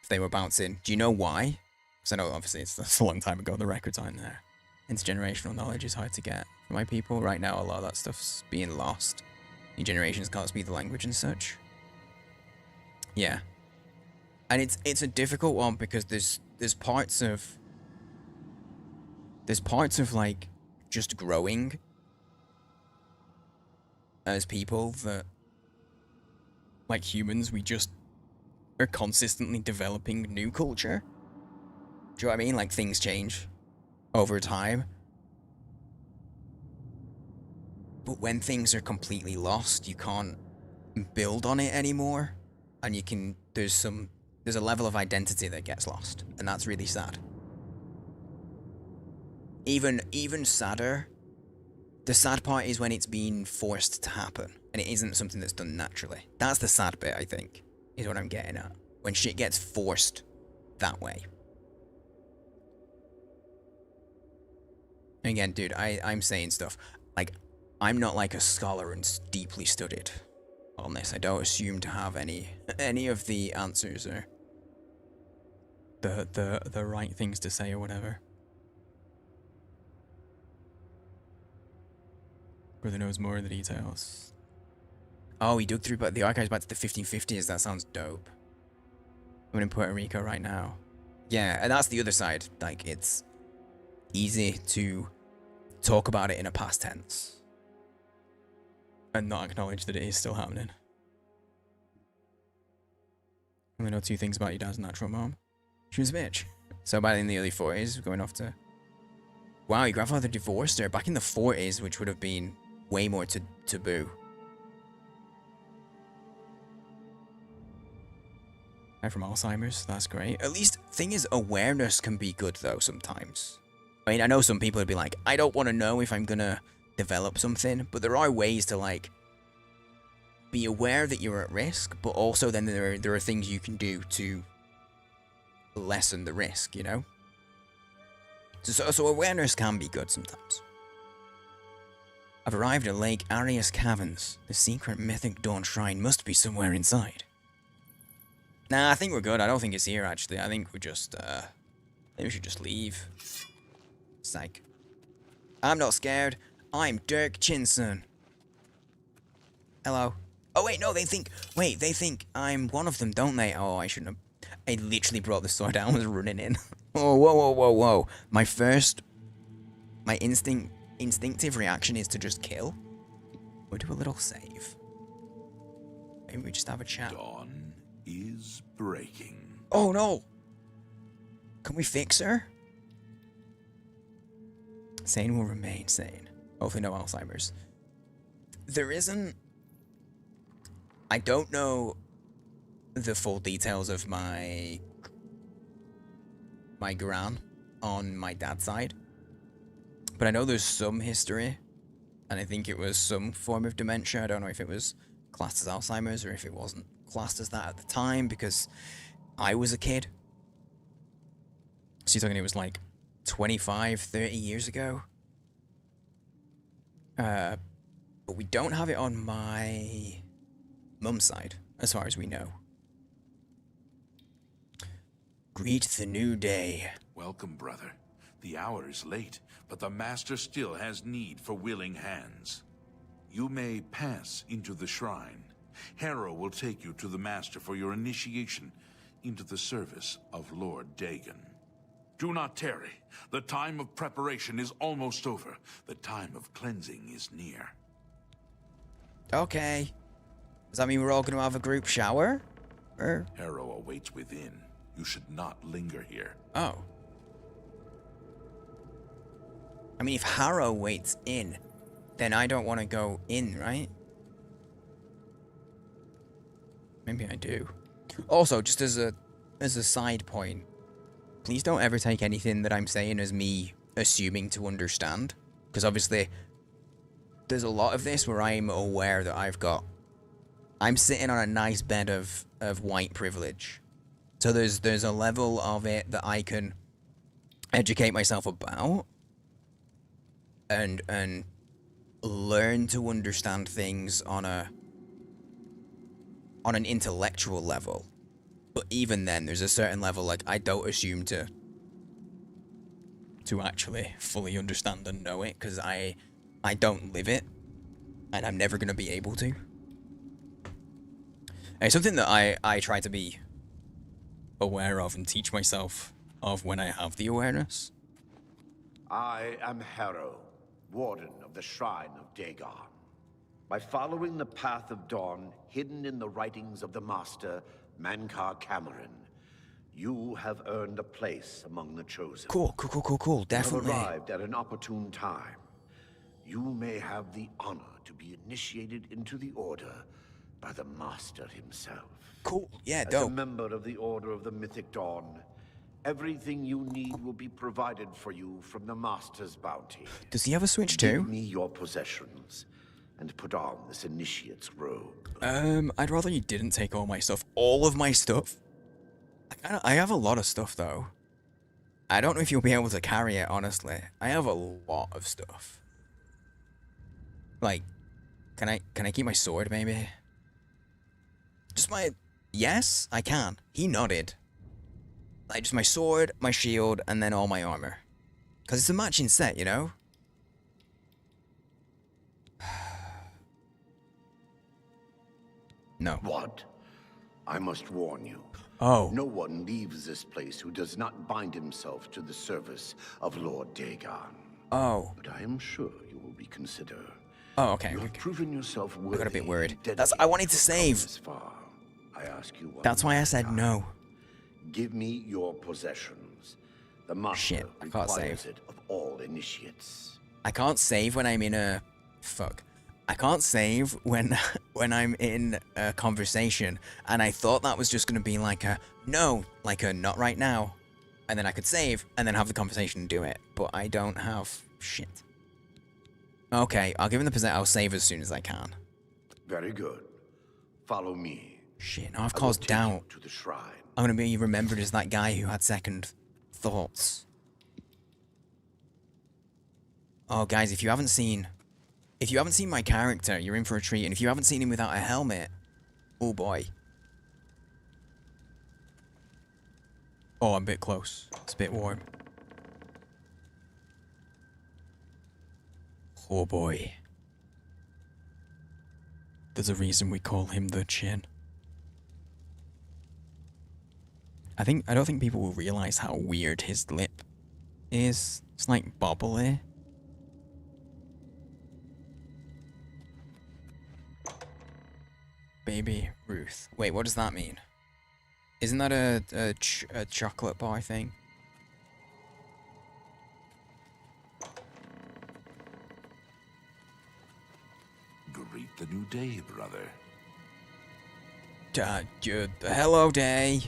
If they were bouncing, do you know why? Because I know obviously it's a long time ago. The records aren't there. Intergenerational knowledge is hard to get for my people right now. A lot of that stuff's being lost. New generations can't speak the language and such. Yeah, and it's a difficult one, because there's parts of like just growing as people that, like humans, we just are consistently developing new culture. Do you know what I mean? Like, things change over time. But when things are completely lost, you can't build on it anymore. And there's a level of identity that gets lost. And that's really sad. Even sadder, the sad part is when it's being forced to happen, and it isn't something that's done naturally. That's the sad bit, I think, is what I'm getting at. When shit gets forced that way. And again, dude, I'm saying stuff. Like, I'm not like a scholar and deeply studied on this. I don't assume to have any of the answers or the right things to say or whatever. Brother knows more of the details. Oh, he dug through the archives back to the 1550s. That sounds dope. I'm in Puerto Rico right now. Yeah, and that's the other side. Like, it's easy to talk about it in a past tense and not acknowledge that it is still happening. I only know 2 things about your dad's natural mom. She was a bitch. So back in the early 40s, going off to... Wow, your grandfather divorced her back in the 40s, which would have been way more taboo. And from Alzheimer's, that's great. At least, thing is, awareness can be good, though, sometimes. I mean, I know some people would be like, I don't want to know if I'm gonna develop something, but there are ways to, like, be aware that you're at risk, but also then there are things you can do to lessen the risk, you know? So awareness can be good sometimes. I've arrived at Lake Arius Caverns. The secret mythic Dawn Shrine must be somewhere inside. Nah, I think we're good. I don't think it's here, actually. I think we just, maybe we should just leave. Psych. I'm not scared. I'm Dirk Chinson. Hello. Oh, wait, no, they think I'm one of them, don't they? Oh, I shouldn't have. I literally brought the sword out and was running in. Oh, whoa. My instinctive reaction is to just kill. We'll do a little save. Maybe we just have a chat. Dawn is breaking. Oh, no. Can we fix her? Sane will remain sane. Hopefully no Alzheimer's. There isn't... I don't know the full details of my gran on my dad's side, but I know there's some history and I think it was some form of dementia. I don't know if it was classed as Alzheimer's or if it wasn't classed as that at the time, because I was a kid. So you're talking it was like 25, 30 years ago. But we don't have it on my mum's side, as far as we know. Greet the new day. Welcome, brother. The hour is late, but the Master still has need for willing hands. You may pass into the shrine. Harrow will take you to the Master for your initiation into the service of Lord Dagon. Do not tarry. The time of preparation is almost over. The time of cleansing is near. Okay. Does that mean we're all going to have a group shower? Or... Harrow awaits within. You should not linger here. Oh. I mean, if Harrow waits in, then I don't want to go in, right? Maybe I do. Also, just as a side point, please don't ever take anything that I'm saying as me assuming to understand. Because obviously, there's a lot of this where I'm aware that I'm sitting on a nice bed of white privilege. So there's a level of it that I can educate myself about and learn to understand things on an intellectual level. But even then, there's a certain level, like, I don't assume to actually fully understand and know it, because I don't live it, and I'm never going to be able to. It's something that I try to be aware of and teach myself of when I have the awareness. I am Harrow, Warden of the Shrine of Dagon. By following the path of dawn hidden in the writings of the Master, Mankar Cameron, you have earned a place among the chosen. Cool, definitely. You have arrived at an opportune time. You may have the honor to be initiated into the Order by the Master himself. Cool, yeah, As dope. a member of the Order of the Mythic Dawn, everything you need will be provided for you from the Master's bounty. Does he have a switch too? Give me your possessions and put on this initiate's robe. I'd rather you didn't take all my stuff. All of my stuff? I have a lot of stuff, though. I don't know if you'll be able to carry it, honestly. I have a lot of stuff. Like, can I keep my sword, maybe? Just my... Yes, I can. He nodded. Like, just my sword, my shield, and then all my armor. Because it's a matching set, you know? No. What? I must warn you. Oh. No one leaves this place who does not bind himself to the service of Lord Dagon. Oh. But I am sure you will reconsider. Oh, okay. You have proven yourself worthy. I got a bit worried. I wanted to save. This far. I ask you That's why I said no. Give me your possessions. The Master Shit, I can't requires save. it of all initiates. I can't save when I'm in a... Fuck. I can't save when I'm in a conversation, and I thought that was just going to be like a, no, like a not right now, and then I could save, and then have the conversation and do it, but I don't have shit. Okay, I'll give him the possession. I'll save as soon as I can. Very good. Follow me. Shit, now I've caused doubt. To the shrine. I'm going to be remembered as that guy who had second thoughts. Oh, guys, if you haven't seen my character, you're in for a treat. And if you haven't seen him without a helmet, oh boy. Oh, I'm a bit close. It's a bit warm. Oh boy. There's a reason we call him the Chin. I don't think people will realize how weird his lip is. It's like bobbly. Baby Ruth. Wait, what does that mean? Isn't that a chocolate bar thing? Greet the new day, brother. Hello, day.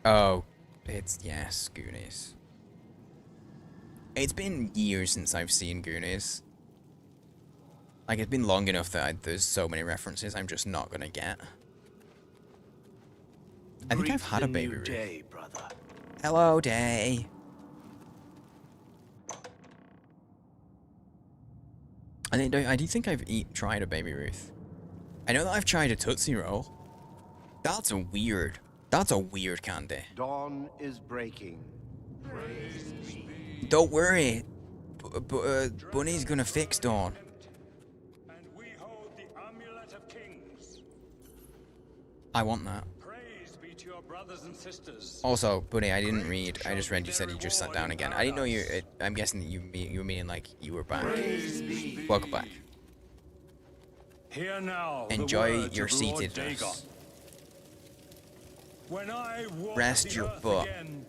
Oh, it's, yes, Goonies. It's been years since I've seen Goonies. Like, it's been long enough that there's so many references I'm just not gonna get. I think I've had a baby Ruth. Day, brother. Hello, Day. I do think I've tried a Baby Ruth. I know that I've tried a Tootsie Roll. That's a weird candy. Dawn is breaking. Don't worry. Bunny's gonna fix Dawn. And we hold the amulet of kings. I want that. Praise be to your brothers and sisters. Also, Bunny, I didn't read. I just read you said you just sat down again. I didn't know you. I'm guessing that you were meaning like you were back. Welcome back. Hear now Enjoy your seatedness. When I walk Rest the your earth butt. again,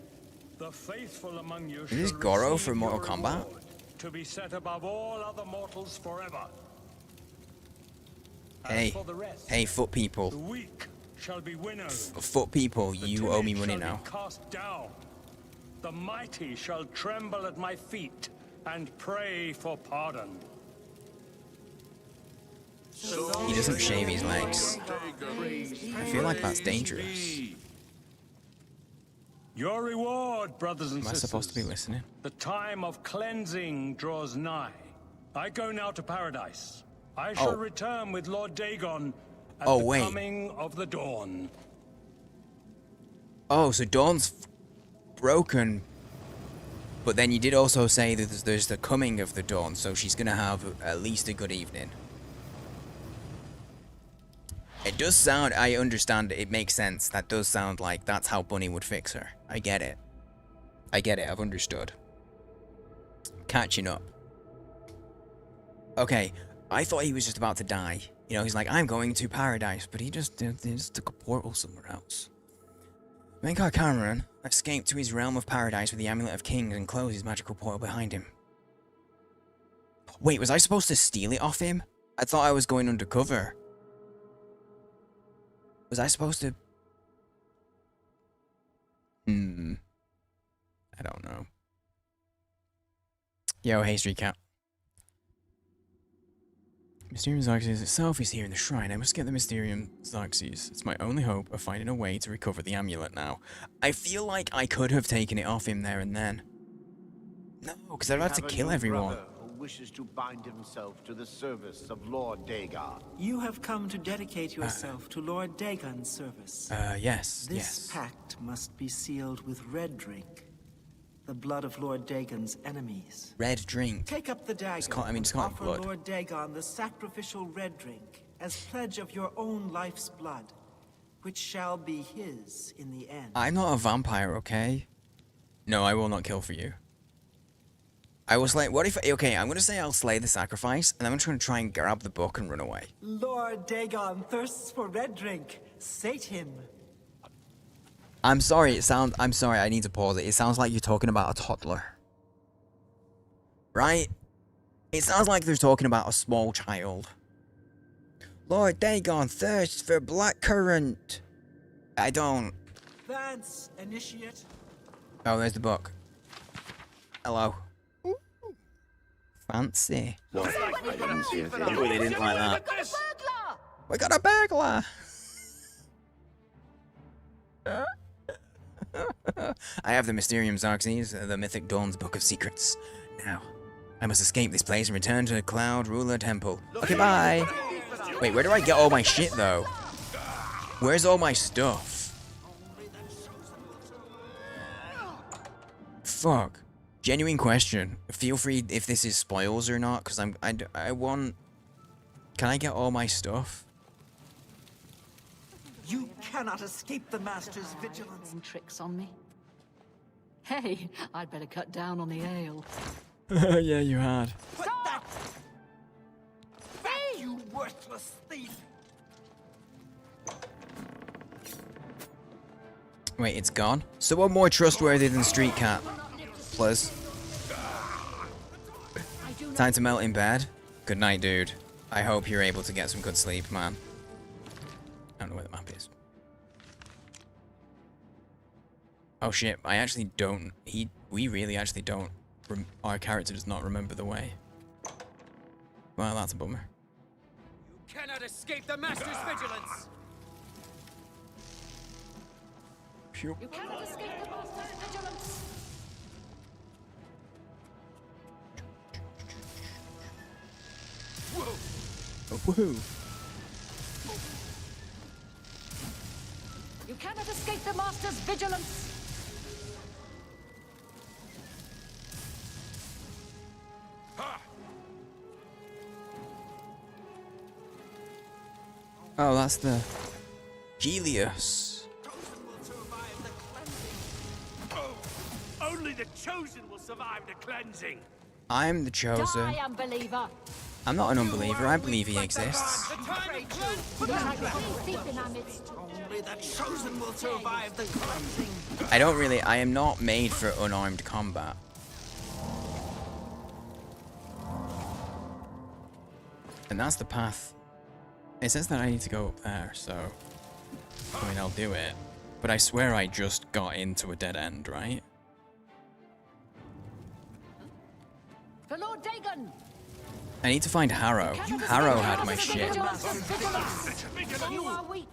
the faithful among you Is this shall Goro receive from Mortal your Kombat? reward, to be set above all other mortals forever. As Hey, for the rest, hey, foot people. the weak shall be winnowed. Foot people, The you owe me timid money shall now. be cast down. The mighty shall tremble at my feet and pray for pardon. He doesn't shave his legs. I feel like that's dangerous. Your reward, brothers and Am I sisters. supposed to be listening? The time of cleansing draws nigh. I go now to paradise. I shall return with Lord Dagon at the wait. coming of the dawn. Oh, so Dawn's broken. But then you did also say that there's the coming of the dawn, so she's gonna have at least a good evening. It does sound, I understand, it makes sense. That does sound like that's how Bunny would fix her. I get it. I've understood. Catching up. Okay, I thought he was just about to die. You know, he's like, I'm going to paradise, but he just took a portal somewhere else. Menkar Cameron escaped to his realm of paradise with the Amulet of Kings and closed his magical portal behind him. Wait, was I supposed to steal it off him? I thought I was going undercover. Was I supposed to... I don't know. Yo, hey, Street Cat. Mysterium Xerxes itself is here in the shrine. I must get the Mysterium Xerxes. It's my only hope of finding a way to recover the amulet now. I feel like I could have taken it off him there and then. No, because I'd have to kill everyone. Who wishes to bind himself to the service of Lord Dagon. You have come to dedicate yourself to Lord Dagon's service. Yes, This yes. pact must be sealed with red drink, the blood of Lord Dagon's enemies. Red drink. Take up the dagger. It's called it offer blood. Lord Dagon the sacrificial red drink as pledge of your own life's blood, which shall be his in the end. I'm not a vampire, okay? No, I will not kill for you. I will slay. What if? Okay, I'm gonna say I'll slay the sacrifice, and I'm just gonna try and grab the book and run away. Lord Dagon thirsts for red drink. Sate him. I'm sorry. I'm sorry. I need to pause it. It sounds like you're talking about a toddler, right? It sounds like they're talking about a small child. Lord Dagon thirsts for blackcurrant. I don't. Vance, initiate. Oh, there's the book. Hello. Fancy. What? I didn't see a thing. They didn't like that. We got a burglar! I have the Mysterium Xerxes, the Mythic Dawn's Book of Secrets. Now, I must escape this place and return to the Cloud Ruler Temple. Okay, bye! Wait, where do I get all my shit, though? Where's all my stuff? Fuck. Genuine question. Feel free if this is spoils or not, because I want... Can I get all my stuff? You cannot escape the Master's vigilance. Playing tricks on me. Hey, I'd better cut down on the ale. Yeah, you had. Put that... Hey, you worthless thief! Wait, it's gone? Someone more trustworthy than Street Cat. Please. Time to melt in bed. Good night, dude. I hope you're able to get some good sleep, man. I don't know where the map is. Oh shit, I actually don't... We really actually don't our character does not remember the way. Well, that's a bummer. You cannot escape the Master's vigilance! Phew. You cannot escape the Master's vigilance! Oh, woohoo! You cannot escape the Master's vigilance! Oh, that's the Gelius. Only the chosen will survive the cleansing. I'm the chosen. Die, unbeliever! I'm not an unbeliever. I believe he exists. Only the chosen will survive the cleansing. I am not made for unarmed combat. And that's the path. It says that I need to go up there, so I mean, I'll do it. But I swear I just got into a dead end, right? For Lord Dagon! I need to find Harrow. Harrow had my shit. You are weak.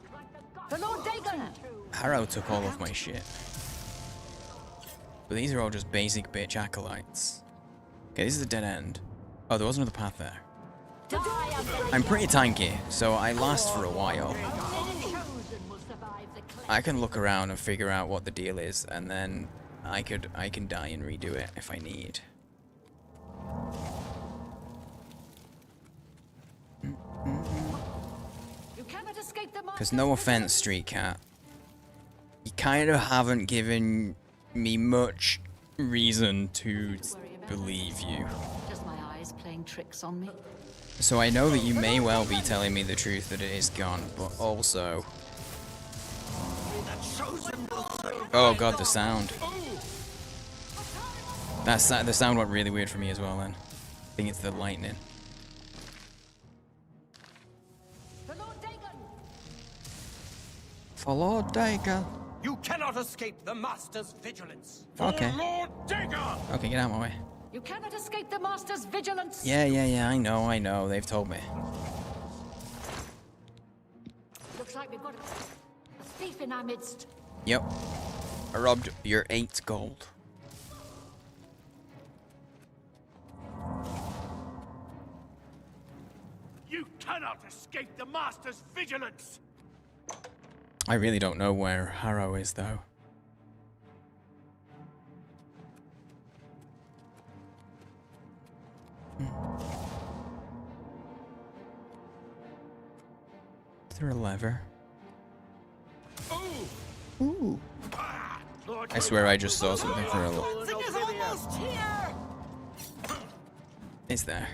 For Lord Dagon! Harrow took all of my shit. But these are all just basic bitch acolytes. Okay, this is a dead end. Oh, there was another path there. I'm pretty tanky, so I last for a while. I can look around and figure out what the deal is, and then I can die and redo it if I need. Because no offense, Street Cat, you kind of haven't given me much reason to believe you. Just my eyes playing tricks on me. So I know that you may well be telling me the truth that it is gone, but also... Oh god, the sound. The sound went really weird for me as well then. I think it's the lightning. For Lord Dagon. You cannot escape the Master's vigilance. Okay. For Lord Dagon! Okay, get out of my way. You cannot escape the Master's vigilance. Yeah, I know. They've told me. Looks like we've got a thief in our midst. Yep. I robbed your 8 gold. You cannot escape the Master's vigilance. I really don't know where Harrow is, though. Is there a lever? Ooh. I swear I just saw something for a look. It's there.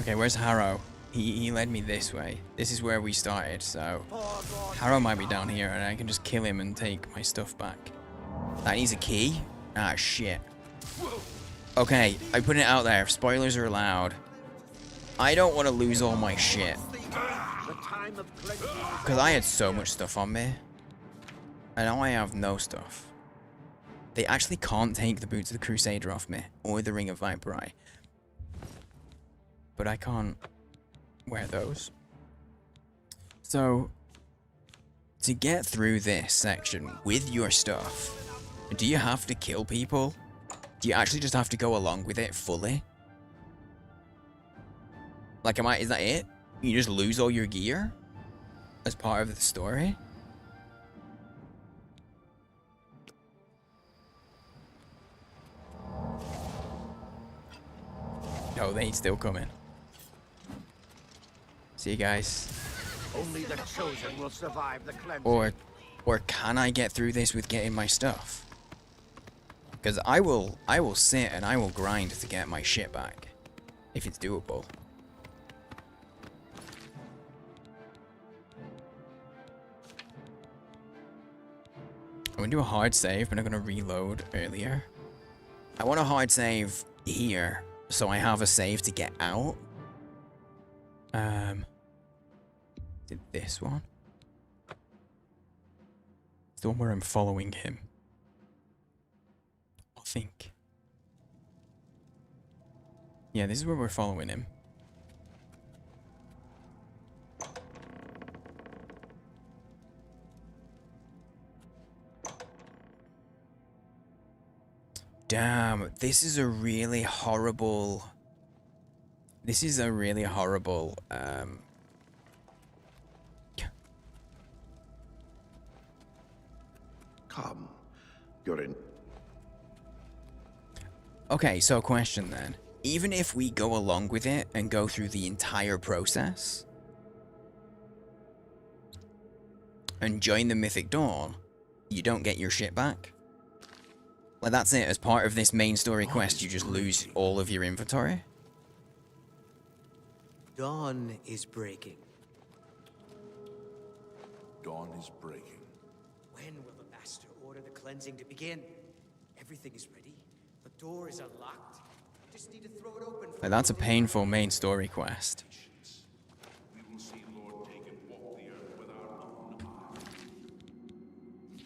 Okay, where's Harrow? He led me this way. This is where we started, so... Harrow might be down here, and I can just kill him and take my stuff back. That needs a key? Ah, shit. Okay, I put it out there. Spoilers are allowed. I don't want to lose all my shit. Because I had so much stuff on me. And now I have no stuff. They actually can't take the Boots of the Crusader off me, or the Ring of Viperi. But I can't wear those. So, to get through this section with your stuff, do you have to kill people? Do you actually just have to go along with it fully? Like, is that it? You just lose all your gear as part of the story? No, they ain't still coming. See you guys. Only the chosen will survive the cleansing. Or can I get through this with getting my stuff? Because I will sit and I will grind to get my shit back. If it's doable. I'm gonna do a hard save, but I'm gonna reload earlier. I want a hard save here, so I have a save to get out. Did this one? the one where I'm following him. I think. Yeah, this is where we're following him. Damn, this is a really horrible... This is a really horrible, Come, you're in. Okay, so question then. Even if we go along with it and go through the entire process and join the Mythic Dawn, you don't get your shit back? Like, that's it. As part of this main story quest, you just lose all of your inventory? Dawn is breaking. Dawn is breaking. When will the Master order the cleansing to begin? Everything is ready. The door is unlocked. We just need to throw it open. Like, that's a painful main story quest. We will see Lord Dagon walk the earth with our own eyes.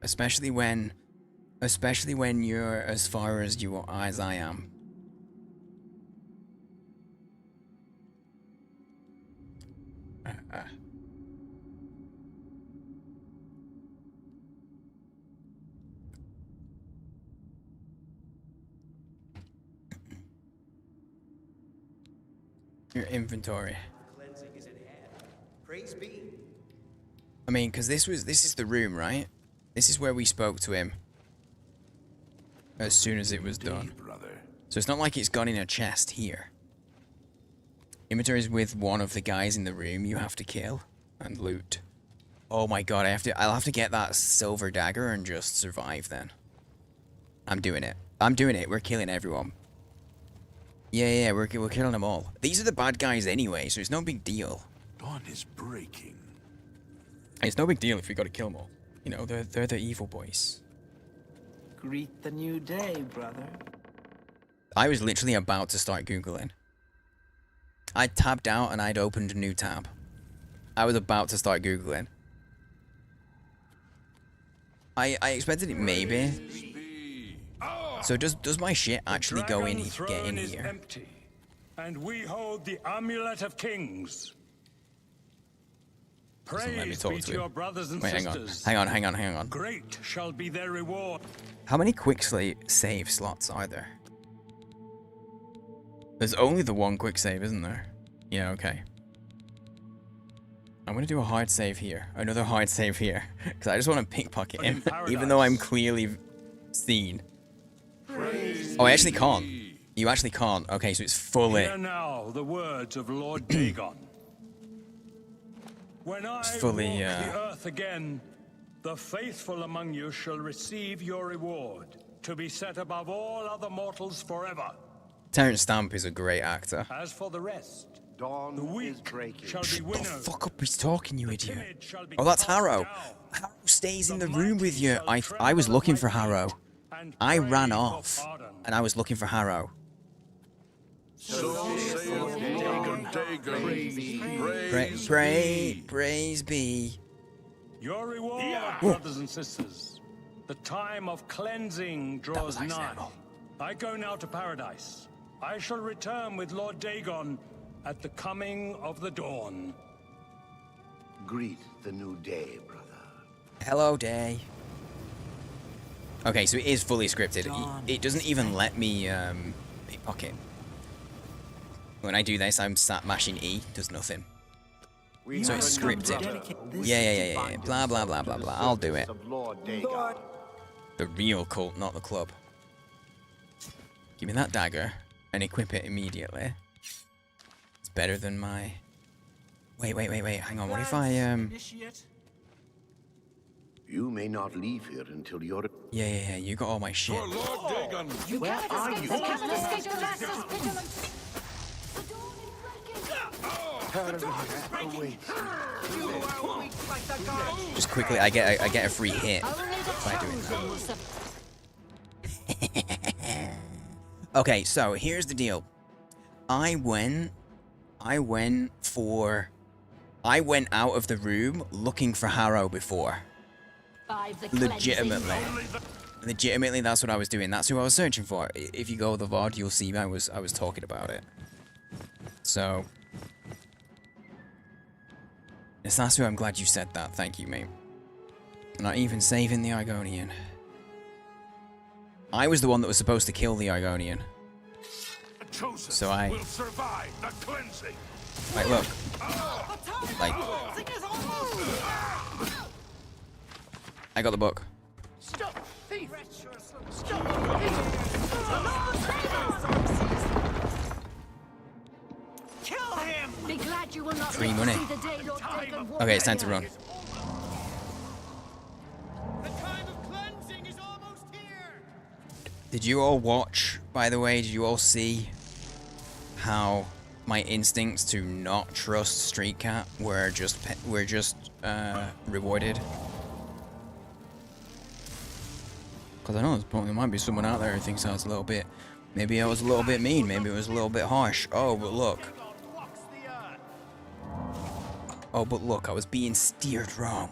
Especially when you're as far as I am. Your inventory. Cleansing is at hand. Praise be. I mean, because this is the room, right? This is where we spoke to him as soon as it was done. So it's not like it's gone in a chest here. Inventory is with one of the guys in the room you have to kill and loot. Oh my god, I'll have to get that silver dagger and just survive then. I'm doing it. We're killing everyone. Yeah, we're killing them all. These are the bad guys anyway, so it's no big deal. Dawn is breaking. It's no big deal if we gotta kill them all. You know, they're the evil boys. Greet the new day, brother. I was literally about to start Googling. I tabbed out and I'd opened a new tab. I was about to start Googling. I expected it maybe. So does my shit actually go in get in here? Empty, and we hold the amulet of kings. Praise be to your brothers and sisters. Hang on. Great shall be their reward. How many quick save slots are there? There's only the one quick save, isn't there? Yeah, okay. I'm gonna do a hard save here. Another hard save here. Because I just want to pickpocket him. Even though I'm clearly seen. Oh, I actually can't. You actually can't. Okay, so it's fully... Hear now the words of Lord Dagon. When I walk the earth again, the faithful among you shall receive your reward, to be set above all other mortals forever. Terrence Stamp is a great actor. As for the rest, Dawn the weak shall be Shut the winnowed. fuck up, he's talking, you idiot. Oh, that's Harrow. Harrow stays in the room with you. I was looking for Harrow. I ran off, and I was looking for Harrow. So saith Dagon, Praise be. Your reward, brothers and sisters. The time of cleansing draws nigh. I go now to paradise. I shall return with Lord Dagon at the coming of the dawn. Greet the new day, brother. Hello, day. Okay, so it is fully scripted. It doesn't even let me pickpocket. When I do this, I'm sat mashing E, does nothing. So it's scripted. Yeah. Blah, blah, blah, blah, blah. I'll do it. The real cult, not the club. Give me that dagger and equip it immediately. It's better than my... Wait. Hang on, what if I, You may not leave here until you're... Yeah, you got all my shit. Where are you? Just quickly, I get a free hit by doing that. Okay, so here's the deal. I went out of the room looking for Harrow before. By the Legitimately. Legitimately, that's what I was doing. That's who I was searching for. If you go with the VOD, you'll see I was talking about it. So, yes, that's who. I'm glad you said that. Thank you, mate. Not even saving the Argonian. I was the one that was supposed to kill the Argonian. So I... will survive the cleansing. Like, look. Like... I got the book. Stop, thief! Kill him! Be glad you will not Free money. see the day Lord Dagon walks Okay, it's time to the run. earth. The time of cleansing is almost here! Did you all watch, by the way, did you all see how my instincts to not trust Street Cat were just rewarded? Because I know there might be someone out there who thinks I was a little bit, maybe I was a little bit mean, maybe it was a little bit harsh. Oh, but look. Oh, but look, I was being steered wrong.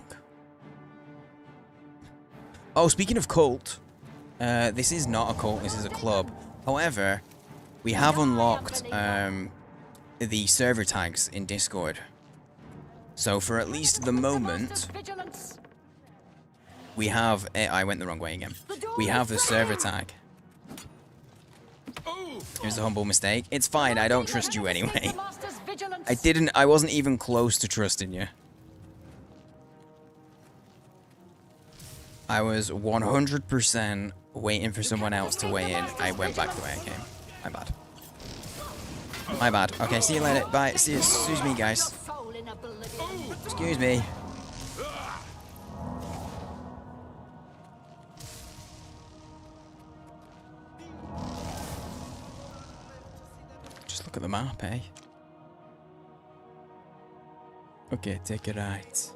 Oh, speaking of cult, this is not a cult, this is a club. However, we have unlocked the server tags in Discord. So for at least the moment, we have... I went the wrong way again. We have the server tag. It was a humble mistake. It's fine, I don't trust you anyway. I wasn't even close to trusting you. I was 100% waiting for someone else to weigh in. I went back the way I came. My bad. My bad. Okay, see you later. Bye. See you. Excuse me, guys. Excuse me. Just look at the map, eh? Okay, take it right.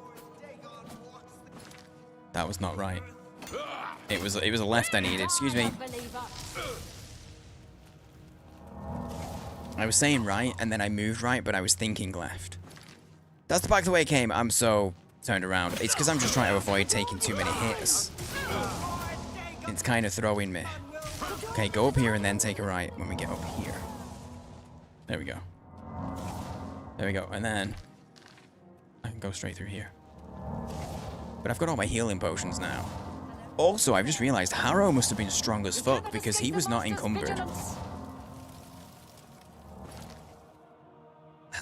That was not right. It was a left I needed. Excuse me. I was saying right, and then I moved right, but I was thinking left. That's back the way it came. I'm so turned around. It's because I'm just trying to avoid taking too many hits. It's kind of throwing me. Okay, go up here and then take a right when we get up here. There we go. There we go. And then I can go straight through here. But I've got all my healing potions now. Also, I've just realized Harrow must have been strong as fuck because he was not encumbered.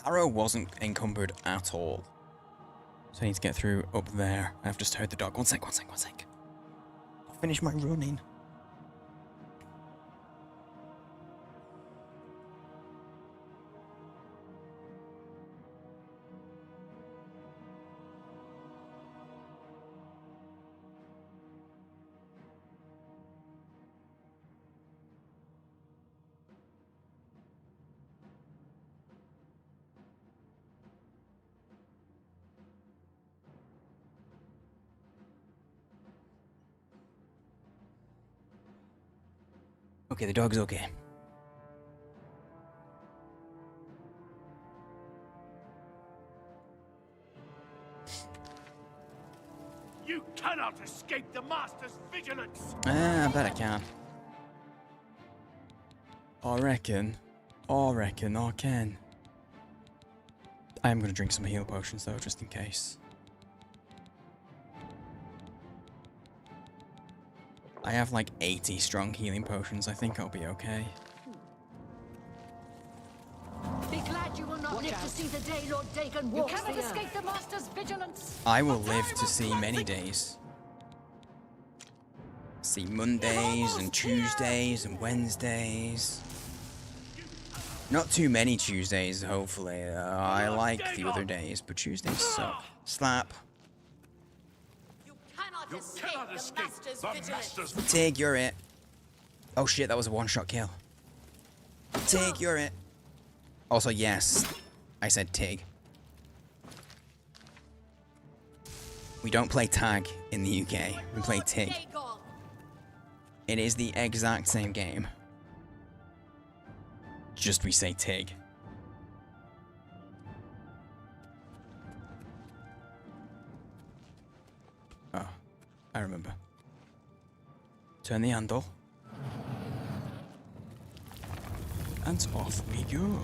Harrow wasn't encumbered at all. So I need to get through up there. I've just heard the dog. One sec. I'll finish my running. Okay, the dog's okay. You cannot escape the Master's vigilance! I bet I can. I reckon I can. I am going to drink some heal potions though, just in case. I have like 80 strong healing potions. I think I'll be okay. Be glad you will not live to see the day Lord Dagon walks the earth. You cannot escape the Master's vigilance. I will live to see many days. See Mondays and Tuesdays and Wednesdays. Not too many Tuesdays, hopefully. I like the other days, but Tuesdays suck. Slap. You cannot escape the Master's vigilance! Tig, you're it. Oh shit, that was a one-shot kill. Tig, you're it. Also, yes, I said Tig. We don't play tag in the UK. We play Tig. It is the exact same game. Just we say Tig. Oh. I remember. Turn the handle. And off we go.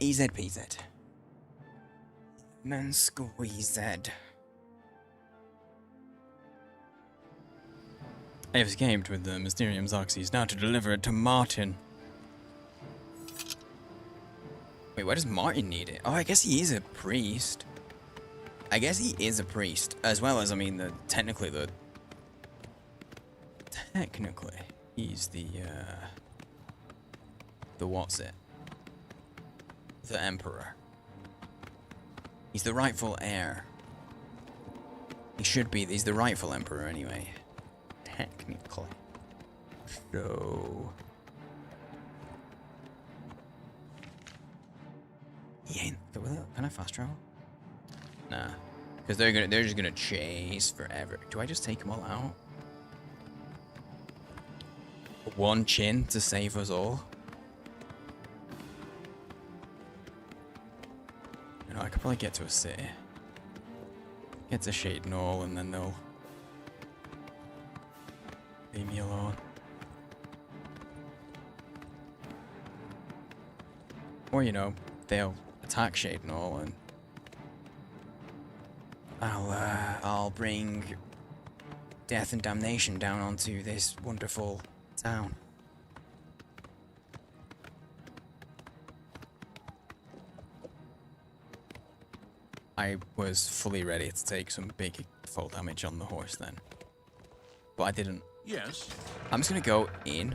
EZ PZ. Man squeezed. I have escaped with the Mysterium Xerxes, now to deliver it to Martin. Wait, why does Martin need it? Oh, I guess he is a priest. I guess he is a priest, as well as, I mean, technically, he's the what's it? The Emperor. He's the rightful heir. He should be, he's the rightful Emperor anyway. Technically. So... He ain't... Can I fast travel? Nah. Because they're just gonna chase forever. Do I just take them all out? One chin to save us all? You know, I could probably get to a city. Get to Shade Knoll and then they'll... leave me alone. Or, you know, they'll attack Shade Knoll and... I'll bring death and damnation down onto this wonderful town. I was fully ready to take some big fall damage on the horse then. But I didn't. Yes. I'm just gonna go in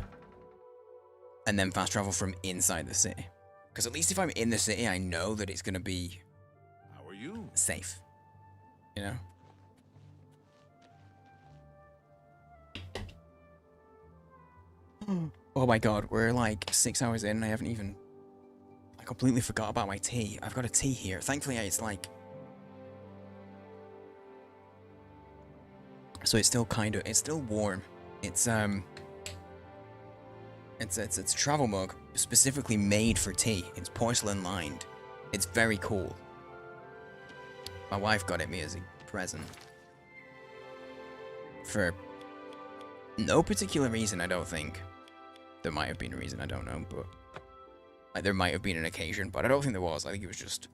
and then fast travel from inside the city. Because at least if I'm in the city, I know that it's gonna be... How are you? Safe. You know? Oh my god, we're like 6 hours in and I haven't even... I completely forgot about my tea. I've got a tea here. Thankfully, it's like... So it's still kind of... It's still warm. It's a travel mug specifically made for tea. It's porcelain lined. It's very cool. My wife got it me as a present. For no particular reason, I don't think. There might have been a reason, I don't know, but... Like, there might have been an occasion, but I don't think there was. I think it was just...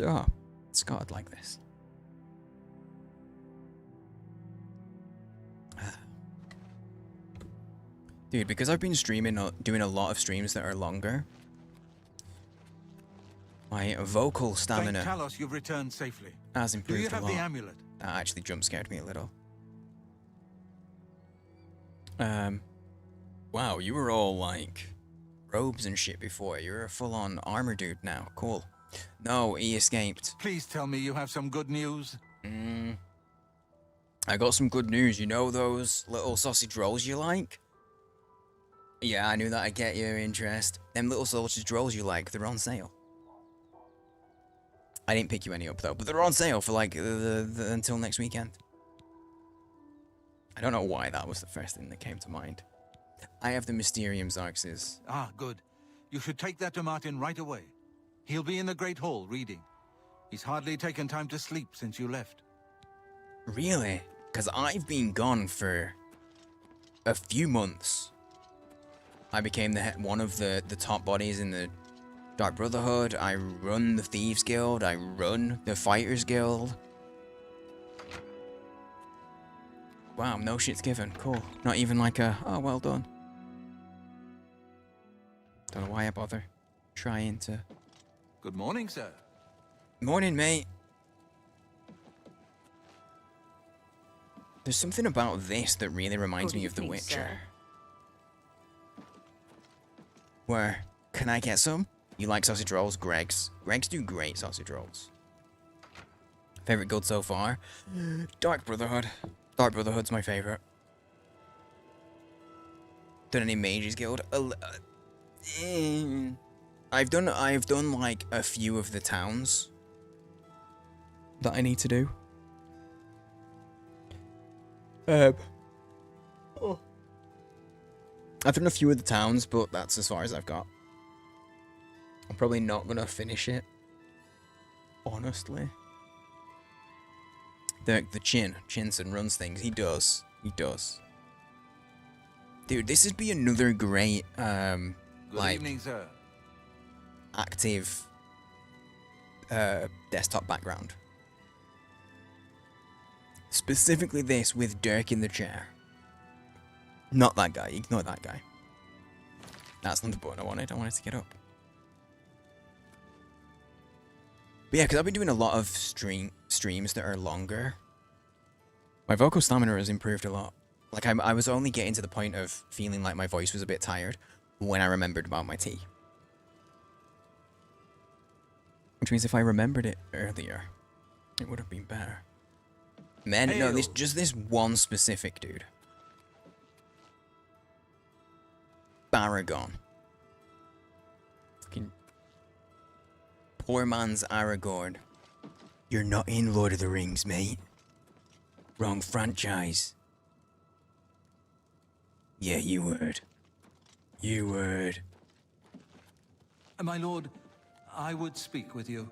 Oh, Scott like this. Dude, because I've been streaming, doing a lot of streams that are longer, my vocal stamina Thank Talos you've returned safely. has improved Do you have a lot. the amulet? That actually jump scared me a little. Wow, you were all like robes and shit before. You're a full-on armor dude now. Cool. No, he escaped. Please tell me you have some good news. I got some good news. You know those little sausage rolls you like? Yeah, I knew that I'd get your interest. Them little sausage rolls you like, they're on sale. I didn't pick you any up though, but they're on sale for like until next weekend. I don't know why that was the first thing that came to mind. I have the Mysterium Xerxes. Ah, good. You should take that to Martin right away. He'll be in the Great Hall reading. He's hardly taken time to sleep since you left. Really? Because I've been gone for a few months. I became one of the top bodies in the Dark Brotherhood. I run the Thieves Guild. I run the Fighters Guild. Wow, no shit's given. Cool. Not even like a, oh, well done. Don't know why I bother trying to... Good morning, sir. Morning, mate. There's something about this that really reminds me of The Witcher. Where, can I get some? You like sausage rolls? Greg's. Greg's do great sausage rolls. Favorite guild so far? Dark Brotherhood. Dark Brotherhood's my favorite. Done any Mages Guild? I've done like a few of the towns that I need to do. I've done a few of the towns, but that's as far as I've got. I'm probably not gonna finish it. Honestly. The Chinson runs things. He does. He does. Dude, this would be another great Good like evening, sir. active desktop background. Specifically this with Dirk in the chair. Not that guy. Ignore that guy. That's not the button I wanted. I wanted to get up. But yeah, because I've been doing a lot of streams that are longer. My vocal stamina has improved a lot. Like, I was only getting to the point of feeling like my voice was a bit tired when I remembered about my tea. Which means if I remembered it earlier, it would have been better. Man, no, just this one specific dude. Baragon. Fucking poor man's Aragorn. You're not in Lord of the Rings, mate. Wrong franchise. Yeah, you would. You would. My lord, I would speak with you.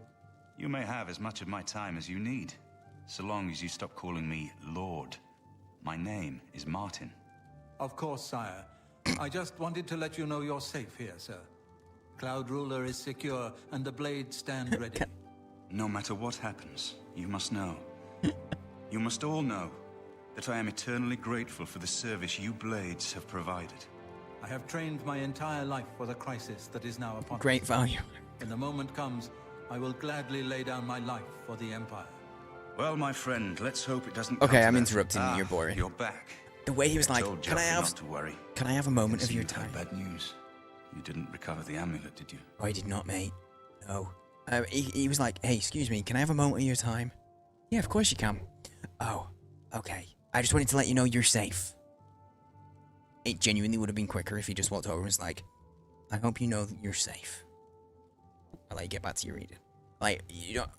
You may have as much of my time as you need, so long as you stop calling me Lord. My name is Martin. Of course, sire. I just wanted to let you know you're safe here, sir. Cloud Ruler is secure, and the blades stand ready. No matter what happens, you must know. You must all know that I am eternally grateful for the service you blades have provided. I have trained my entire life for the crisis that is now upon us. Great value. When the moment comes, I will gladly lay down my life for the Empire. Well, my friend, let's hope it doesn't Okay, come to I'm that. interrupting you, you're boring. You're back. The way he was like, told can I Joffrey have... not to worry. Can I have a moment of your You've heard time? bad news. You didn't recover the amulet, did you? Oh, I did not, mate. No. He was like, hey, excuse me, can I have a moment of your time? Yeah, of course you can. Oh, okay. I just wanted to let you know you're safe. It genuinely would have been quicker if he just walked over and was like, I hope you know that you're safe. I'll let you get back to your reading. Like, you don't,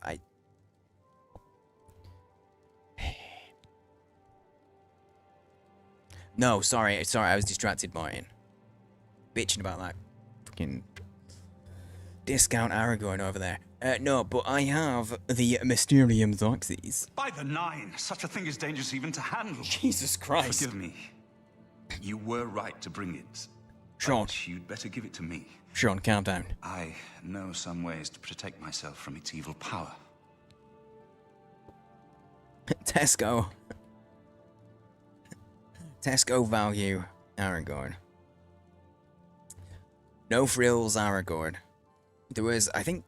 No, sorry, I was distracted, Martin. Bitching about that fucking discount Aragorn over there. No, but I have the Mysterium Zoxes. By the nine, such a thing is dangerous even to handle. Jesus Christ. Forgive me. You were right to bring it. Sean. But you'd better give it to me. Sean, calm down. I know some ways to protect myself from its evil power. Tesco. Tesco value Aragorn. No frills Aragorn. There was, I think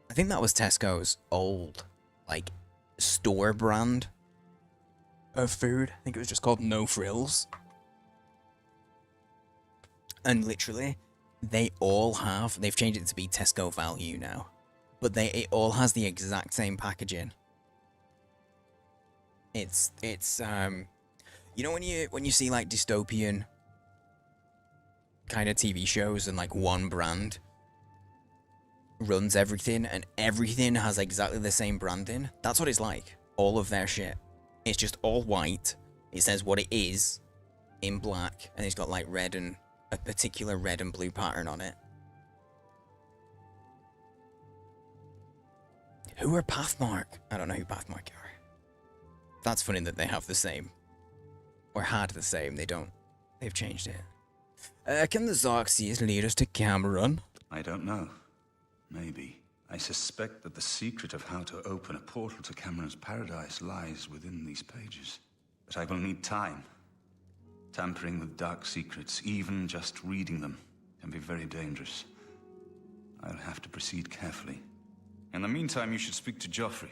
that was Tesco's old, like, store brand of food. I think it was just called No Frills. And literally, they've changed it to be Tesco Value now. But it all has the exact same packaging. It's you know when you see like dystopian kind of TV shows and like one brand runs everything and everything has exactly the same branding? That's what it's like. All of their shit. It's just all white. It says what it is in black and it's got like red and a particular red and blue pattern on it. Who are Pathmark? I don't know who Pathmark are. That's funny that they have the same. Or had the same. They don't. They've changed it. Can the Xerxes lead us to Cameron? I don't know. Maybe. I suspect that the secret of how to open a portal to Cameron's paradise lies within these pages. But I will need time. Tampering with dark secrets, even just reading them, can be very dangerous. I'll have to proceed carefully. In the meantime, you should speak to Joffrey.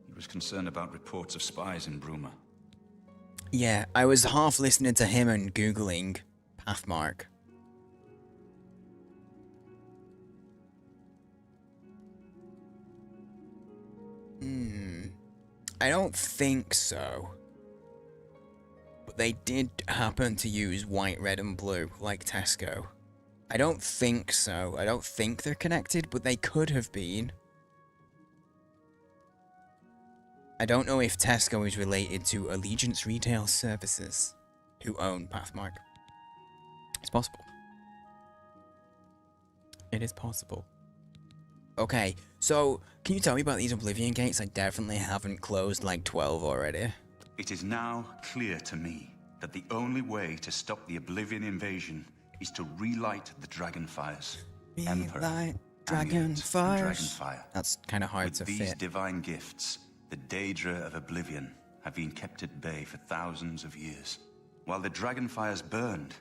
He was concerned about reports of spies in Bruma. Yeah, I was half listening to him and Googling Pathmark. I don't think so. But they did happen to use white, red, and blue, like Tesco. I don't think so. I don't think they're connected, but they could have been. I don't know if Tesco is related to Allegiance Retail Services, who own Pathmark. It's possible. It is possible. Okay, so can you tell me about these Oblivion gates? I definitely haven't closed like 12 already. It is now clear to me that the only way to stop the Oblivion invasion is to relight the Dragonfires. Relight Dragonfires. Dragonfire. That's kind of hard to fit. With these fit. divine gifts, the Daedra of Oblivion have been kept at bay for thousands of years. While the Dragonfires burned,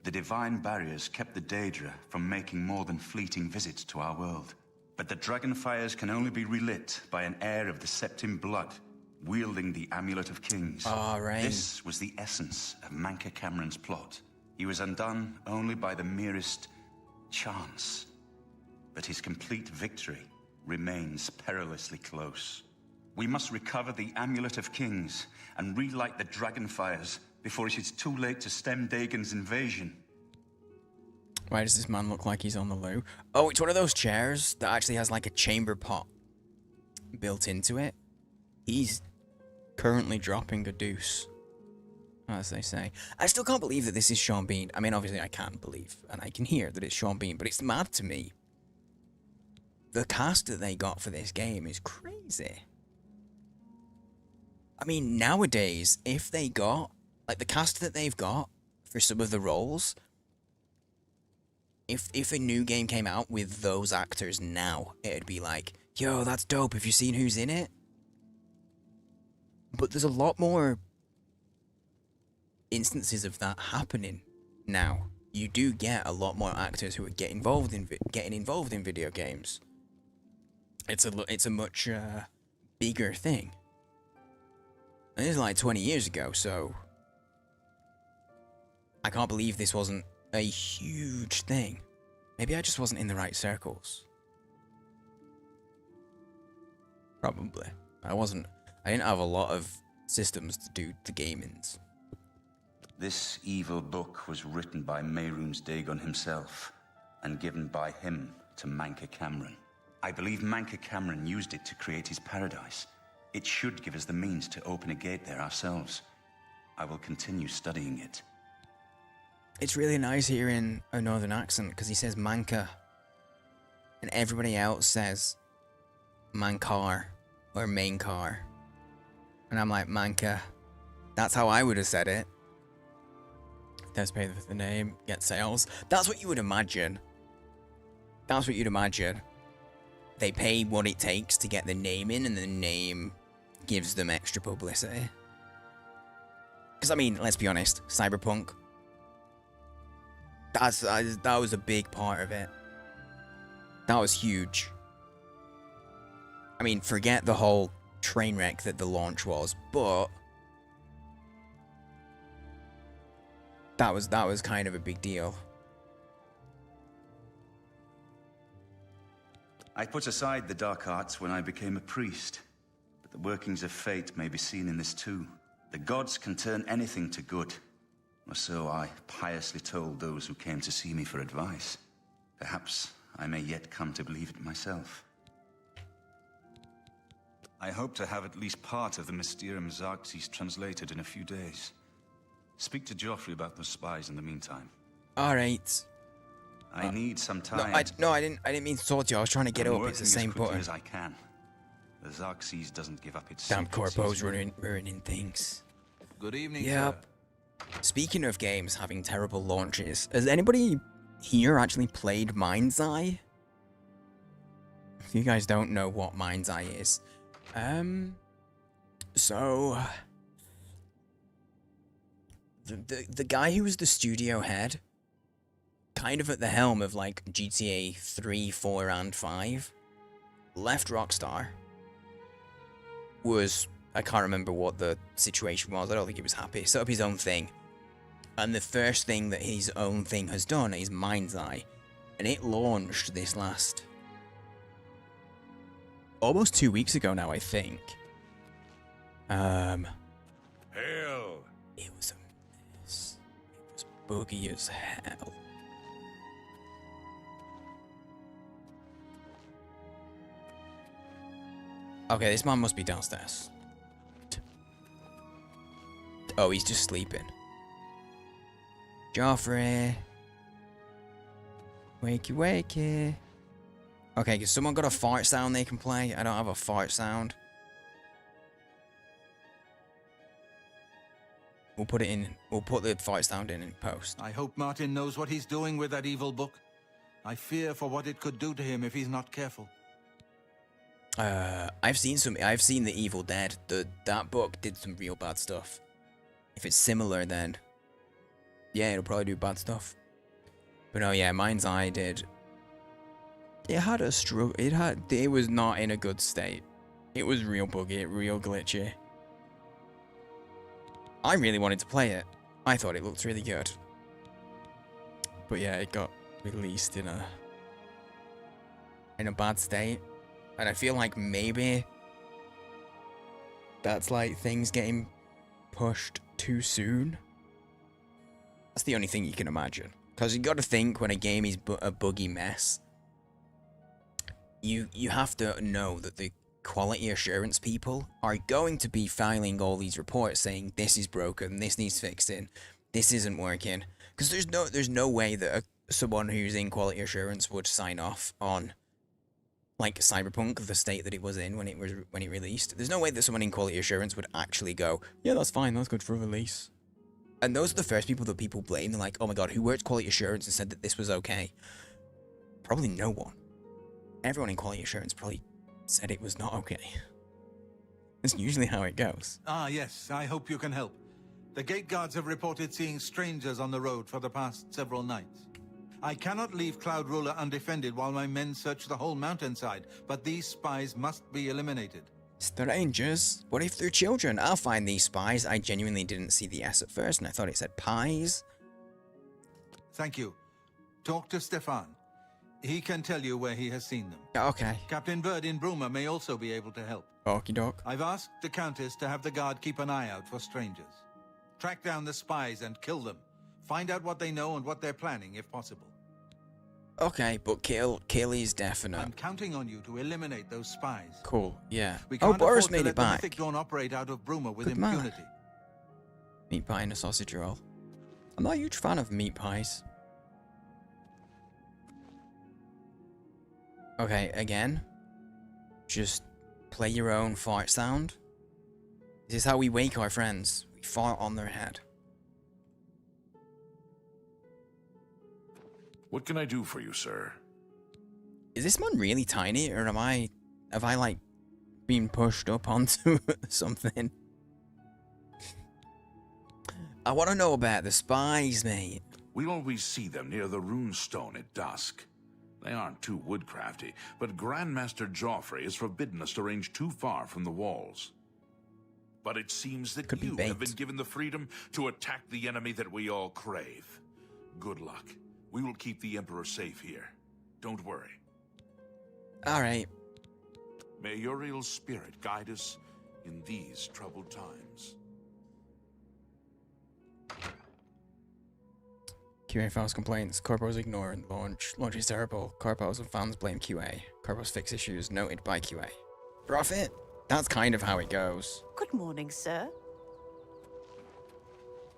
the divine barriers kept the Daedra from making more than fleeting visits to our world. But the Dragonfires can only be relit by an heir of the Septim blood, wielding the Amulet of Kings. Oh, right. This was the essence of Manka Cameron's plot. He was undone only by the merest chance. But his complete victory remains perilously close. We must recover the Amulet of Kings and relight the Dragonfires before it is too late to stem Dagon's invasion. Why does this man look like he's on the loo? Oh, it's one of those chairs that actually has like a chamber pot built into it. He's currently dropping a deuce, as they say. I still can't believe that this is Sean Bean. I mean, obviously I can believe, and I can hear that it's Sean Bean, but it's mad to me. The cast that they got for this game is crazy. I mean, nowadays, if they got, like, the cast that they've got for some of the roles, if a new game came out with those actors now, it'd be like, yo, that's dope, have you seen who's in it? But there's a lot more instances of that happening now. You do get a lot more actors who are getting involved in video games. It's a much bigger thing. And this is like 20 years ago, so I can't believe this wasn't a huge thing. Maybe I just wasn't in the right circles. Probably. I didn't have a lot of systems to do the gamings. This evil book was written by Mehrunes Dagon himself, and given by him to Manka Cameron. I believe Manka Cameron used it to create his paradise. It should give us the means to open a gate there ourselves. I will continue studying it. It's really nice hearing a northern accent, because he says Manka, and everybody else says Mankar, or Mainkar. And I'm like, Manka. That's how I would have said it. Let's pay for the name, get sales. That's what you would imagine. That's what you'd imagine. They pay what it takes to get the name in, and the name gives them extra publicity. Because, I mean, let's be honest, Cyberpunk, that was a big part of it. That was huge. I mean, forget the whole train wreck that the launch was, but that was kind of a big deal. I put aside the dark arts when I became a priest, but the workings of fate may be seen in this too. The gods can turn anything to good, or so I piously told those who came to see me for advice. Perhaps I may yet come to believe it myself. I hope to have at least part of the Mysterium Xarxes translated in a few days. Speak to Joffrey about those spies in the meantime. Alright. I need some time. I didn't mean to talk to you. I was trying to get up. It's the same button. As I can. The Xarxes doesn't give up its damn corpos ruining things. Good evening. Yep. Speaking of games having terrible launches, has anybody here actually played Mind's Eye? If you guys don't know what Mind's Eye is, so the guy who was the studio head, kind of at the helm of like GTA 3, 4, and 5, left Rockstar. I can't remember what the situation was. I don't think he was happy. Set up his own thing. And the first thing that his own thing has done is Mind's Eye. And it launched this last almost 2 weeks ago now, I think. Hail! It was a mess. It was boogie as hell. Okay, this man must be downstairs. Oh, he's just sleeping. Joffrey. Wakey, wakey. Okay, because someone got a fart sound they can play. I don't have a fart sound. We'll put it in. We'll put the fart sound in post. I hope Martin knows what he's doing with that evil book. I fear for what it could do to him if he's not careful. I've seen The Evil Dead. That book did some real bad stuff. If it's similar, then yeah, it'll probably do bad stuff. But no, yeah, Mind's Eye did. It had a struggle. It was not in a good state. It was real buggy, real glitchy. I really wanted to play it. I thought it looked really good. But yeah, it got released in a bad state. And I feel like maybe that's like things getting pushed too soon. That's the only thing you can imagine. Because you got to think when a game is a buggy mess, you have to know that the quality assurance people are going to be filing all these reports saying this is broken, this needs fixing, this isn't working. Because there's no way that someone who's in quality assurance would sign off on like Cyberpunk, the state that it was in when it released. There's no way that someone in quality assurance would actually go, yeah, that's fine, that's good for release. And those are the first people that people blame. They're like, oh my god, who worked quality assurance and said that this was okay? Probably no one. Everyone in quality assurance probably said it was not okay. That's usually how it goes. Ah, yes, I hope you can help. The gate guards have reported seeing strangers on the road for the past several nights. I cannot leave Cloud Ruler undefended while my men search the whole mountainside, but these spies must be eliminated. Strangers? What if they're children? I'll find these spies. I genuinely didn't see the S at first, and I thought it said pies. Thank you. Talk to Stefan. He can tell you where he has seen them. Okay. Captain Bird in Bruma may also be able to help. Okie doke. I've asked the Countess to have the guard keep an eye out for strangers. Track down the spies and kill them. Find out what they know and what they're planning, if possible. Okay, but kill is definite. I'm counting on you to eliminate those spies. Cool, yeah. We can't Boris afford made to it let the back. Mythic Dawn operate out of Bruma with Good man. impunity. Meat pie and a sausage roll. I'm not a huge fan of meat pies. Okay, again. Just play your own fart sound. This is how we wake our friends. We fart on their head. What can I do for you, sir? Is this one really tiny, or have I like been pushed up onto something? I want to know about the spies, mate. We always see them near the runestone at dusk. They aren't too woodcrafty, but Grandmaster Joffrey has forbidden us to range too far from the walls. But it seems that you have been given the freedom to attack the enemy that we all crave. Good luck. We will keep the Emperor safe here. Don't worry. Alright. May Uriel's spirit guide us in these troubled times. QA files complaints. Corpos ignore launch. Launch is terrible. Corpos and fans blame QA. Corpos fix issues noted by QA. Profit? That's kind of how it goes. Good morning, sir.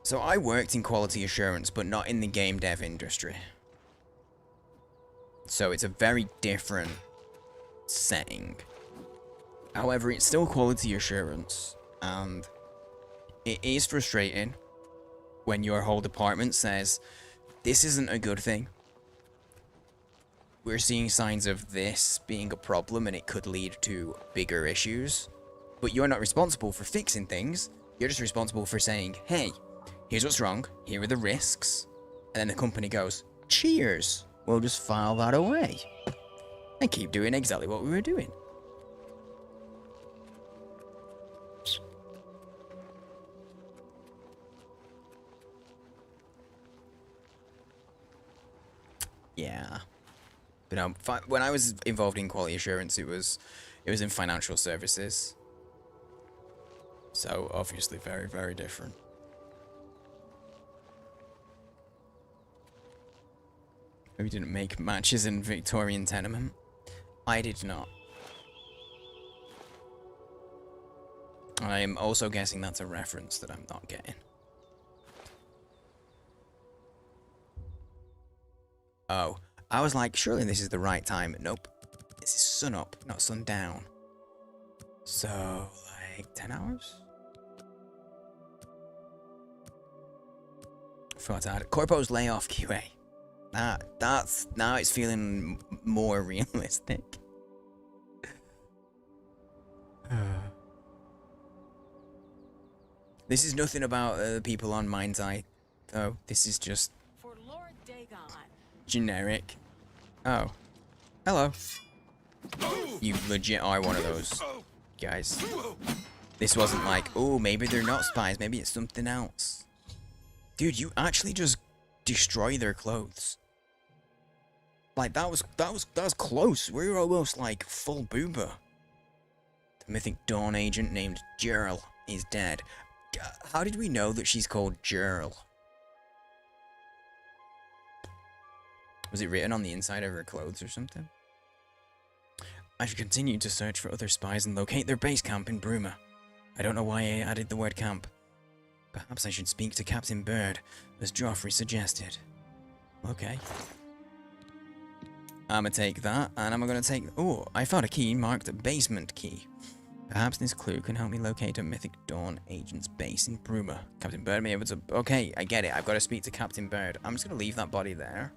So I worked in quality assurance, but not in the game dev industry. So it's a very different setting. However, it's still quality assurance, and it is frustrating when your whole department says, this isn't a good thing. We're seeing signs of this being a problem and it could lead to bigger issues. But you're not responsible for fixing things. You're just responsible for saying, hey, here's what's wrong, here are the risks. And then the company goes, cheers, we'll just file that away. And keep doing exactly what we were doing. Yeah. But when I was involved in quality assurance, it was in financial services. So obviously very, very different. We didn't make matches in Victorian Tenement. I did not. I'm also guessing that's a reference that I'm not getting. Oh, I was like, surely this is the right time. Nope. sun up, not sun down. So, like 10 hours? Thought I'd Corpo's layoff QA. That's now it's feeling more realistic. This is nothing about the people on Mind's Eye, though. This is just For Lord Dagon. generic. Oh. Hello. You legit are one of those guys. This wasn't like, oh, maybe they're not spies, maybe it's something else. Dude, you actually just destroy their clothes. Like, that was close. We were almost like full boober. The mythic Dawn agent named Gerl is dead. How did we know that she's called Gerl? Was it written on the inside of her clothes or something? I should continue to search for other spies and locate their base camp in Bruma. I don't know why I added the word camp. Perhaps I should speak to Captain Bird, as Joffrey suggested. Okay. I'ma take that, and I'm gonna take... Oh, I found a key marked basement key. Perhaps this clue can help me locate a Mythic Dawn agent's base in Bruma. Captain Bird may be able to... Okay, I get it. I've got to speak to Captain Bird. I'm just gonna leave that body there.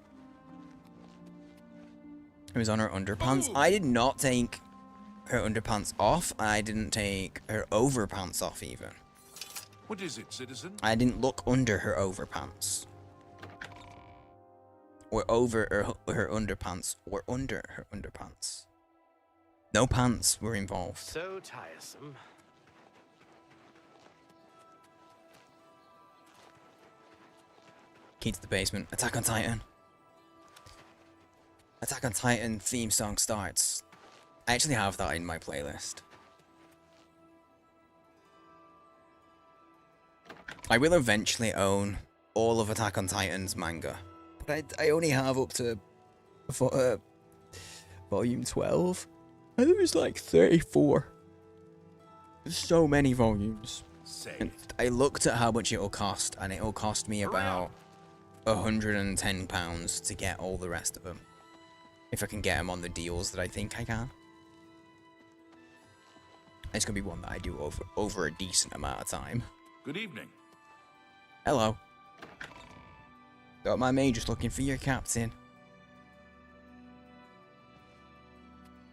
It was on her underpants. I did not take her underpants off. I didn't take her overpants off, even. What is it, citizen? I didn't look under her overpants. Or over her underpants. Or under her underpants. No pants were involved. So tiresome. Key to the basement. Attack on Titan. Attack on Titan theme song starts. I actually have that in my playlist. I will eventually own all of Attack on Titan's manga. But I only have up to volume 12. I think it was like 34. There's so many volumes. And I looked at how much it'll cost, and it'll cost me about £110 to get all the rest of them. If I can get them on the deals that I think I can. It's gonna be one that I do over a decent amount of time. Good evening. Hello. Don't mind me, just looking for your captain.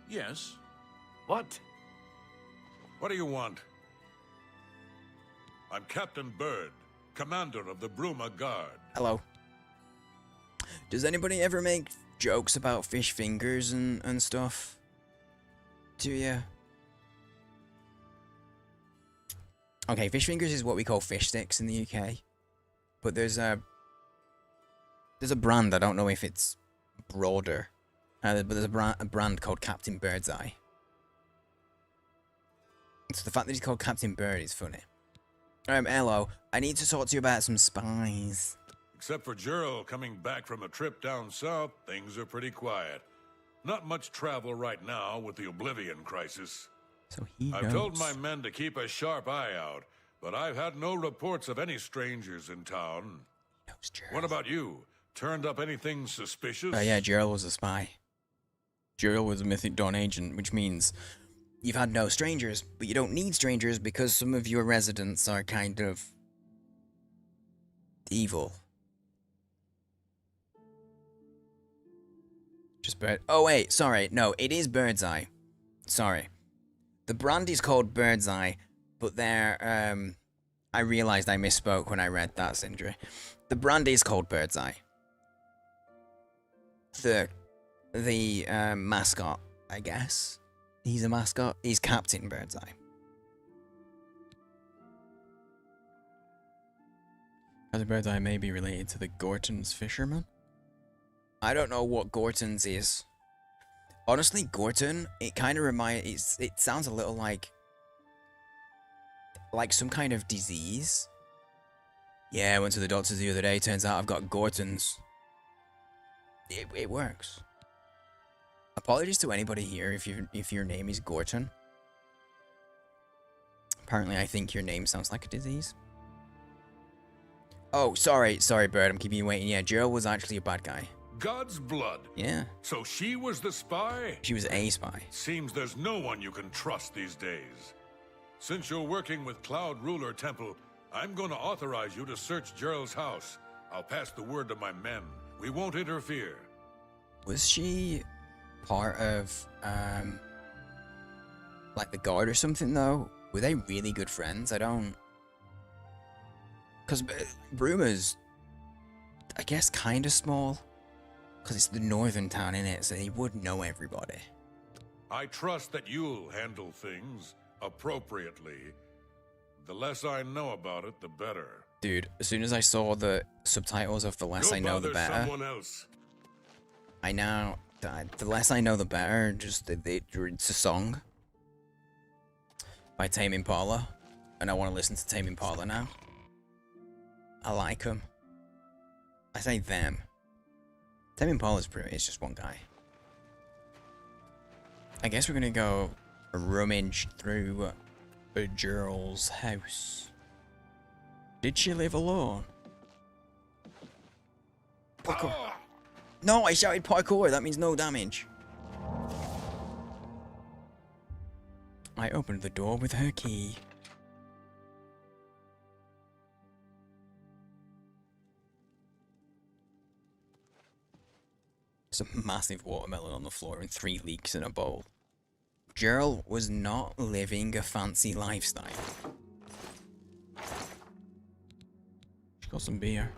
Yes. What? What do you want? I'm Captain Bird, commander of the Bruma Guard. Hello. Does anybody ever make jokes about fish fingers and stuff? Do ya? Okay, fish fingers is what we call fish sticks in the UK. But there's a brand, I don't know if it's broader. But there's a brand called Captain Birdseye. So the fact that he's called Captain Bird is funny. Hello. I need to talk to you about some spies. Except for Gerald coming back from a trip down south, things are pretty quiet. Not much travel right now with the Oblivion crisis. So he knows. I've told my men to keep a sharp eye out, but I've had no reports of any strangers in town. He knows Gerald. What about you? Turned up anything suspicious? Oh yeah, Gerald was a spy. Gerald was a Mythic Dawn agent, which means you've had no strangers, but you don't need strangers because some of your residents are kind of evil. Just bird. Oh wait, sorry. No, it is Birdseye. Sorry. The brand is called Birdseye, but they're I realized I misspoke when I read that, Sindri. The brand is called Birdseye. The mascot, I guess. He's a mascot. He's Captain Birdseye. Captain Birdseye may be related to the Gorton's fisherman. I don't know what Gorton's is. Honestly, Gorton, it kind of it sounds a little like some kind of disease. Yeah, I went to the doctor the other day. Turns out I've got Gorton's. It works. Apologies to anybody here if your name is Gorton. Apparently, I think your name sounds like a disease. Oh, sorry, Bird. I'm keeping you waiting. Yeah, Gerald was actually a bad guy. God's blood. Yeah. So she was the spy? She was a spy. Seems there's no one you can trust these days. Since you're working with Cloud Ruler Temple, I'm going to authorize you to search Gerald's house. I'll pass the word to my men. We won't interfere. Was she part of, like the guard or something, though? Were they really good friends? I don't... Because Bruma's, I guess, kind of small. Because it's the northern town, innit? So he would know everybody. I trust that you'll handle things appropriately. The less I know about it, the better. Dude, as soon as I saw the subtitles of The Less I Know, the better. Someone else. I now... The less I know, the better. Just, it's a song. By Tame Impala. And I want to listen to Tame Impala now. I like them. I say them. Tame Impala's pretty, it's just one guy. I guess we're gonna go rummage through Gerald's house. Did she live alone? Parkour. No, I shouted parkour. That means no damage. I opened the door with her key. There's a massive watermelon on the floor and 3 leeks in a bowl. Gerald was not living a fancy lifestyle. She got some beer.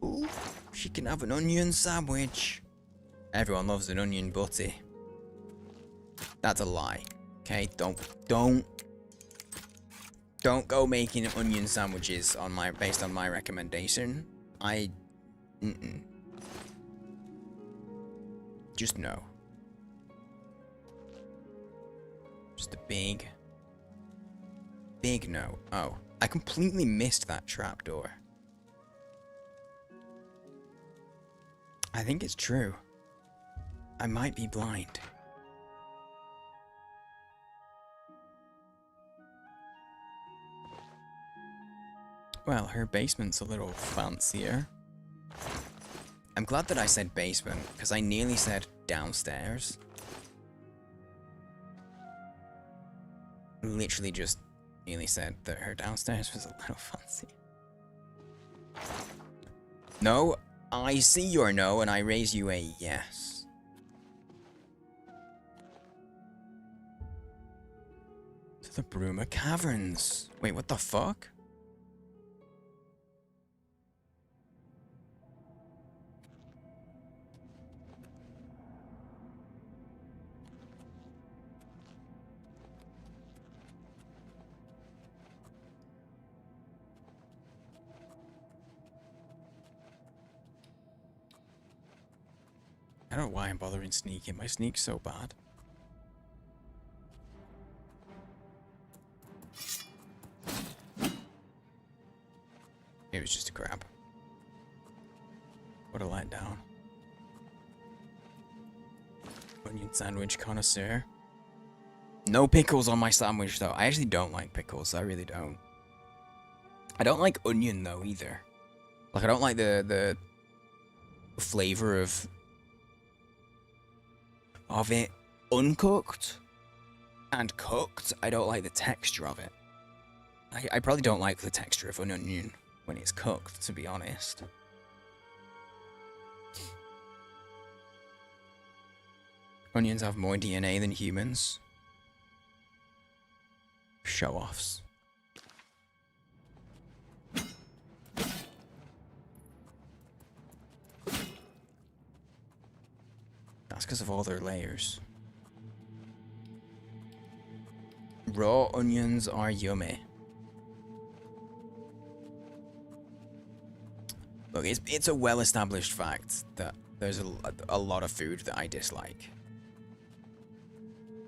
Ooh, she can have an onion sandwich. Everyone loves an onion butty. That's a lie. Okay, don't go making onion sandwiches on based on my recommendation. Just no. Just a big no. Oh, I completely missed that trapdoor. I think it's true. I might be blind. Well, her basement's a little fancier. I'm glad that I said basement, because I nearly said downstairs. Literally just nearly said that her downstairs was a little fancy. No, I see your no, and I raise you a yes. To the Bruma Caverns. Wait, what the fuck? I don't know why I'm bothering sneaking. My sneak's so bad. It was just a grab. What a letdown. Onion sandwich connoisseur. No pickles on my sandwich though. I actually don't like pickles. I really don't. I don't like onion though either. Like I don't like the flavor of it uncooked and cooked. I don't like the texture of it. I probably don't like the texture of an onion when it's cooked, to be honest. Onions have more DNA than humans. Show-offs. That's because of all their layers. Raw onions are yummy. Look, it's a well-established fact that there's a lot of food that I dislike.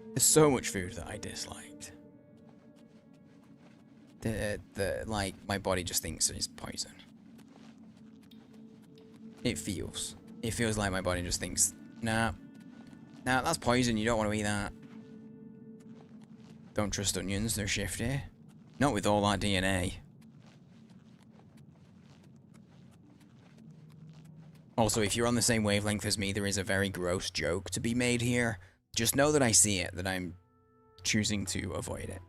There's so much food that I disliked. Like, my body just thinks it's poison. It feels like my body just thinks, nah, that's poison, you don't want to eat that. Don't trust onions, they're shifty. Not with all that DNA. Also, if you're on the same wavelength as me, there is a very gross joke to be made here. Just know that I see it, that I'm choosing to avoid it.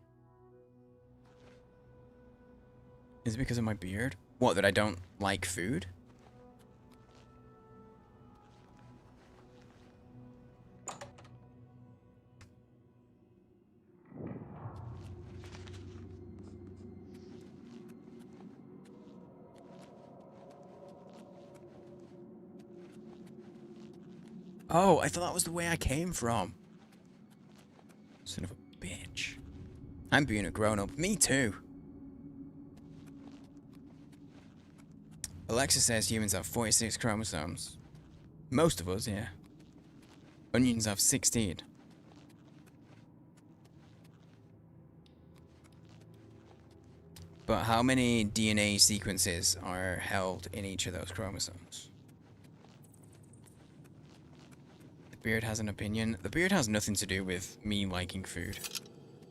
Is it because of my beard? What, that I don't like food? Oh, I thought that was the way I came from. Son of a bitch. I'm being a grown-up. Me too. Alexa says humans have 46 chromosomes. Most of us, yeah. Onions have 16. But how many DNA sequences are held in each of those chromosomes? The beard has an opinion. The beard has nothing to do with me liking food.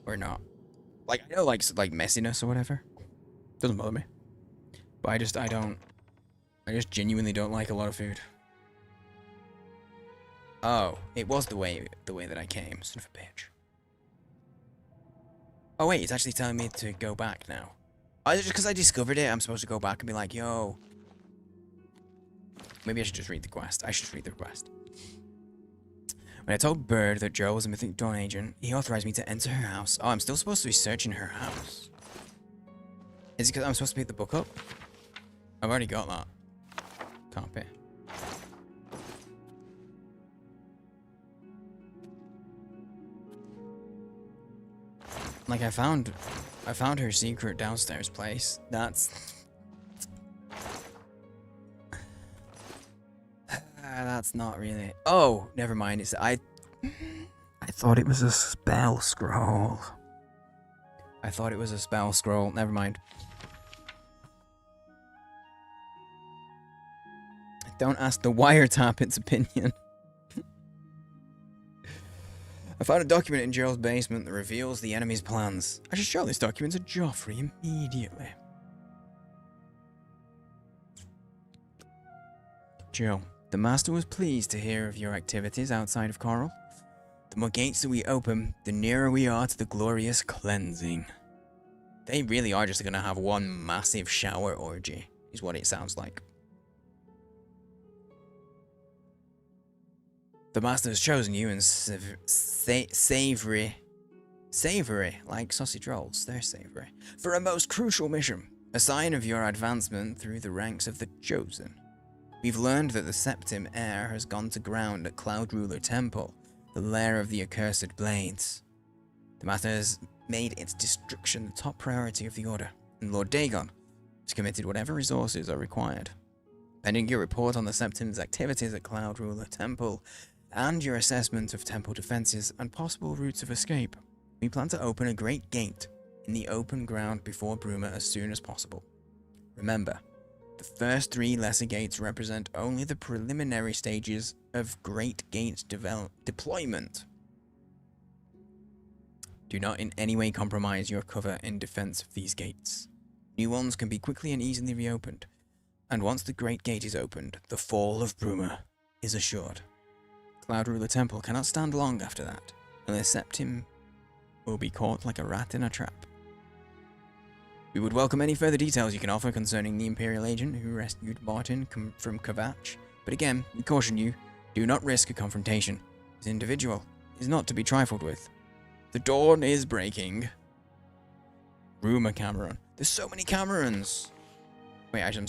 Or not. Like, I know, like messiness or whatever. Doesn't bother me. But I just genuinely don't like a lot of food. Oh, it was the way that I came, son of a bitch. Oh wait, it's actually telling me to go back now. Oh, just because I discovered it, I'm supposed to go back and be like, yo. Maybe I should just read the quest. I should read the quest. When I told Bird that Joe was a Mythic Dawn agent, he authorized me to enter her house. Oh, I'm still supposed to be searching her house. Is it because I'm supposed to pick the book up? I've already got that. Can't be. Like, I found her secret downstairs place. That's not really. Oh, never mind. It's I thought it was a spell scroll. I thought it was a spell scroll. Never mind. Don't ask the wiretap its opinion. I found a document in Joe's basement that reveals the enemy's plans. I should show this document to Joffrey immediately. Joe, the Master was pleased to hear of your activities outside of Coral. The more gates that we open, the nearer we are to the glorious cleansing. They really are just going to have one massive shower orgy, is what it sounds like. The Master has chosen you in savory, like sausage rolls, they're savory, for a most crucial mission, a sign of your advancement through the ranks of the Chosen. We've learned that the Septim Heir has gone to ground at Cloud Ruler Temple, the lair of the accursed blades. The Master has made its destruction the top priority of the Order, and Lord Dagon has committed whatever resources are required. Pending your report on the Septim's activities at Cloud Ruler Temple, and your assessment of temple defenses and possible routes of escape, we plan to open a great gate in the open ground before Bruma as soon as possible. Remember, the first 3 lesser gates represent only the preliminary stages of Great Gate deployment. Do not in any way compromise your cover in defense of these gates. New ones can be quickly and easily reopened, and once the Great Gate is opened, the fall of Bruma is assured. Cloud Ruler Temple cannot stand long after that, and the Septim will be caught like a rat in a trap. We would welcome any further details you can offer concerning the Imperial agent who rescued Martin from Kvatch, but again, we caution you, do not risk a confrontation. This individual is not to be trifled with. The dawn is breaking. Rumor Cameron. There's so many Camerons! Wait, I should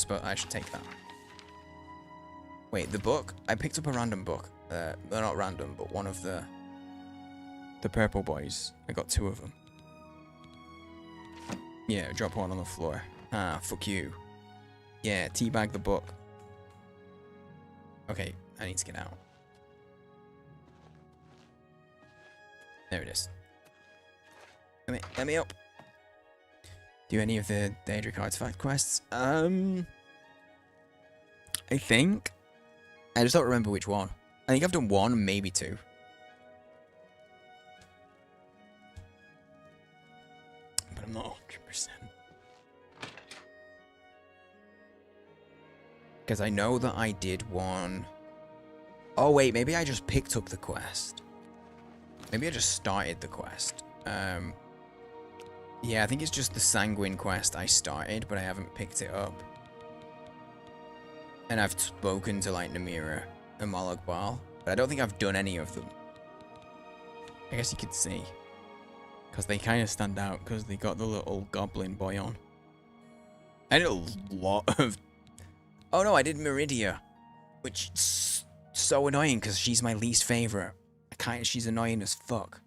take that. Wait, the book? I picked up a random book. They're not random, but one of the purple boys. I got 2 of them. Yeah, drop one on the floor. Ah, fuck you. Yeah, teabag the book. Okay, I need to get out. There it is. Let me up. Do any of the Daedric Artifact quests? I think. I just don't remember which one. I think I've done 1, maybe 2. But I'm not 100%. Because I know that I did one... Oh wait, maybe I just picked up the quest. Maybe I just started the quest. Yeah, I think it's just the Sanguine quest I started, but I haven't picked it up. And I've spoken to, like, Namira and Moloch Bal, but I don't think I've done any of them. I guess you could see. Because they kind of stand out, because they got the little goblin boy on. I did a lot of... Oh no, I did Meridia. Which is so annoying, because she's my least favorite. She's annoying as fuck.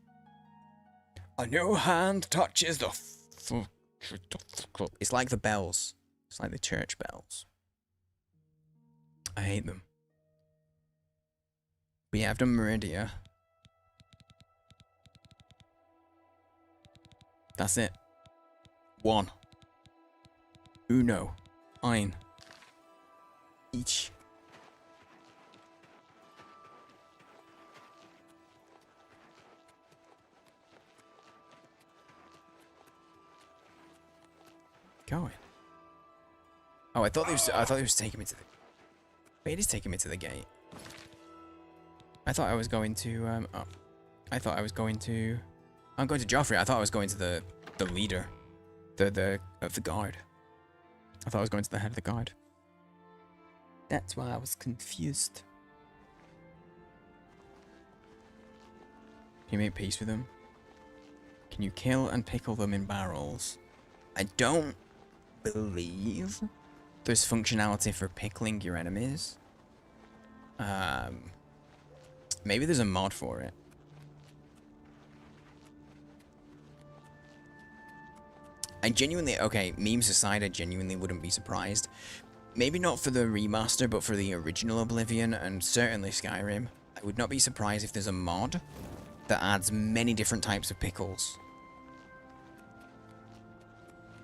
A new hand touches the... It's like the bells. It's like the church bells. I hate them. But yeah, I've done Meridia. That's it. 1. Uno. Ein. Each. Going. Oh, I thought he was taking me to the... Wait, it is taking me to the gate. I thought I was going to, oh. I thought I was going to... I'm going to Joffrey. I thought I was going to the leader. Of the guard. I thought I was going to the head of the guard. That's why I was confused. Can you make peace with them? Can you kill and pickle them in barrels? I don't believe there's functionality for pickling your enemies. Maybe there's a mod for it. I genuinely, okay, memes aside, I genuinely wouldn't be surprised. Maybe not for the remaster, but for the original Oblivion, and certainly Skyrim. I would not be surprised if there's a mod that adds many different types of pickles.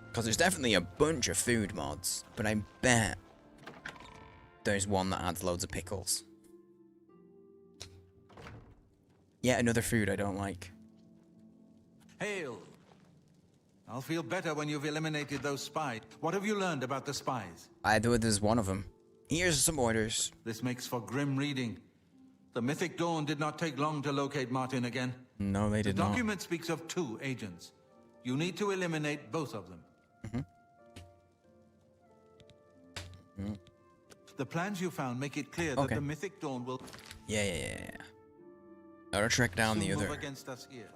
Because there's definitely a bunch of food mods, but I bet there's one that adds loads of pickles. Yet another food I don't like. Hail! I'll feel better when you've eliminated those spies. What have you learned about the spies? There's one of them. Here's some orders. This makes for grim reading. The Mythic Dawn did not take long to locate Martin again. No, they did not. The document speaks of 2 agents. You need to eliminate both of them. The plans you found make it clear that the Mythic Dawn will... Yeah. I'll track down the other... against us here.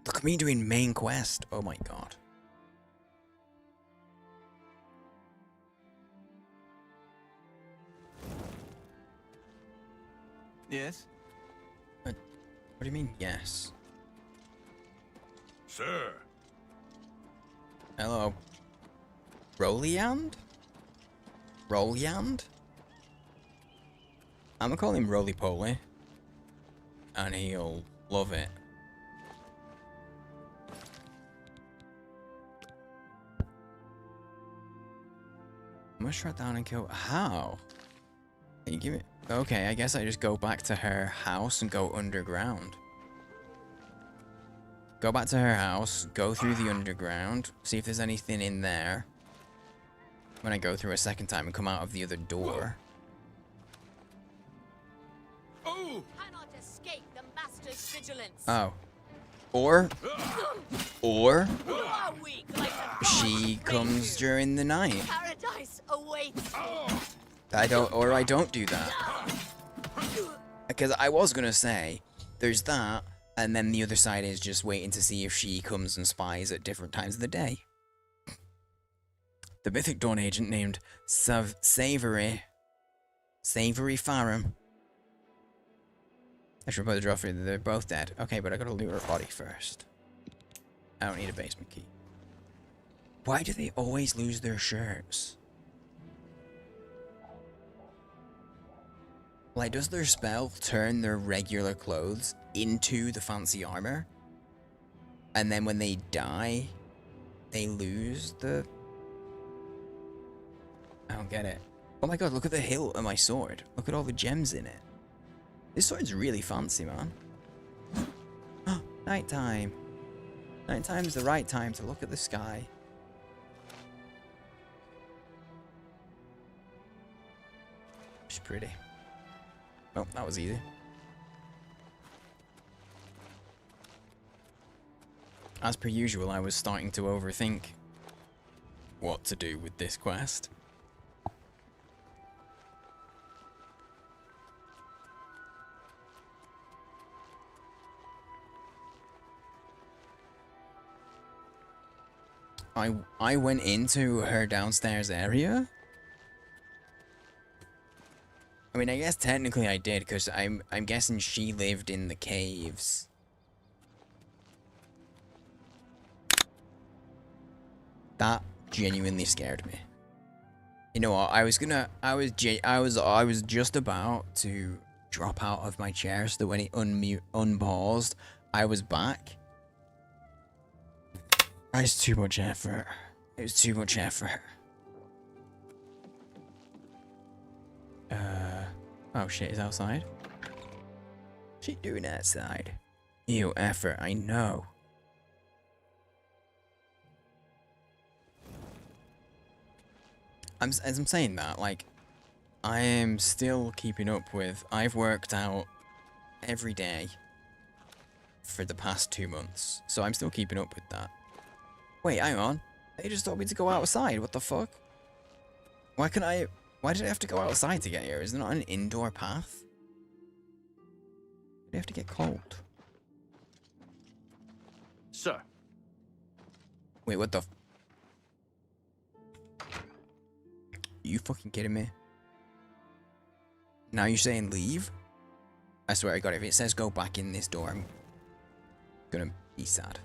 Look at me doing main quest. Oh my god. Yes? What do you mean, yes? Sir. Hello. Roliand? Roliand? I'm gonna call him Roly-Poly. And he'll love it. I'm gonna shut down and kill... How? Can you give me... Okay, I guess I just go back to her house and go underground. Go back to her house, go through the underground, see if there's anything in there. When I go through a second time and come out of the other door. Oh! Cannot escape the master's vigilance. Oh. Or You are weak like the she comes during the night. paradise awaits. I don't do that. Because I was gonna say, there's that, and then the other side is just waiting to see if she comes and spies at different times of the day. The Mythic Dawn agent named Savory Farm. I should report the Joffrey, they're both dead. Okay, but I gotta loot her body first. I don't need a basement key. Why do they always lose their shirts? Like, does their spell turn their regular clothes into the fancy armor? And then when they die, they lose the... I don't get it. Oh my god, look at the hilt of my sword. Look at all the gems in it. This sword's really fancy, man. Nighttime. Nighttime's the right time to look at the sky. She's pretty. Well, that was easy. As per usual, I was starting to overthink what to do with this quest. I went into her downstairs area. I mean, I guess technically I did, because I'm guessing she lived in the caves. That genuinely scared me. You know what? I was just about to drop out of my chair so that when it unpaused, I was back. It's too much effort. It was too much effort. Oh shit, is outside? She doing outside? Ew, effort, I know. As I'm saying that, like, I am still keeping up with, I've worked out every day for the past 2 months, so I'm still keeping up with that. Wait, hang on. They just told me to go outside, what the fuck? Why did I have to go outside to get here? Is there not an indoor path? Did I have to get cold? Sir. Wait, what the You fucking kidding me? Now you're saying leave? I swear to God, if it says go back in this door, I'm gonna be sad.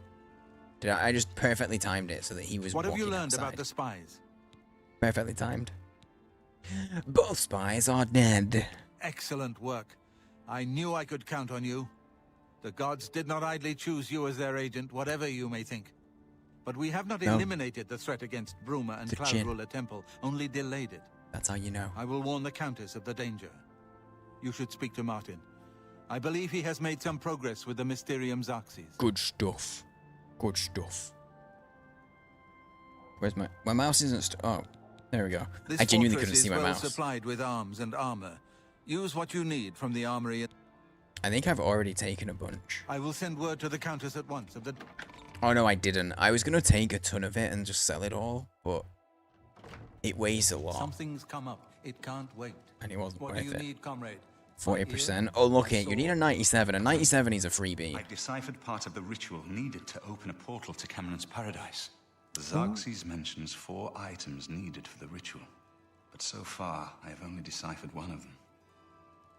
Did I just perfectly timed it so that he was What have you walking learned outside. about the spies? Perfectly timed. Both spies are dead. Excellent work. I knew I could count on you. The gods did not idly choose you as their agent, whatever you may think. But we have not eliminated the threat against Bruma and The Cloud Jinn. Ruler Temple, only delayed it. That's how you know. I will warn the Countess of the danger. You should speak to Martin. I believe he has made some progress with the Mysterium Xarxes. Good stuff. Good stuff. Where's my mouse isn't oh, there we go. This I genuinely fortress couldn't see is my well mouse. supplied with arms and armor. Use what you need from the armory. I think I've already taken a bunch. I will send word to the Countess at once of the... Oh no, I didn't. I was gonna take a ton of it and just sell it all, but it weighs a lot. Something's come up. It can't wait. And it wasn't What worth do you it. need, comrade? 40%. Oh, look it. You need a 97. A 97 is a freebie. I deciphered part of the ritual needed to open a portal to Cameron's paradise. The Xarxes mentions 4 items needed for the ritual, but so far I have only deciphered one of them.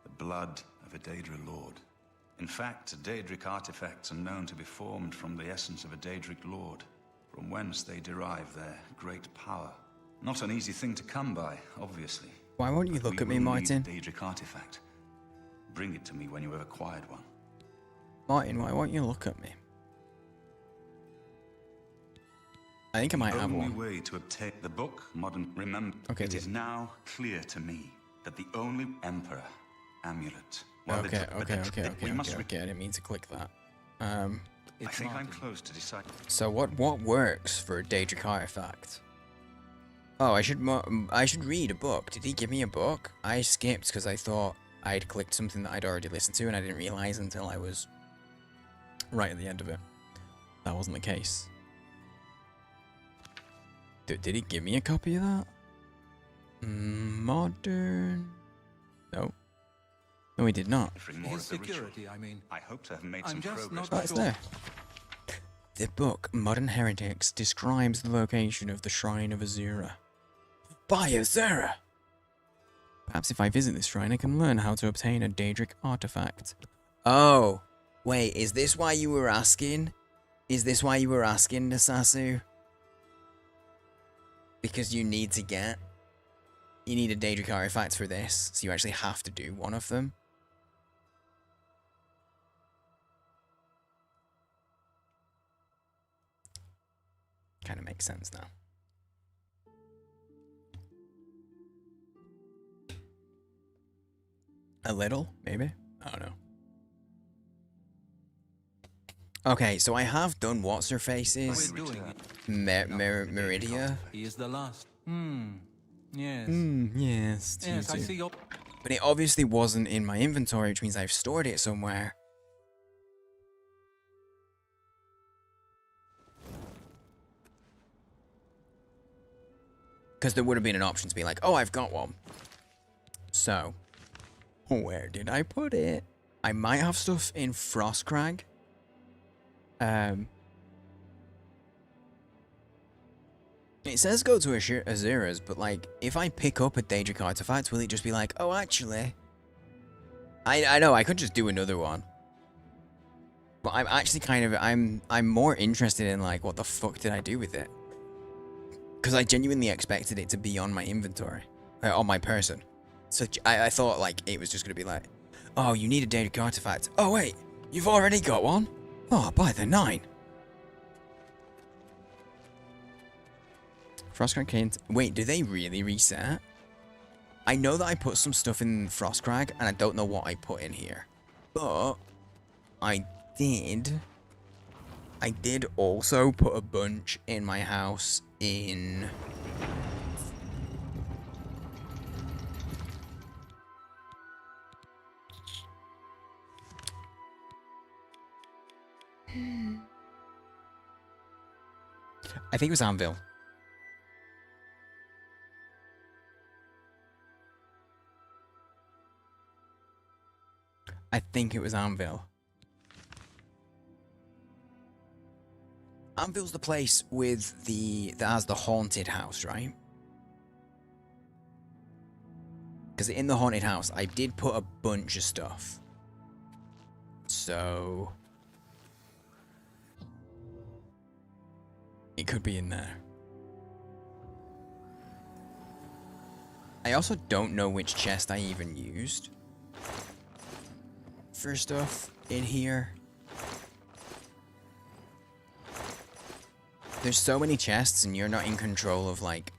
The blood of a Daedra Lord. In fact, Daedric artifacts are known to be formed from the essence of a Daedric Lord, from whence they derive their great power. Not an easy thing to come by, obviously. Why won't you but look we at me, will Martin? need a Daedric artifact. Bring it to me when you have acquired one. Martin, why won't you look at me? I think I might have The only one. way to obtain the book, modern... Remember, Okay, it is now clear to me that the only Emperor amulet... Well, Okay, okay. I didn't mean to click that. I think I'm close to decide. So what works for a Daedric artifact? Oh, I should read a book. Did he give me a book? I skipped because I thought I'd clicked something that I'd already listened to and I didn't realize until I was right at the end of it. That wasn't the case. Did he give me a copy of that? Modern... No. No, he did not. His security, I mean. I hope to have made I'm some just progress. not Oh, it's sure. there. The book, Modern Heretics, describes the location of the Shrine of Azura. By Azura! Perhaps if I visit this shrine, I can learn how to obtain a Daedric artifact. Oh, wait, is this why you were asking? Is this why you were asking, Nasasu? Because you need to get... You need a Daedric artifact for this, so you actually have to do one of them. Kind of makes sense now. A little, maybe? I don't know. Okay, so I have done what's-her-face's Meridia. Meridia. He is the last. Yes. Yes. Yes, I too. see your... But it obviously wasn't in my inventory, which means I've stored it somewhere. Because there would have been an option to be like, oh, I've got one. So, where did I put it? I might have stuff in Frostcrag. It says go to Azura's, but like, if I pick up a Daedric artifact, will it just be like, oh, actually... I know, I could just do another one. But I'm actually kind of, I'm more interested in like, what the fuck did I do with it? Because I genuinely expected it to be on my inventory. On my person. So I thought like, it was just going to be like, oh, you need a Daedric artifact. Oh wait, you've already got one? Oh, by the 9. Frostcrag can't... Wait, do they really reset? I know that I put some stuff in Frostcrag, and I don't know what I put in here. But... I did also put a bunch in my house in... I think it was Anvil. I think it was Anvil. Anvil's the place with that has the haunted house, right? Because in the haunted house, I did put a bunch of stuff. So... it could be in there. I also don't know which chest I even used for stuff in here. There's so many chests and you're not in control of like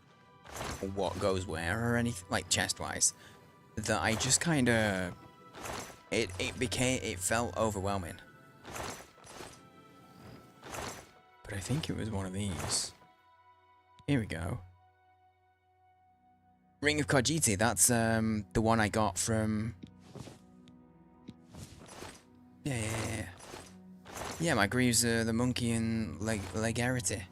what goes where or anything, like chest-wise, that I just kind of... It felt overwhelming. But I think it was one of these. Here we go. Ring of Khajiit, that's the one I got from... Yeah. Yeah, my Greaves are the monkey and Legarity.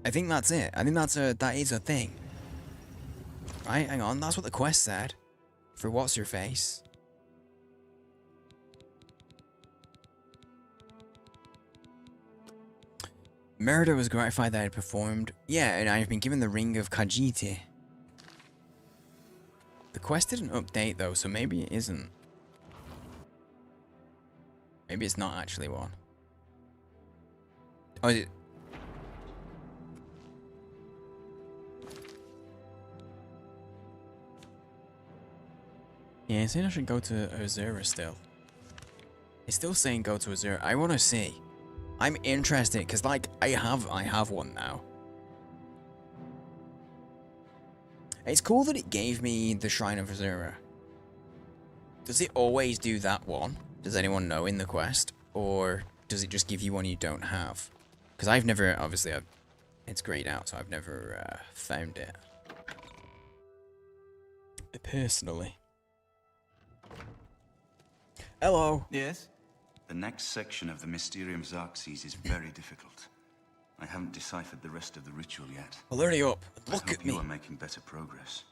I think that's it. I think that is a thing. Right, hang on, that's what the quest said. For What's-Her-Face. Murder was gratified that I had performed. Yeah, and I've been given the Ring of Khajiit. The quest didn't update though, so maybe it isn't. Maybe it's not actually one. Oh, is it? Yeah, it's saying I should go to Azura still. It's still saying go to Azura. I want to see. I'm interested because, like, I have one now. It's cool that it gave me the Shrine of Azura. Does it always do that one? Does anyone know in the quest? Or does it just give you one you don't have? Because I've never, obviously, it's grayed out, so I've never found it. Personally. Hello. Yes? The next section of the Mysterium Xerxes is very difficult. I haven't deciphered the rest of the ritual yet. Well, hurry up. Look I hope at me. You are making better progress.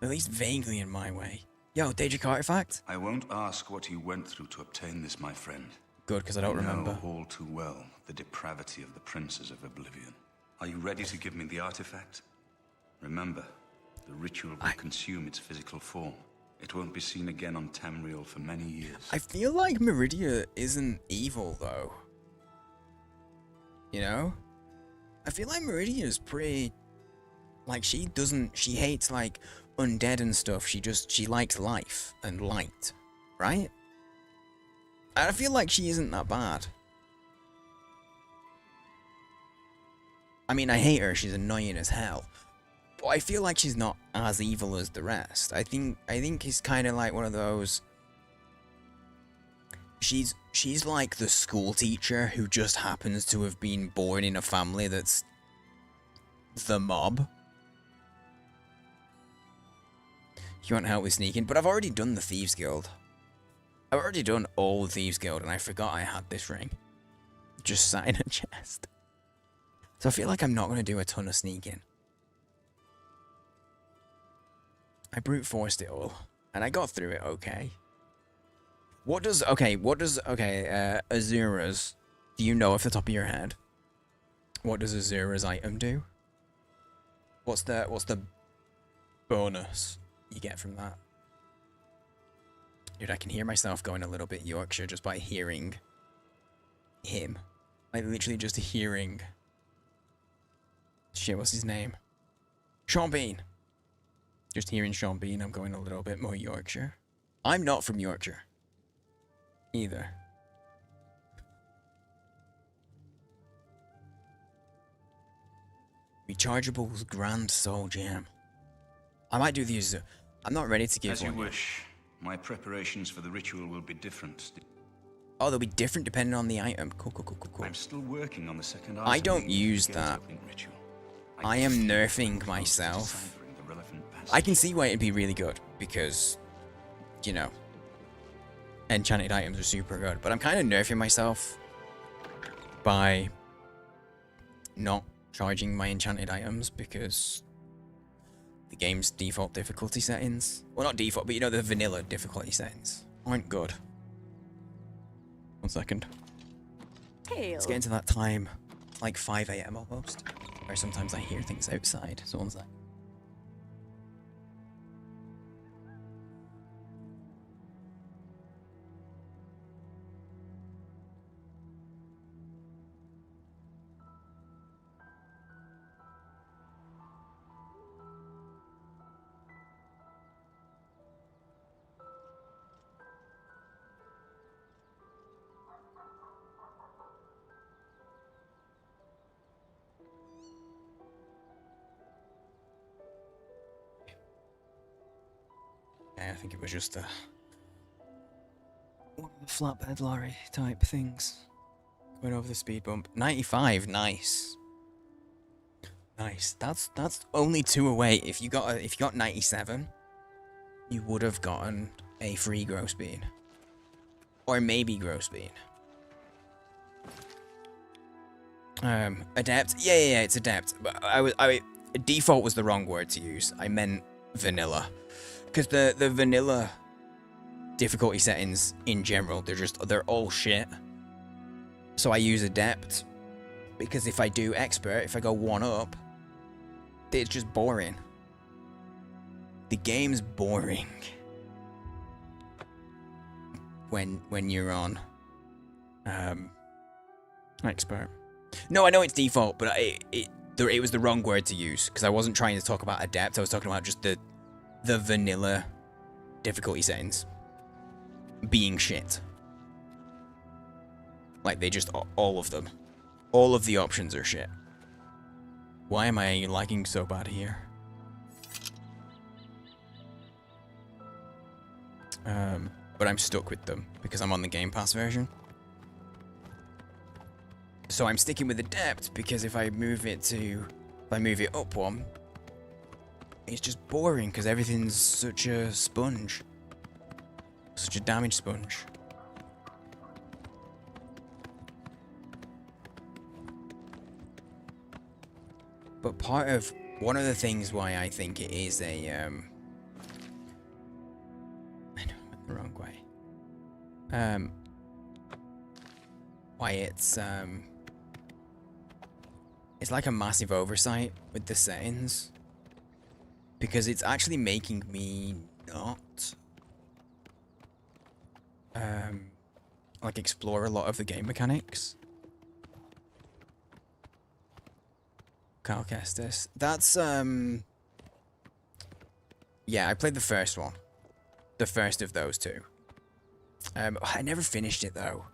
At least vaguely in my way. Yo, Daedric artifact? I won't ask what you went through to obtain this, my friend. Good, because I don't remember. I know all too well the depravity of the princes of Oblivion. Are you ready to give me the artifact? Remember, the ritual will consume its physical form. It won't be seen again on Tamriel for many years. I feel like Meridia isn't evil, though. You know? I feel like Meridia is pretty... Like, she hates, like, undead and stuff. She likes life and light. Right? I feel like she isn't that bad. I mean, I hate her. She's annoying as hell. But I feel like she's not as evil as the rest. I think it's kind of like one of those... She's like the school teacher who just happens to have been born in a family that's the mob. you want help with sneaking. But I've already done the Thieves Guild. I've already done all the Thieves Guild, and I forgot I had this ring. Just sat in a chest. So I feel like I'm not going to do a ton of sneaking. I brute forced it all, and I got through it okay. Azura's, do you know off the top of your head? What does Azura's item do? What's the bonus you get from that? Dude, I can hear myself going a little bit Yorkshire just by hearing him. Like, literally just hearing... Shit, what's his name? Sean Bean. Just hearing Sean Bean, I'm going a little bit more Yorkshire. I'm not from Yorkshire. Either. Rechargeable's Grand Soul Gem. I might do these. I'm not ready to give As one. you wish. My preparations for the ritual will be different. Oh, they'll be different depending on the item. Cool. I'm still working on the second item. I don't use that. I am nerfing myself. I can see why it'd be really good, because, you know, enchanted items are super good. But I'm kind of nerfing myself by not charging my enchanted items, because the game's default difficulty settings, well, not default, but you know, the vanilla difficulty settings aren't good. 1 second. It's getting to that time, like 5 AM almost, where sometimes I hear things outside. So 1 sec. I think it was just one of the flatbed lorry type things going over the speed bump. 95, nice. Nice. That's only 2 away. If you got 97, you would have gotten a free gross bean, or maybe gross bean. Adept. Yeah, it's adept. But default was the wrong word to use. I meant vanilla. Because the vanilla difficulty settings in general, they're all shit. So I use adept, because if I do expert, if I go 1 up, it's just boring. The game's boring when you're on expert. No, I know it's default, but it was the wrong word to use, because I wasn't trying to talk about adept. I was talking about just the vanilla difficulty settings being shit. Like, they just, all of them. All of the options are shit. Why am I lagging so bad here? But I'm stuck with them because I'm on the Game Pass version. So I'm sticking with Adept, because if I move it up one, it's just boring because everything's such a sponge. Such a damage sponge. But one of the things why I think it is a, I know I went the wrong way. Why it's like a massive oversight with the settings. Because it's actually making me not like explore a lot of the game mechanics. Cal Kestis. That's yeah, I played the first one. The first of those two. I never finished it though.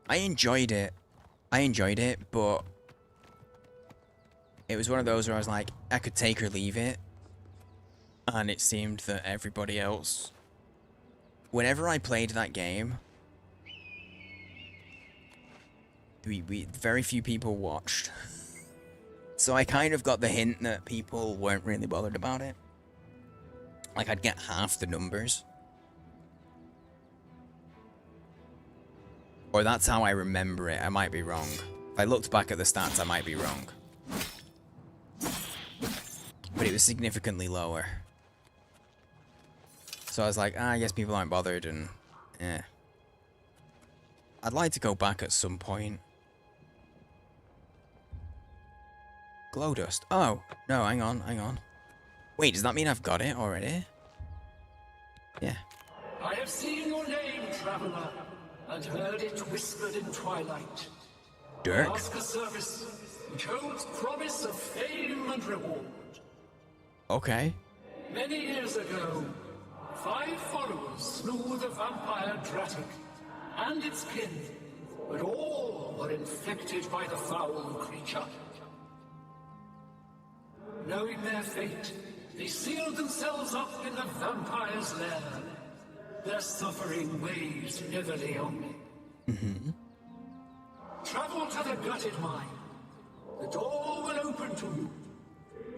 I enjoyed it, but it was one of those where I was like, I could take or leave it. And it seemed that everybody else, whenever I played that game, very few people watched. So I kind of got the hint that people weren't really bothered about it. Like, I'd get half the numbers. Or that's how I remember it. I might be wrong. If I looked back at the stats, I might be wrong. But it was significantly lower. So I was like, I guess people aren't bothered, and yeah. I'd like to go back at some point. Glow dust. Oh, no, hang on, hang on. Wait, does that mean I've got it already? Yeah. I have seen your name, traveler, and heard it whispered in twilight. Dirk? Ask a service which holds promise of fame and reward. Okay. Many years ago, 5 followers slew the vampire Dratic and its kin, but all were infected by the foul creature. Knowing their fate, they sealed themselves up in the vampire's lair. Their suffering weighs heavily on me. Mm-hmm. Travel to the gutted mine. The door will open to you.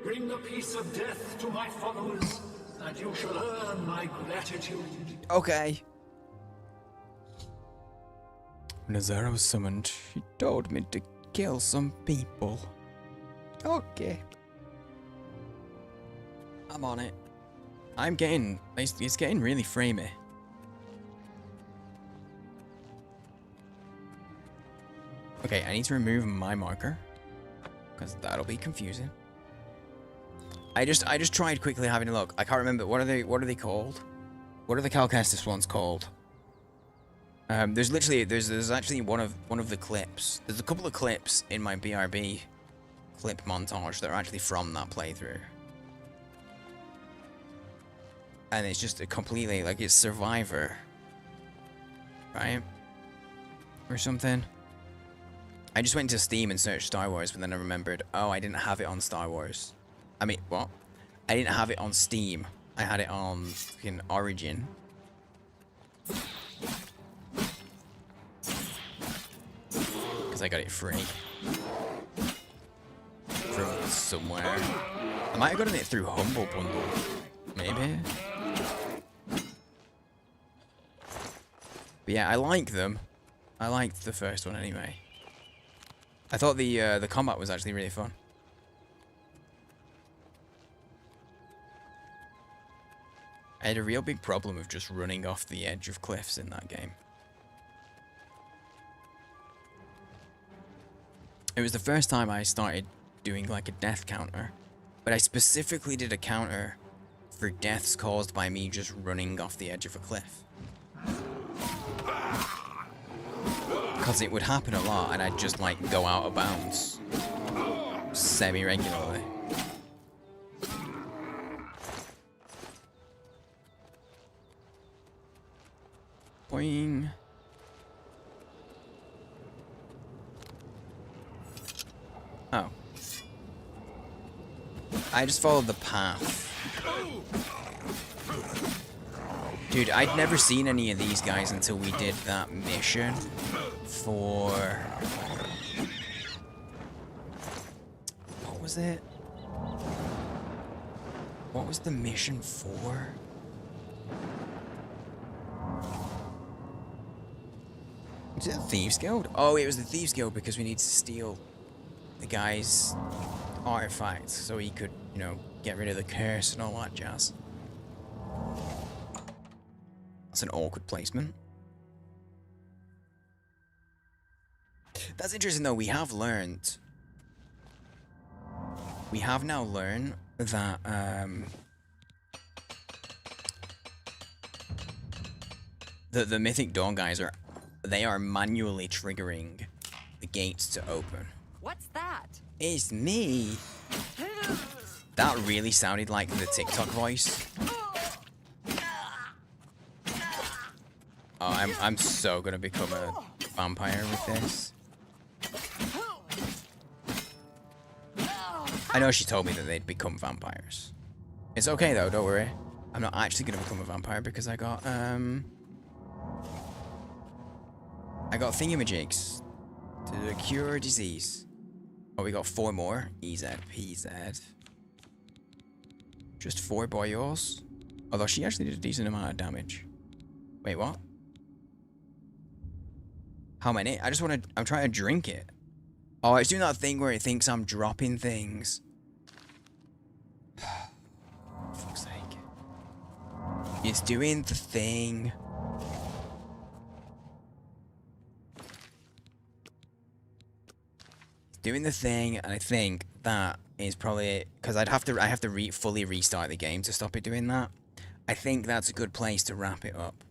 Bring the piece of death to my followers, and you shall earn my gratitude. Okay. When Azara was summoned, she told me to kill some people. Okay. I'm on it. I'm getting... It's getting really framey. Okay, I need to remove my marker, because that'll be confusing. I just tried quickly having a look. I can't remember. What are they called? What are the Calcestis ones called? There's actually one of the clips. There's a couple of clips in my BRB clip montage that are actually from that playthrough. And it's just a completely, like, it's Survivor. Right? Or something. I just went to Steam and searched Star Wars, but then I remembered, oh, I didn't have it on Star Wars. I mean, what? I didn't have it on Steam. I had it on fucking Origin. Because I got it free. From somewhere. I might have gotten it through Humble Bundle. Maybe. But yeah, I like them. I liked the first one anyway. I thought the combat was actually really fun. I had a real big problem of just running off the edge of cliffs in that game. It was the first time I started doing like a death counter, but I specifically did a counter for deaths caused by me just running off the edge of a cliff. Because it would happen a lot and I'd just like go out of bounds semi-regularly. Boing. Oh. I just followed the path. Dude, I'd never seen any of these guys until we did that mission for... What was it? What was the mission for? Was it the Thieves Guild? Oh, it was the Thieves Guild because we need to steal the guy's artifacts so he could, you know, get rid of the curse and all that jazz. That's an awkward placement. That's interesting though, we have learned... We have now learned that, the Mythic Dawn guys are... They are manually triggering the gates to open. What's that? It's me. That really sounded like the TikTok voice. Oh, I'm so gonna become a vampire with this. I know she told me that they'd become vampires. It's okay though, don't worry. I'm not actually gonna become a vampire because I got thingamajigs to cure disease. Oh, we got 4 more. EZ, PZ. Just 4 boyos. Although she actually did a decent amount of damage. Wait, what? How many? I just want to... I'm trying to drink it. Oh, it's doing that thing where it thinks I'm dropping things. Fuck's sake. It's doing the thing. It's doing the thing, and I think that is probably... Because I have to fully restart the game to stop it doing that. I think that's a good place to wrap it up.